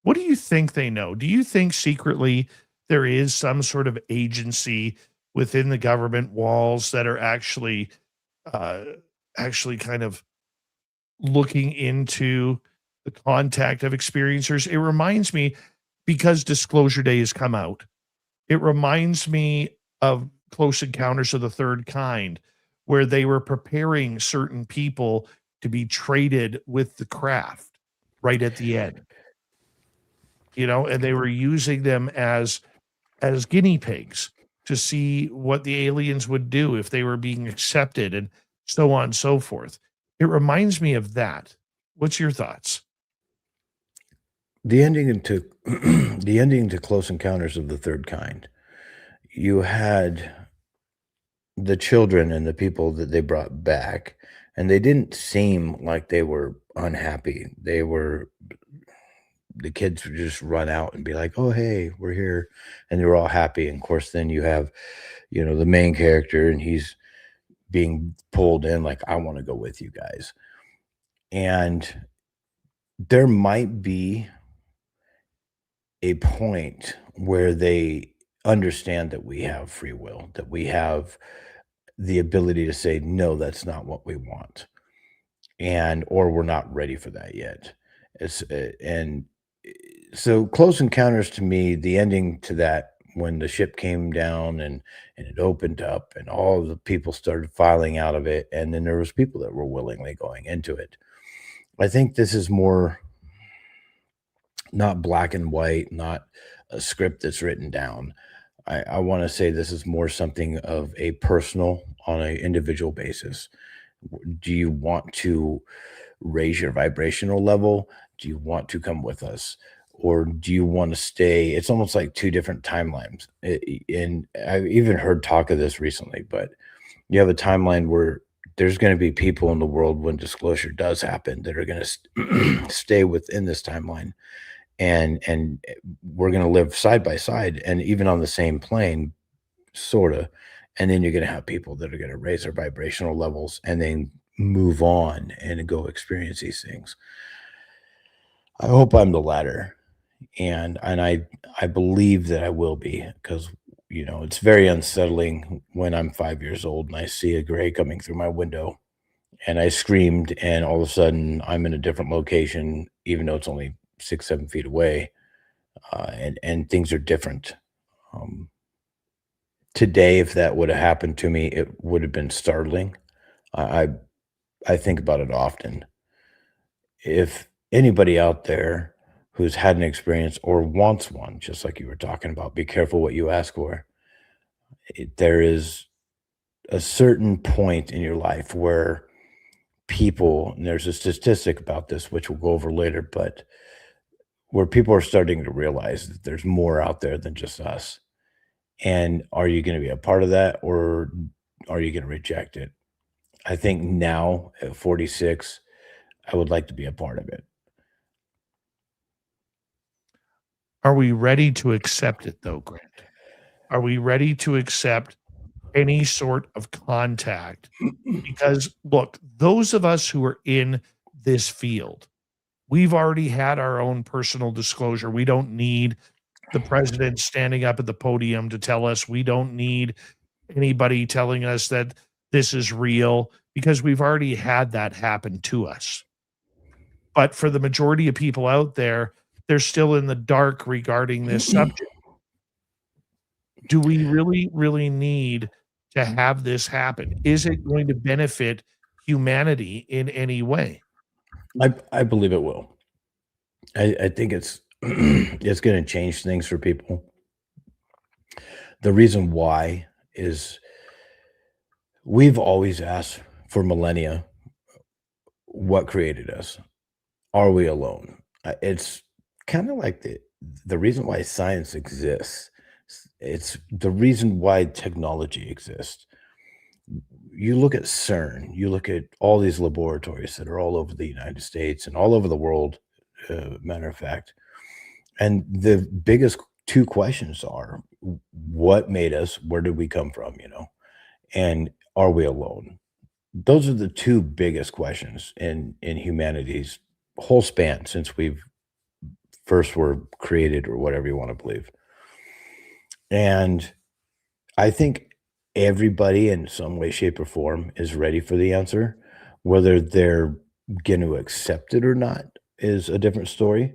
What do you think they know? Do you think secretly there is some sort of agency within the government walls that are actually kind of looking into the contact of experiencers? It reminds me, because Disclosure Day has come out, it reminds me of Close Encounters of the Third Kind, where they were preparing certain people to be traded with the craft right at the end, you know, and they were using them as guinea pigs to see what the aliens would do if they were being accepted, and so on and so forth. It reminds me of that. What's your thoughts? The ending to the ending to Close Encounters of the Third Kind, you had the children and the people that they brought back, and they didn't seem like they were unhappy. The kids would just run out and be like, "Oh, hey, we're here," and they were all happy. And of course, then you have, you know, the main character, and he's being pulled in like, "I want to go with you guys." And there might be a point where they understand that we have free will, that we have the ability to say, no, that's not what we want. Or we're not ready for that yet. So Close Encounters, to me, the ending to that, when the ship came down and it opened up and all the people started filing out of it, and then there was people that were willingly going into it. I think this is more not black and white, not a script that's written down. I want to say this is more something of a personal, on an individual basis. Do you want to raise your vibrational level? Do you want to come with us? Or do you want to stay? It's almost like two different timelines. And I've even heard talk of this recently, but you have a timeline where there's going to be people in the world when disclosure does happen that are going to stay within this timeline. And we're going to live side by side and even on the same plane, sort of. And then you're going to have people that are going to raise their vibrational levels and then move on and go experience these things. I hope I'm the latter. And I believe that I will be, because, you know, it's very unsettling when I'm 5 years old and I see a gray coming through my window and I screamed, and all of a sudden I'm in a different location, even though it's only 6-7 feet away, and things are different. Today, if that would have happened to me, it would have been startling. I think about it often. If anybody out there who's had an experience or wants one, just like you were talking about, be careful what you ask for. There is a certain point in your life where people, and there's a statistic about this, which we'll go over later, but where people are starting to realize that there's more out there than just us. And are you going to be a part of that, or are you going to reject it? I think now at 46, I would like to be a part of it. Are we ready to accept it, though, Grant? Are we ready to accept any sort of contact? Because, look, those of us who are in this field, we've already had our own personal disclosure. We don't need the president standing up at the podium to tell us. We don't need anybody telling us that this is real, because we've already had that happen to us. But for the majority of people out there, they're still in the dark regarding this subject. Do we really, really need to have this happen? Is it going to benefit humanity in any way? I believe it will. I think it's it's going to change things for people. The reason why is we've always asked for millennia, what created us? Are we alone? It's kind of like the reason why science exists. It's the reason why technology exists. You look at CERN, you look at all these laboratories that are all over the United States and all over the world, matter of fact. And the biggest two questions are, what made us? Where did we come from? And are we alone? Those are the two biggest questions in humanity's whole span since we've first were created, or whatever you want to believe. And I think everybody in some way, shape, or form is ready for the answer. Whether they're going to accept it or not is a different story.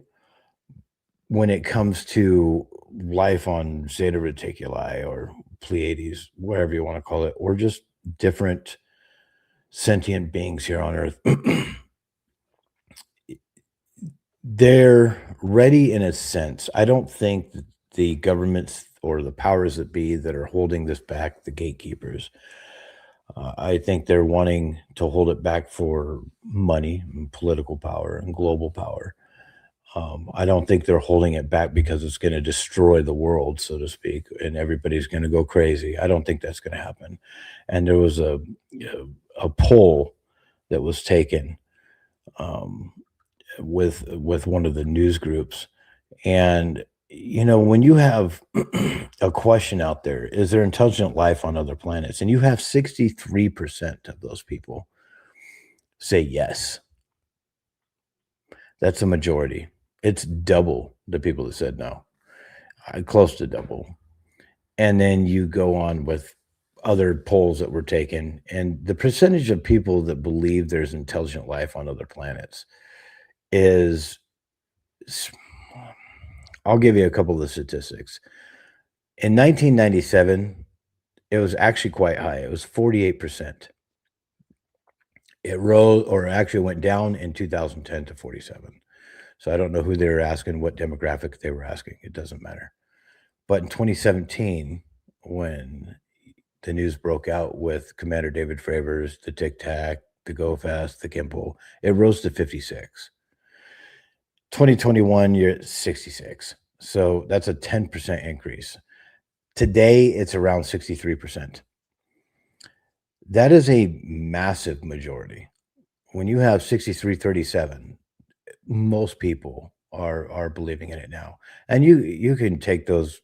When it comes to life on Zeta Reticuli or Pleiades, whatever you want to call it, or just different sentient beings here on Earth, they're ready in a sense. I don't think that the governments or the powers that be that are holding this back, the gatekeepers, I think they're wanting to hold it back for money and political power and global power. I don't think they're holding it back because it's going to destroy the world, so to speak, and everybody's going to go crazy. I don't think that's going to happen. And there was a poll that was taken with one of the news groups, and when you have a question out there, is there intelligent life on other planets? And you have 63% of those people say yes. That's a majority. It's double the people that said no, close to double. And then you go on with other polls that were taken, and the percentage of people that believe there's intelligent life on other planets is, I'll give you a couple of the statistics. In 1997, it was actually quite high. It was 48%. It rose, or actually went down in 2010 to 47. So I don't know who they were asking, what demographic they were asking. It doesn't matter. But in 2017, when the news broke out with Commander David Fravers, the Tic Tac, the Go Fast, the Gimple, it rose to 56. 2021, you're at 66. So that's a 10% increase. Today, it's around 63%. That is a massive majority. When you have 63-37, most people are believing in it now. And you can take those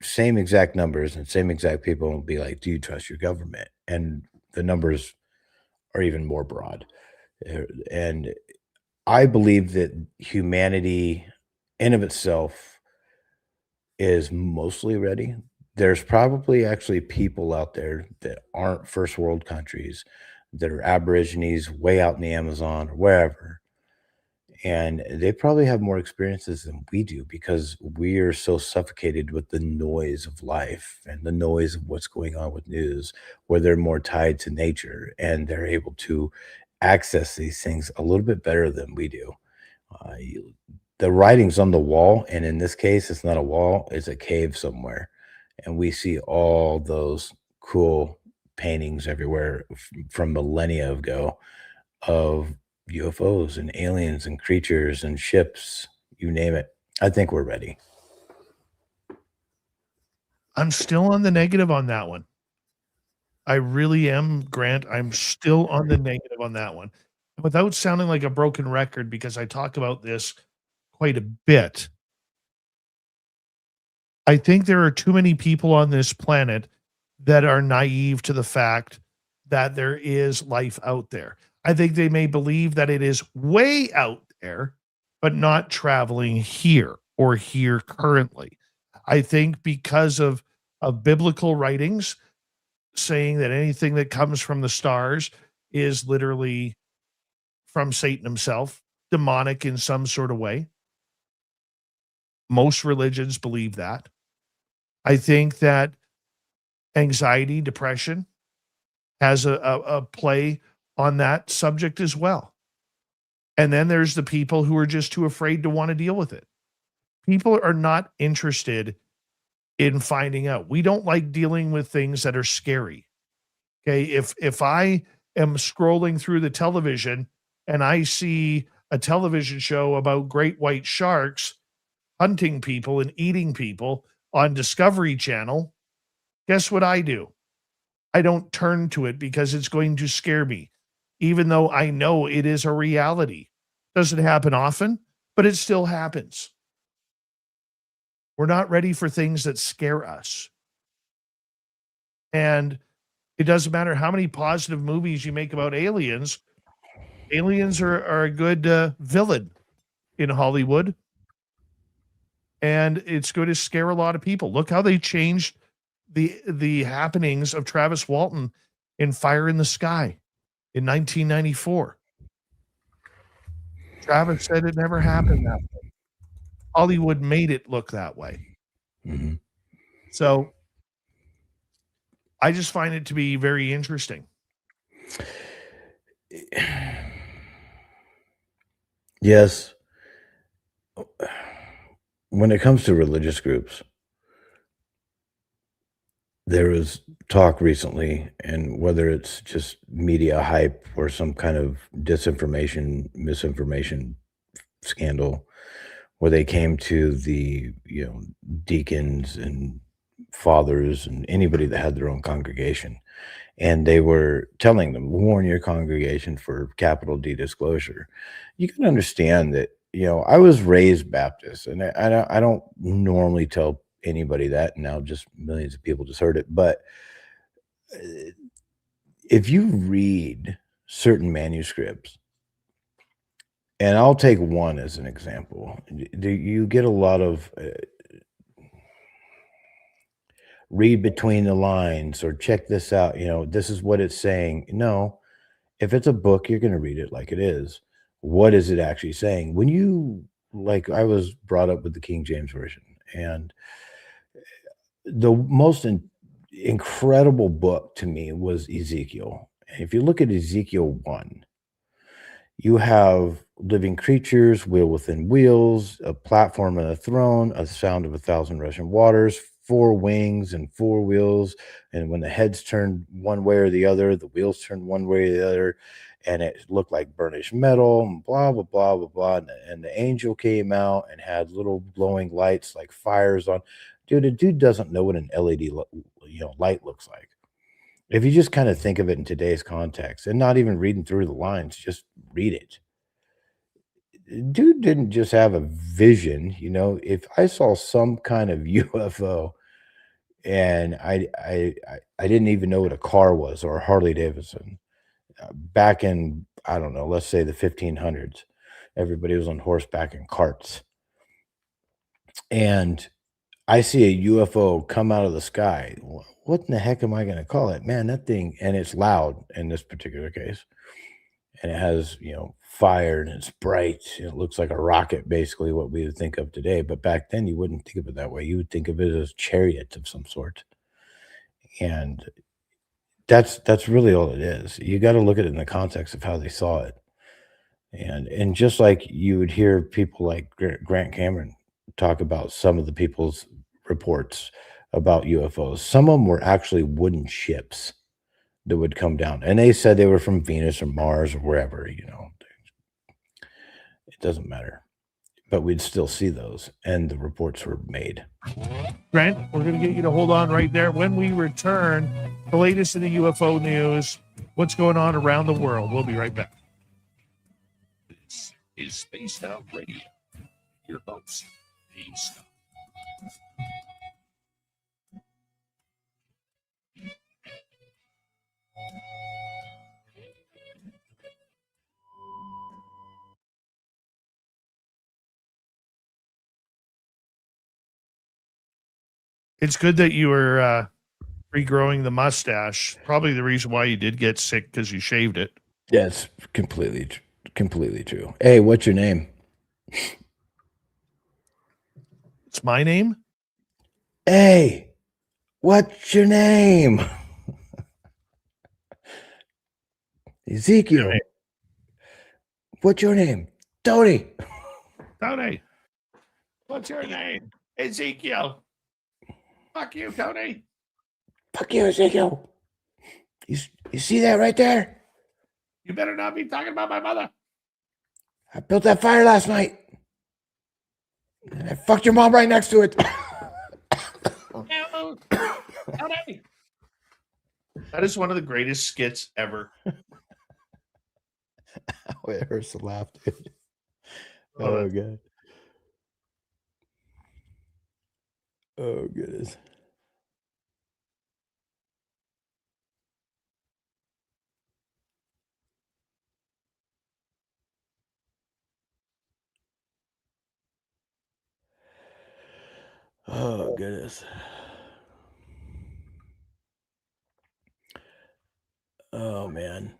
same exact numbers and same exact people and be like, do you trust your government? And the numbers are even more broad. And I believe that humanity in of itself is mostly ready. There's probably actually people out there that aren't first world countries, that are aborigines way out in the Amazon or wherever. And they probably have more experiences than we do because we are so suffocated with the noise of life and the noise of what's going on with news, where they're more tied to nature and they're able to access these things a little bit better than we do. The writing's on the wall, and in this case, it's not a wall, it's a cave somewhere. And we see all those cool paintings everywhere from millennia ago of UFOs and aliens and creatures and ships, you name it. I think we're ready. I'm still on the negative on that one. I really am, Grant. I'm still on the negative on that one. Without sounding like a broken record, because I talk about this quite a bit, I think there are too many people on this planet that are naive to the fact that there is life out there. I think they may believe that it is way out there, but not traveling here or here currently. I think because of biblical writings saying that anything that comes from the stars is literally from Satan himself, demonic in some sort of way. Most religions believe that. I think that anxiety, depression has a play on that subject as well. And then there's the people who are just too afraid to want to deal with it. People are not interested in finding out. We don't like dealing with things that are scary. Okay. If I am scrolling through the television and I see a television show about great white sharks hunting people and eating people on Discovery Channel, guess what I do? I don't turn to it because it's going to scare me, even though I know it is a reality. Doesn't happen often, but it still happens. We're not ready for things that scare us. And it doesn't matter how many positive movies you make about aliens. Aliens are a good villain in Hollywood. And it's going to scare a lot of people. Look how they changed the happenings of Travis Walton in Fire in the Sky in 1994. Travis said it never happened that way. Hollywood made it look that way. Mm-hmm. So I just find it to be very interesting. Yes. When it comes to religious groups, there was talk recently, and whether it's just media hype or some kind of disinformation, misinformation scandal, where they came to the deacons and fathers and anybody that had their own congregation, and they were telling them, warn your congregation for capital D disclosure. You can understand that, I was raised Baptist, and I don't normally tell anybody that. Now just millions of people just heard it. But if you read certain manuscripts, and I'll take one as an example, you get a lot of read between the lines or check this out. This is what it's saying. No, if it's a book, you're going to read it like it is. What is it actually saying? When I was brought up with the King James Version, and the most incredible book to me was Ezekiel. If you look at Ezekiel 1, you have living creatures, wheel within wheels, a platform and a throne, a sound of 1,000 rushing waters, 4 wings and 4 wheels. And when the heads turned one way or the other, the wheels turned one way or the other, and it looked like burnished metal, and blah, blah, blah, blah, blah. And the angel came out and had little glowing lights like fires on. Dude, a dude doesn't know what an LED light looks like. If you just kind of think of it in today's context and not even reading through the lines, just read it. Dude didn't just have a vision. If I saw some kind of UFO and I didn't even know what a car was or a Harley Davidson back in, I don't know, let's say the 1500s, everybody was on horseback in carts. And I see a UFO come out of the sky. What in the heck am I going to call it? Man, that thing, and it's loud in this particular case. And it has, fire, and it's bright. It looks like a rocket, basically what we would think of today. But back then, you wouldn't think of it that way. You would think of it as a chariot of some sort. And that's really all it is. You got to look at it in the context of how they saw it. And just like you would hear people like Grant Cameron talk about some of the people's reports about UFOs, some of them were actually wooden ships that would come down. And they said they were from Venus or Mars or wherever, It doesn't matter. But we'd still see those, and the reports were made. Grant, we're going to get you to hold on right there. When we return, the latest in the UFO news, what's going on around the world. We'll be right back. This is Spaced Out Radio. Your host, Dave Scott. It's good that you were regrowing the mustache. Probably the reason why you did get sick, because you shaved it. Yeah, it's completely true. Hey, what's your name? It's my name? Hey, what's your name? Ezekiel. What's your name? Tony. Tony. What's your name? Ezekiel. Fuck you, Tony. Fuck you, Ezekiel. You see that right there? You better not be talking about my mother. I built that fire last night. And I fucked your mom right next to it. Tony. That is one of the greatest skits ever. Oh, it hurts to laugh, dude. Oh, God. Oh, goodness. Oh, goodness. Oh, man.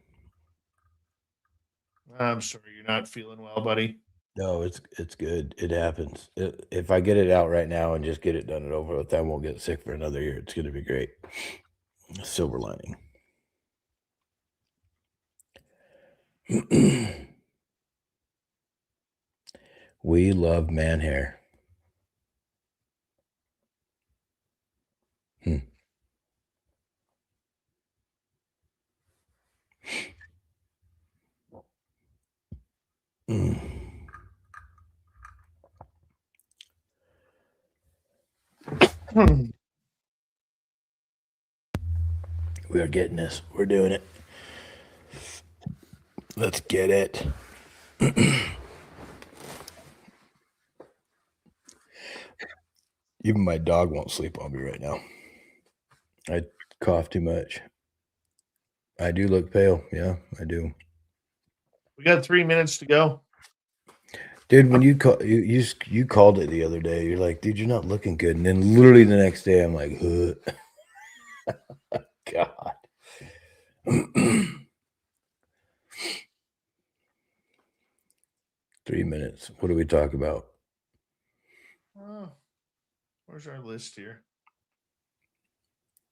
I'm sorry you're not feeling well, buddy. No, it's good. It happens. If I get it out right now and just get it done and over with, I won't get sick for another year. It's going to be great. Silver lining. We love man hair. We are getting this. We're doing it. Let's get it. Even my dog won't sleep on me right now. I cough too much. I do look pale. Yeah, I do. We got 3 minutes to go. Dude, when you called it the other day, you're like, dude, you're not looking good. And then literally the next day, I'm like, God. 3 minutes. What do we talk about? Oh, where's our list here?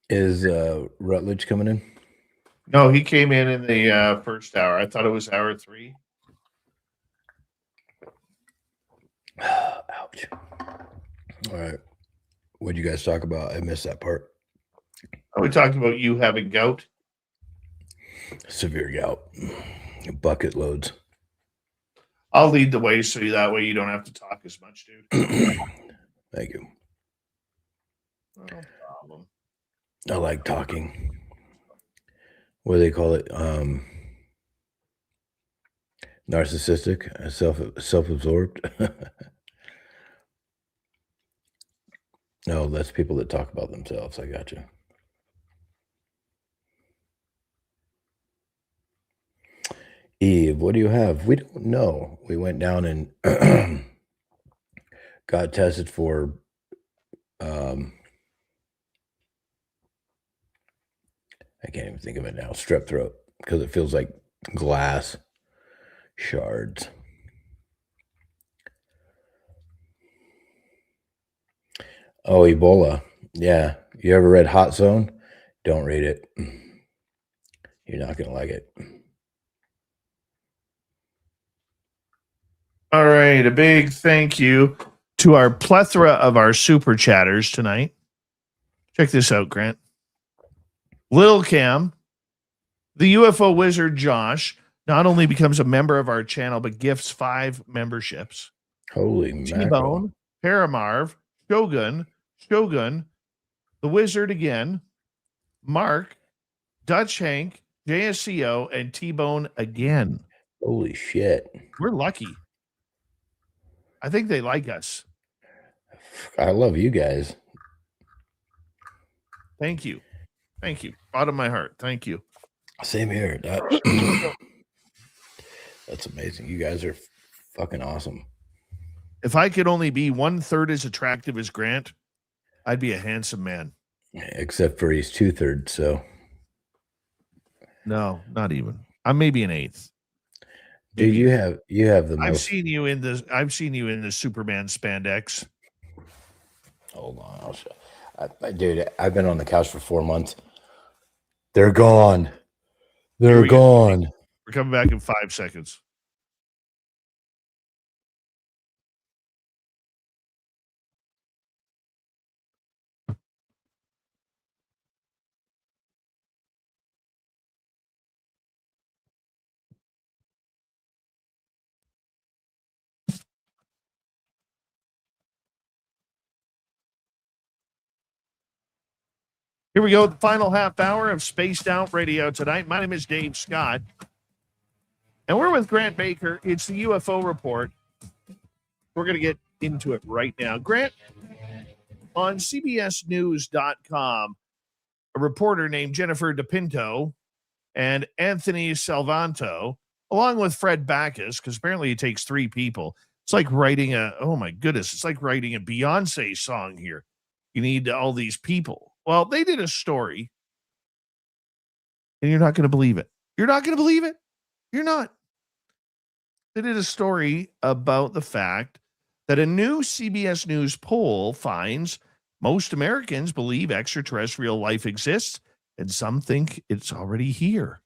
Is Rutledge coming in? No, he came in the first hour. I thought it was hour 3. Ouch. All right. What did you guys talk about? I missed that part. Are we talking about you having gout? Severe gout. Bucket loads. I'll lead the way so that way you don't have to talk as much, dude. Thank you. No problem. I like talking. What do they call it? Narcissistic, self-absorbed. No, that's people that talk about themselves. I got you. Eve, what do you have? We don't know. We went down and got tested for I can't even think of it now. Strep throat, because it feels like glass shards. Oh, Ebola. Yeah. You ever read Hot Zone? Don't read it. You're not going to like it. All right. A big thank you to our plethora of our super chatters tonight. Check this out, Grant. Lil Cam, The UFO wizard Josh not only becomes a member of our channel, but gifts 5 memberships. Holy mackerel. T-Bone, Paramarv, Shogun, the Wizard again, Mark, Dutch Hank, JSCO, and T-Bone again. Holy shit. We're lucky. I think they like us. I love you guys. Thank you. Bottom of my heart. Thank you. Same here. That's amazing. You guys are fucking awesome. If I could only be 1/3 as attractive as Grant, I'd be a handsome man. Except for he's 2/3, so. No, not even. I'm maybe an 1/8. Dude, you have the I've most. seen you in the Superman spandex. Hold on, I'll show. Dude, I've been on the couch for 4 months. They're gone. They're gone. We're coming back in 5 seconds. Here we go, the final half hour of Spaced Out Radio tonight. My name is Dave Scott, and we're with Grant Baker. It's the UFO Report. We're going to get into it right now. Grant, on CBSNews.com, a reporter named Jennifer DePinto and Anthony Salvanto, along with Fred Backus, because apparently it takes 3 people. It's like writing it's like writing a Beyonce song here. You need all these people. Well, they did a story, and you're not going to believe it. You're not going to believe it. You're not. They did a story about the fact that a new CBS News poll finds most Americans believe extraterrestrial life exists, and some think it's already here.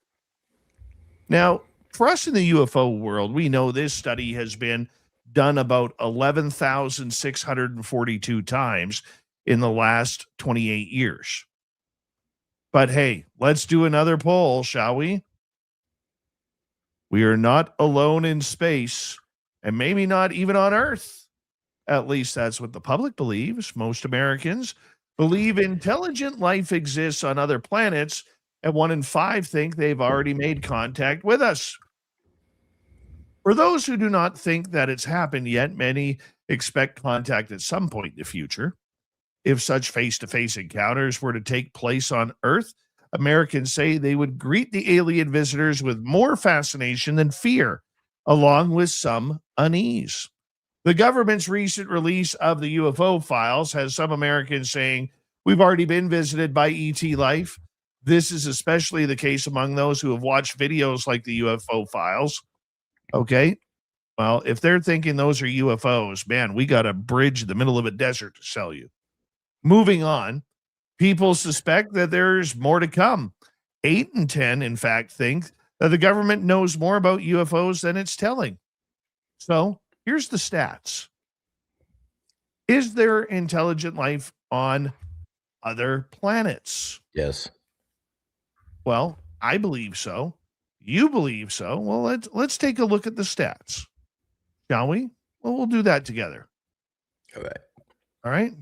Now, for us in the UFO world, we know this study has been done about 11,642 times in the last 28 years. But hey, let's do another poll, shall we? We are not alone in space, and maybe not even on Earth. At least that's what the public believes. Most Americans believe intelligent life exists on other planets, and 1 in 5 think they've already made contact with us. For those who do not think that it's happened yet, many expect contact at some point in the future. If such face-to-face encounters were to take place on Earth, Americans say they would greet the alien visitors with more fascination than fear, along with some unease. The government's recent release of the UFO files has some Americans saying, "We've already been visited by ET life." This is especially the case among those who have watched videos like the UFO files. Okay, well, if they're thinking those are UFOs, man, we got a bridge in the middle of a desert to sell you. Moving on, people suspect that there's more to come. 8 in 10, in fact, think that the government knows more about UFOs than it's telling. So here's the stats. Is there intelligent life on other planets? Yes. Well, I believe so. You believe so. Well, let's take a look at the stats, shall we? Well, we'll do that together. All right. All right.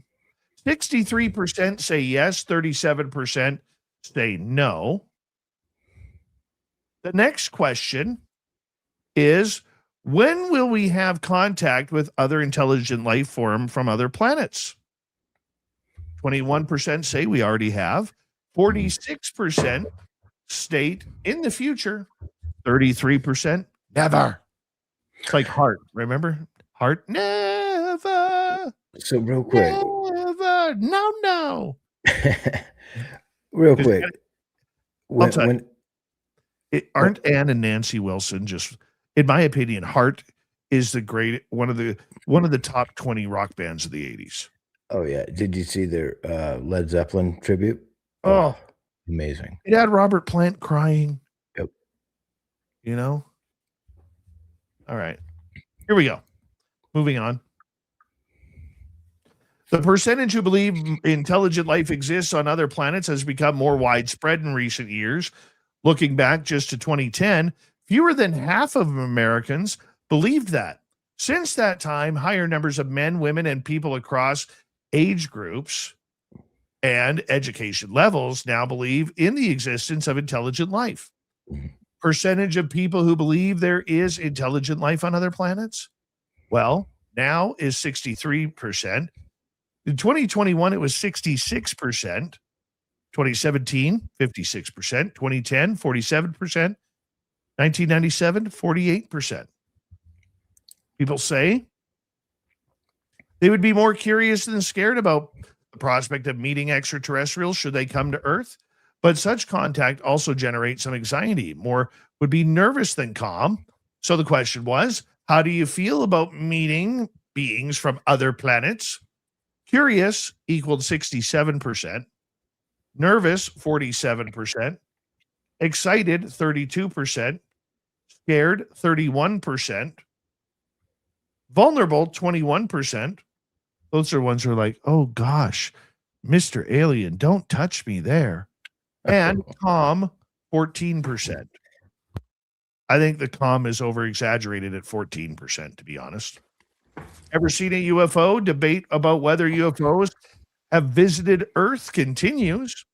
63% say yes, 37% say no. The next question is, when will we have contact with other intelligent life form from other planets? 21% say we already have. 46% state in the future. 33% never. It's like heart. Remember? Heart never. So real quick. Never. No. Real quick. Aren't Ann and Nancy Wilson just, in my opinion, Heart is the great one of the top 20 rock bands of the 80s. Oh yeah. Did you see their Led Zeppelin tribute? Oh, amazing. It had Robert Plant crying. Yep. You know? All right. Here we go. Moving on. The percentage who believe intelligent life exists on other planets has become more widespread in recent years, Looking back just to 2010, fewer than half of Americans believed that. Since that time, higher numbers of men, women, and people across age groups and education levels now believe in the existence of intelligent life. Percentage of people who believe there is intelligent life on other planets? Well, now is 63%. In 2021, it was 66%. 2017, 56%. 2010, 47%. 1997, 48%. People say they would be more curious than scared about the prospect of meeting extraterrestrials should they come to Earth. But such contact also generates some anxiety. More would be nervous than calm. So the question was, how do you feel about meeting beings from other planets? Curious equaled 67%. Nervous, 47%. Excited, 32%. Scared, 31%. Vulnerable, 21%. Those are ones who are like, oh gosh, Mr. Alien, don't touch me there. And calm, 14%. I think the calm is over exaggerated at 14%, to be honest. Ever seen a UFO? Debate about whether UFOs have visited Earth continues.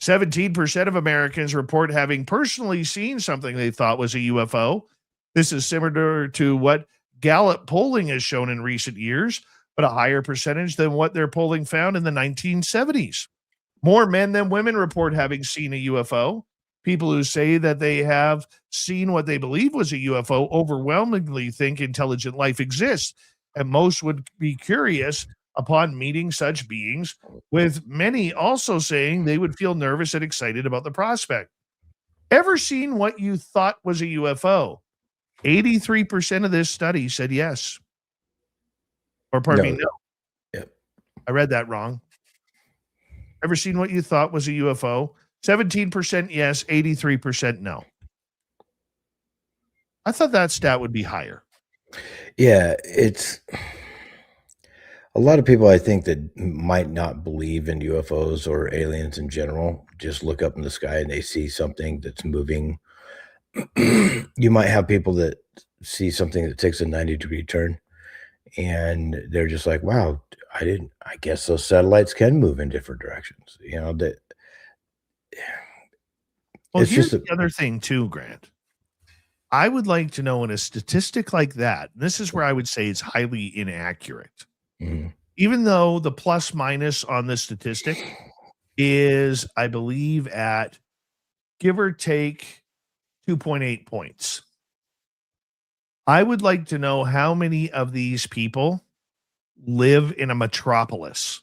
17% of Americans report having personally seen something they thought was a UFO. This is similar to what Gallup polling has shown in recent years, but a higher percentage than what their polling found in the 1970s. More men than women report having seen a UFO. People who say that they have seen what they believe was a UFO overwhelmingly think intelligent life exists, and most would be curious upon meeting such beings, with many also saying they would feel nervous and excited about the prospect. Ever seen what you thought was a UFO? 83% of this study said yes. Or pardon me, no. Yep. I read that wrong. Ever seen what you thought was a UFO? 17% yes, 83% no. I thought that stat would be higher. Yeah, it's a lot of people I think that might not believe in UFOs or aliens in general just look up in the sky and they see something that's moving. You might have people that see something that takes a 90-degree turn and they're just like, wow, I guess those satellites can move in different directions. You know, that Well, it's here's just the other thing too, Grant. I would like to know in a statistic like that, this is where I would say it's highly inaccurate. Mhm. Even though the plus minus on this statistic is, I believe, at give or take 2.8 points. I would like to know how many of these people live in a metropolis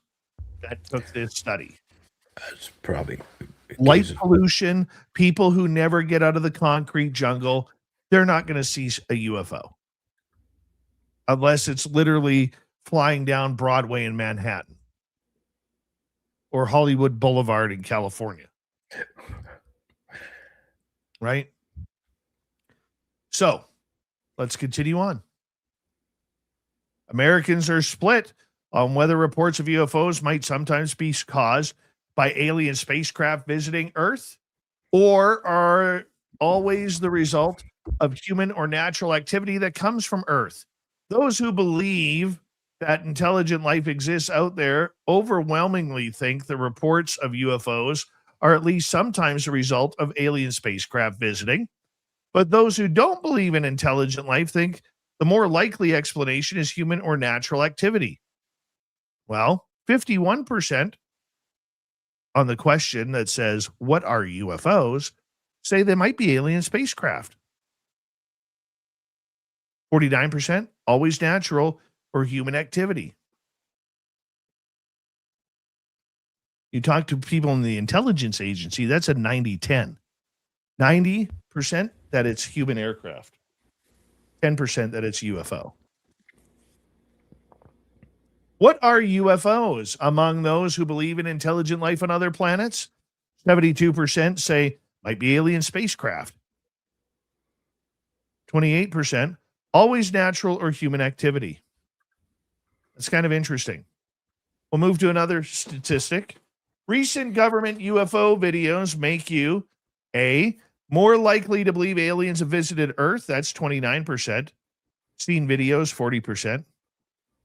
that took this study. That's probably Light pollution, people who never get out of the concrete jungle, they're not going to see a UFO unless it's literally flying down Broadway in Manhattan or Hollywood Boulevard in California. Right? So let's continue on. Americans are split on whether reports of UFOs might sometimes be caused by alien spacecraft visiting Earth or are always the result of human or natural activity that comes from Earth. Those who believe that intelligent life exists out there overwhelmingly think the reports of UFOs are at least sometimes the result of alien spacecraft visiting. But those who don't believe in intelligent life think the more likely explanation is human or natural activity. Well, 51% on the question that says, what are UFOs, say they might be alien spacecraft. 49%, always natural or human activity. You talk to people in the intelligence agency, that's a 90-10. 90% that it's human aircraft. 10% that it's UFO. What are UFOs? Among those who believe in intelligent life on other planets, 72% say might be alien spacecraft. 28%, always natural or human activity. That's kind of interesting. We'll move to another statistic. Recent government UFO videos make you A, More likely to believe aliens have visited Earth, that's 29%. Seen videos, 40%.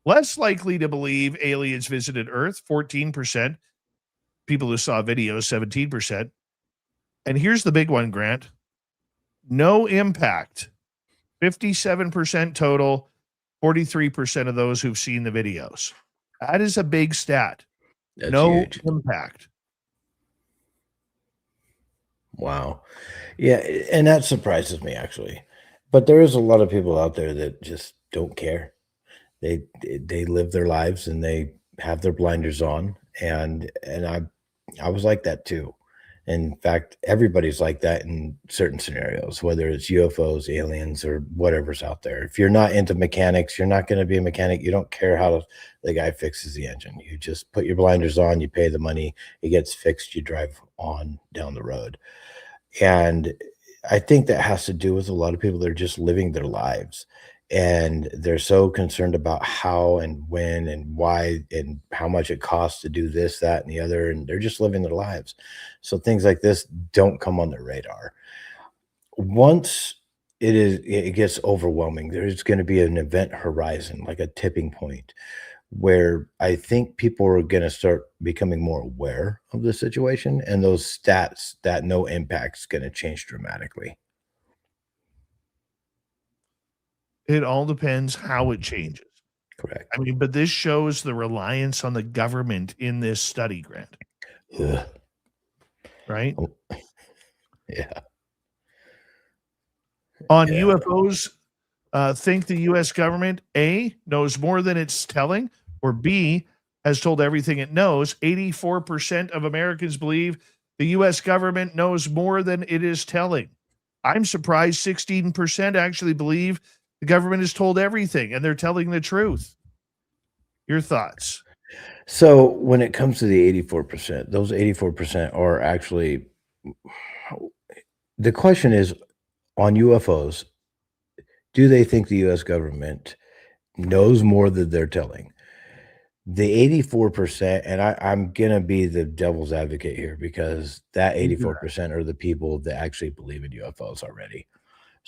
Less likely to believe aliens visited Earth, 14%. People who saw videos, 17%. And here's the big one, Grant. No impact, 57% total, 43% of those who've seen the videos. That is a big stat. That's no huge. impact. Wow. Yeah, and that surprises me actually. But there is a lot of people out there that just don't care. They live their lives and they have their blinders on, and I was like that too. In fact, everybody's like that in certain scenarios, whether it's UFOs, aliens, or whatever's out there. If you're not into mechanics, you're not going to be a mechanic. You don't care how the guy fixes the engine. You just put your blinders on, you pay the money, it gets fixed, you drive on down the road. And I think that has to do with a lot of people that are just living their lives. And they're so concerned about how and when and why and how much it costs to do this, that, and the other. And they're just living their lives. So things like this don't come on their radar. Once it gets overwhelming, there's going to be an event horizon, like a tipping point, where I think people are going to start becoming more aware of the situation, and those stats that no impact is going to change dramatically. It all depends how it changes. Correct. I mean, but this shows the reliance on the government in this study, Grant. Ugh. Right? Yeah. On UFOs, think the U.S. government, A, knows more than it's telling, or B, has told everything it knows. 84% of Americans believe the U.S. government knows more than it is telling. I'm surprised 16% actually believe the government has told everything and they're telling the truth. Your thoughts? So when it comes to the 84%, those 84% are actually, the question is on UFOs, do they think the US government knows more than they're telling? The 84%, and I'm going to be the devil's advocate here because that 84% are the people that actually believe in UFOs already.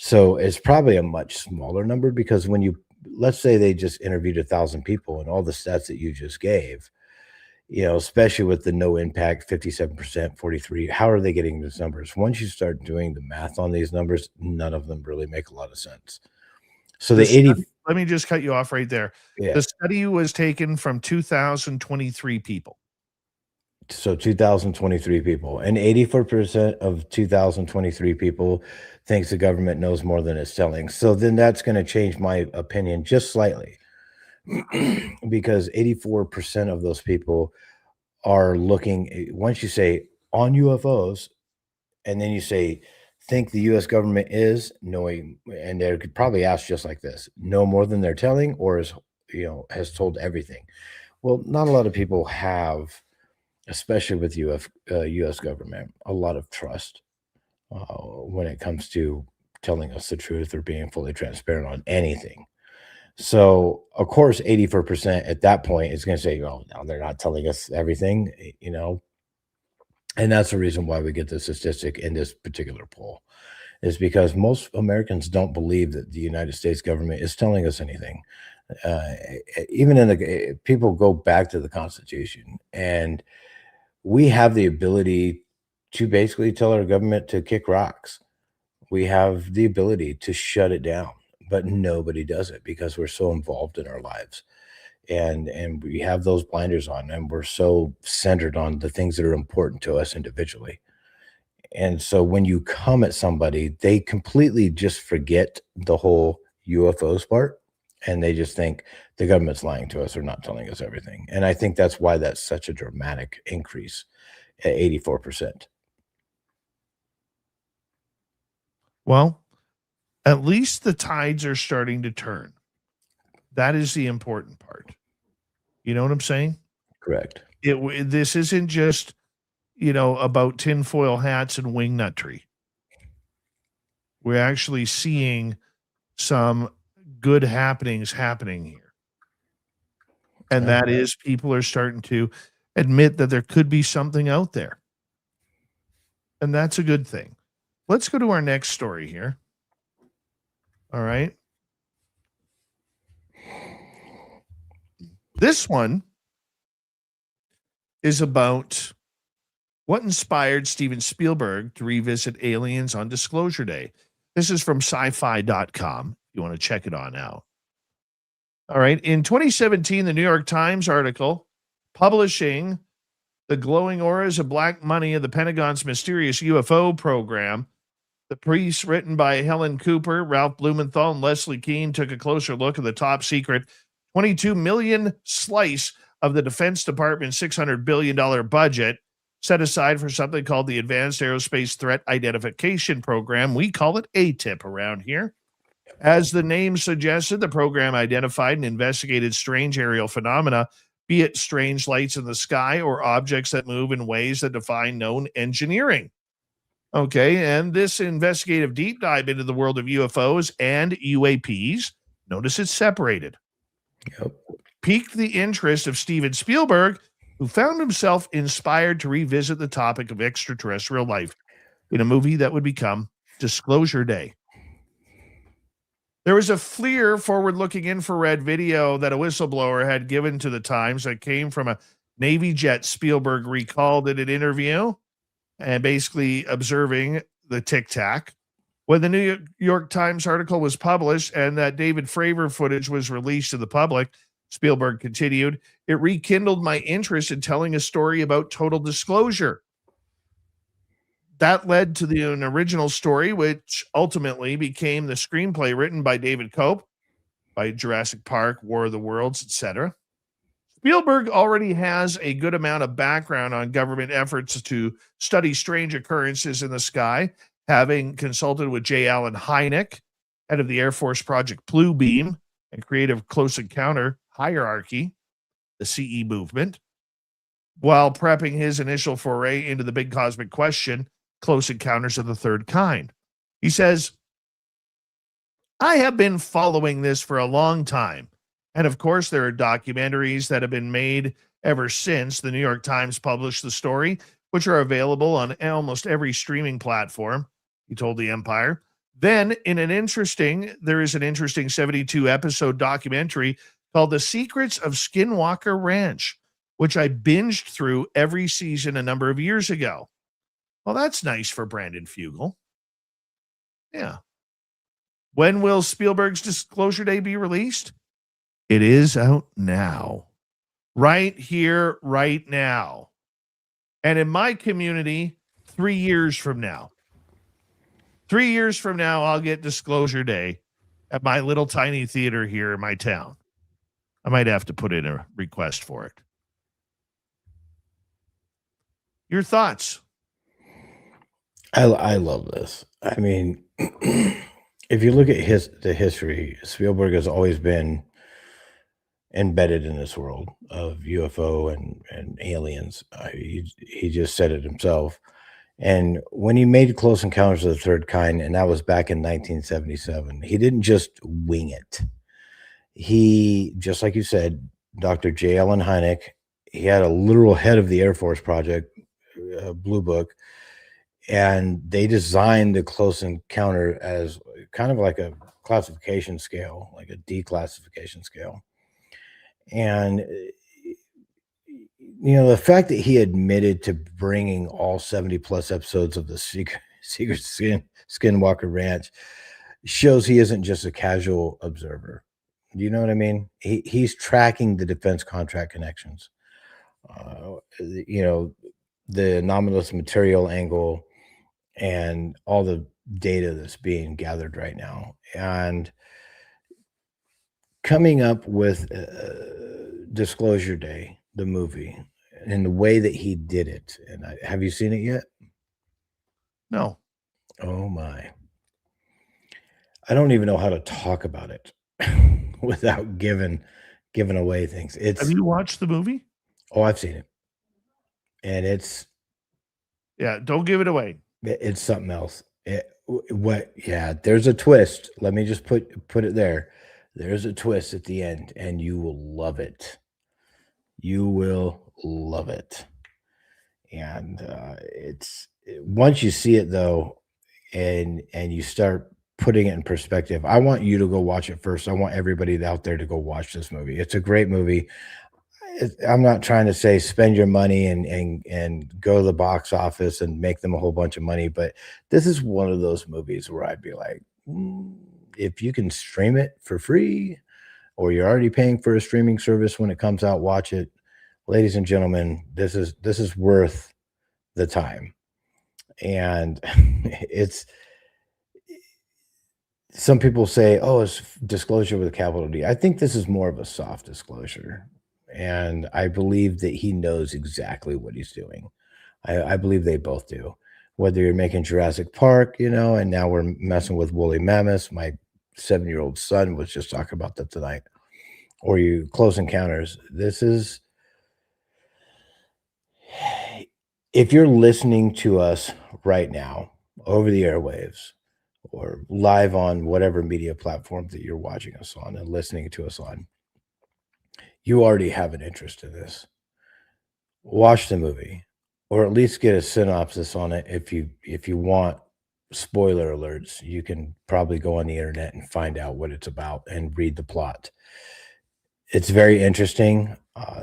So it's probably a much smaller number because when you, let's say they just interviewed 1,000 people and all the stats that you just gave, you know, especially with the no impact, 57%, 43, how are they getting these numbers? Once you start doing the math on these numbers, none of them really make a lot of sense. So the 80, let me just cut you off right there. Yeah. The study was taken from 2,023 people. So 2,023 people, and 84% of 2,023 people thinks the government knows more than it's telling. So then that's going to change my opinion just slightly because 84% of those people are looking, once you say on UFOs, and then you say, think the US government is knowing, and they could probably ask just like this, know more than they're telling, or is, you know, has told everything. Well, not a lot of people have, especially with US government, a lot of trust when it comes to telling us the truth or being fully transparent on anything. So, of course, 84% at that point is going to say, well, no, they're not telling us everything, you know. And that's the reason why we get the statistic in this particular poll, is because most Americans don't believe that the United States government is telling us anything. Even in the, people go back to the Constitution, and we have the ability to basically tell our government to kick rocks. We have the ability to shut it down, but nobody does it because we're so involved in our lives. And we have those blinders on, and we're so centered on the things that are important to us individually. And so when you come at somebody, they completely just forget the whole UFOs part, and they just think the government's lying to us or not telling us everything. And I think that's why that's such a dramatic increase at 84%. Well, at least the tides are starting to turn. That is the important part. You know what I'm saying? Correct. This isn't just, you know, about tinfoil hats and wingnutry. We're actually seeing some good happenings happening here. And that is people are starting to admit that there could be something out there. And that's a good thing. let's go to our next story here. All right. This one is about what inspired Steven Spielberg to revisit aliens on Disclosure Day. This is from sci-fi.com. You want to check it on out. All right. In 2017, the New York Times article publishing the glowing auras of black money of the Pentagon's mysterious UFO program. The piece, written by Helen Cooper, Ralph Blumenthal, and Leslie Keane, took a closer look at the top secret $22 million slice of the Defense Department's $600 billion budget set aside for something called the Advanced Aerospace Threat Identification Program. We call it ATIP around here. As the name suggested, the program identified and investigated strange aerial phenomena, be it strange lights in the sky or objects that move in ways that defy known engineering. Okay, and this investigative deep dive into the world of UFOs and UAPs, notice it's separated, piqued the interest of Steven Spielberg, who found himself inspired to revisit the topic of extraterrestrial life in a movie that would become Disclosure Day. There was a FLIR, forward-looking infrared video that a whistleblower had given to the Times that came from a Navy jet Spielberg recalled in an interview and basically observing the tic-tac. When the New York Times article was published and that David Fravor footage was released to the public, Spielberg continued, it rekindled my interest in telling a story about total disclosure. That led to an original story, which ultimately became the screenplay written by David Cope, by Jurassic Park, War of the Worlds, etc. Spielberg already has a good amount of background on government efforts to study strange occurrences in the sky, having consulted with J. Allen Hynek, head of the Air Force Project Bluebeam, and creative Close Encounter Hierarchy, the CE movement, while prepping his initial foray into the big cosmic question, Close Encounters of the Third Kind. He says, I have been following this for a long time. And of course, there are documentaries that have been made ever since the New York Times published the story, which are available on almost every streaming platform, he told the Empire. Then there is an interesting 72 episode documentary called The Secrets of Skinwalker Ranch, which I binged through every season a number of years ago. Well, that's nice for Brandon Fugel. Yeah. When will Spielberg's Disclosure Day be released? It is out now. Right here, right now. And in my community, 3 years from now. 3 years from now, I'll get Disclosure Day at my little tiny theater here in my town. I might have to put in a request for it. Your thoughts? I love this. I mean, if you look at the history, Spielberg has always been embedded in this world of UFO and aliens. He just said it himself. And when he made Close Encounters of the Third Kind, and that was back in 1977, he didn't just wing it. He, just like you said, Dr. J. Allen Hynek, he had a literal head of the Air Force Project, Blue Book, and they designed the Close Encounter as kind of like a classification scale, like a declassification scale. And, you know, the fact that he admitted to bringing all 70 plus episodes of the Secret Skinwalker Ranch shows he isn't just a casual observer. Do you know what I mean? He's tracking the defense contract connections, you know, the anomalous material angle and all the data that's being gathered right now. And coming up with Disclosure Day, the movie, and the way that he did it. And have you seen it yet? No. Oh my. I don't even know how to talk about it without giving away things. Have you watched the movie? Oh, I've seen it. And it's, yeah, don't give it away. It's something else. There's a twist. Let me just put it there. There's a twist at the end, and you will love it. You will love it. And once you see it, though, and you start putting it in perspective. I want you to go watch it first. I want everybody out there to go watch this movie. It's a great movie. I'm not trying to say spend your money and go to the box office and make them a whole bunch of money, but this is one of those movies where I'd be like, if you can stream it for free, or you're already paying for a streaming service when it comes out, watch it. Ladies and gentlemen, this is worth the time. And it's, some people say, oh, it's disclosure with a capital D. I think this is more of a soft disclosure. And I believe that he knows exactly what he's doing. I believe they both do. Whether you're making Jurassic Park, and now we're messing with woolly mammoths. My 7-year-old son was just talking about that tonight. Or you Close Encounters. This is, if you're listening to us right now over the airwaves or live on whatever media platform that you're watching us on and listening to us on, you already have an interest in this. Watch the movie, or at least get a synopsis on it. If you want spoiler alerts, you can probably go on the internet and find out what it's about and read the plot. It's very interesting.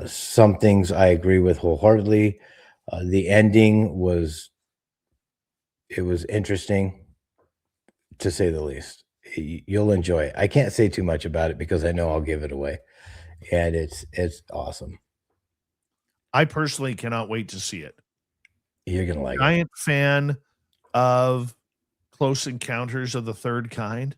Some things I agree with wholeheartedly. The ending was interesting, to say the least. You'll enjoy it. I can't say too much about it because I know I'll give it away, and it's awesome. I personally cannot wait to see it. You're gonna like it. Giant fan of Close Encounters of the Third Kind.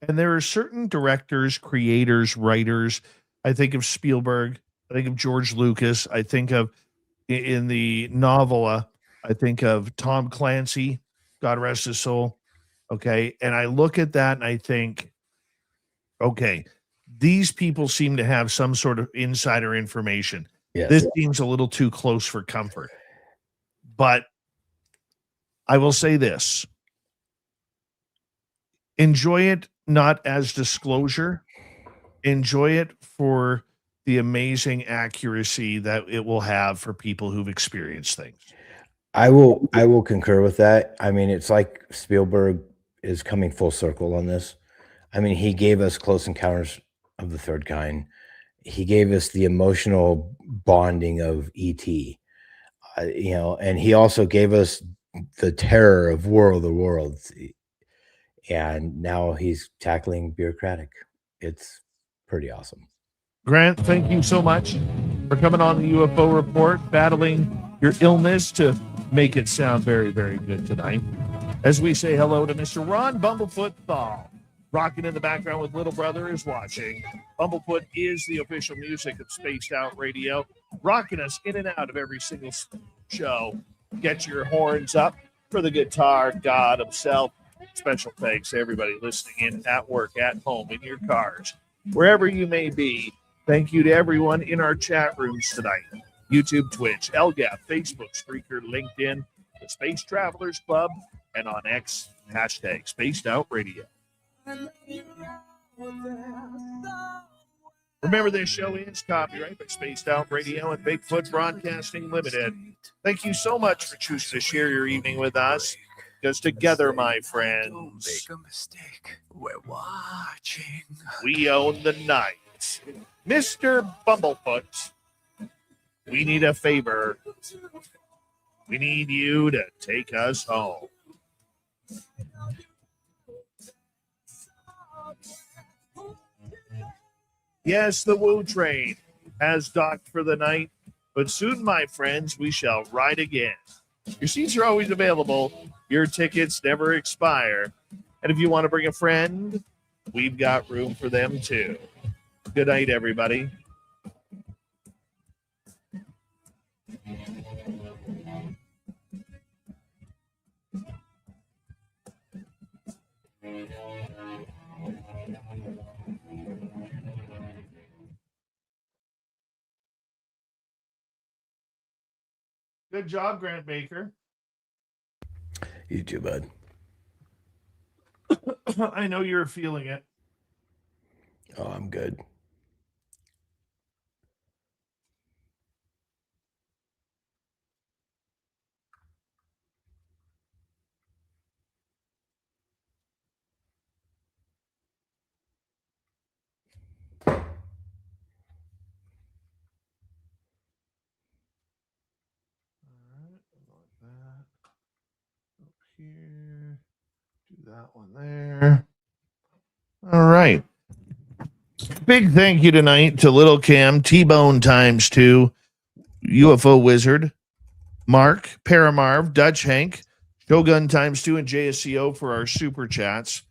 And there are certain directors, creators, writers. I think of Spielberg. I think of George Lucas. I think of, in the novella, I think of Tom Clancy, God rest his soul. Okay. And I look at that and I think, okay, these people seem to have some sort of insider information. Yes. This seems a little too close for comfort. But I will say this. Enjoy it not as disclosure. Enjoy it for the amazing accuracy that it will have for people who've experienced things. I will concur with that. I mean, it's like Spielberg is coming full circle on this. I mean, he gave us Close Encounters of the Third Kind. He gave us the emotional bonding of ET. And he also gave us the terror of War of the Worlds. And now he's tackling bureaucratic. It's pretty awesome. Grant, thank you so much for coming on the UFO Report, battling your illness to make it sound very, very good tonight. As we say hello to Mr. Ron Bumblefoot Thal, rocking in the background with Little Brother is Watching. Bumblefoot is the official music of Spaced Out Radio, rocking us in and out of every single show. Get your horns up for the guitar god himself. Special thanks to everybody listening in at work, at home, in your cars, wherever you may be. Thank you to everyone in our chat rooms tonight. YouTube, Twitch, LGAP, Facebook, Spreaker, LinkedIn, the Space Travelers Club, and on X, hashtag Spaced Out Radio. Remember, this show is copyright by Spaced Out Radio and Bigfoot Broadcasting Limited. Thank you so much for choosing to share your evening with us. Because together, my friends, don't make a mistake. We're watching. We own the night. Mr. Bumblefoot, we need a favor. We need you to take us home. Yes, the Woo Train has docked for the night, but soon, my friends, we shall ride again. Your seats are always available. Your tickets never expire. And if you want to bring a friend, we've got room for them too. Good night, everybody. Good job, Grant Baker. You too, bud. I know you're feeling it. Oh, I'm good. here. Do that one there. All right. Big thank you tonight to Little Cam, T-Bone ×2, UFO Wizard, Mark, Paramarv, Dutch Hank, Shogun ×2, and JSCO for our super chats.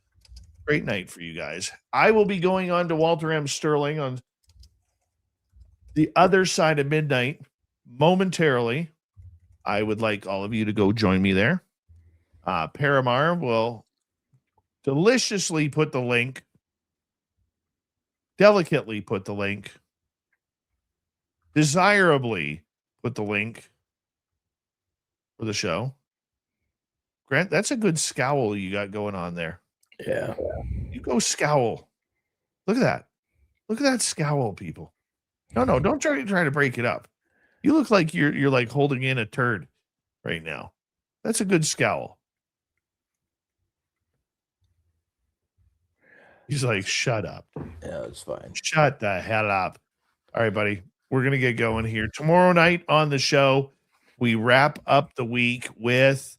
Great night for you guys. I will be going on to Walter M. Sterling on the other side of midnight momentarily. I would like all of you to go join me there. Paramar will deliciously put the link, delicately put the link, desirably put the link for the show. Grant, that's a good scowl you got going on there. Yeah. You go scowl. Look at that. Look at that scowl, people. No, don't try to break it up. You look like you're like holding in a turd right now. That's a good scowl. He's like, shut up. Yeah, it's fine. Shut the hell up. All right, buddy. We're going to get going here. Tomorrow night on the show, we wrap up the week with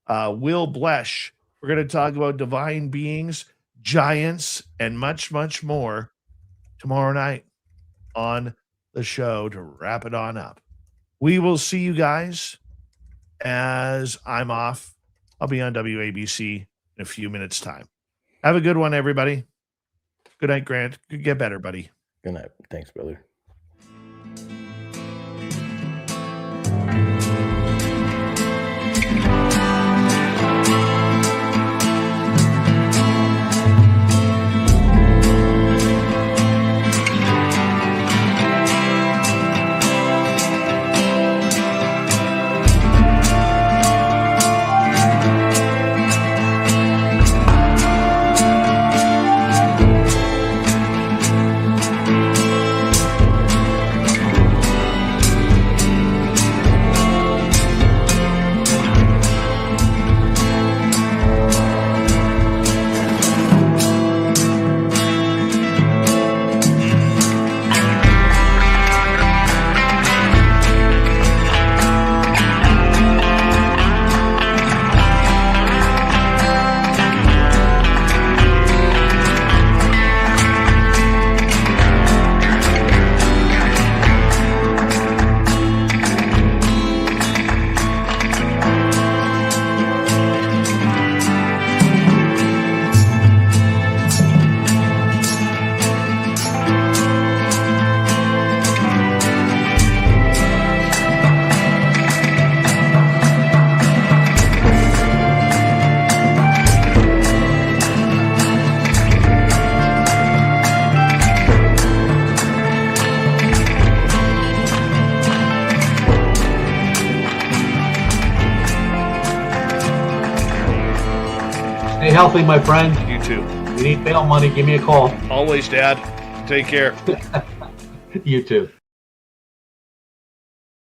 Will Blesh. We're going to talk about divine beings, giants, and much, much more tomorrow night on the show to wrap it on up. We will see you guys as I'm off. I'll be on WABC in a few minutes' time. Have a good one, everybody. Good night, Grant. Get better, buddy. Good night. Thanks, brother. Stay healthy, my friend. You too. If you need bail money, give me a call. Always, Dad. Take care. You too.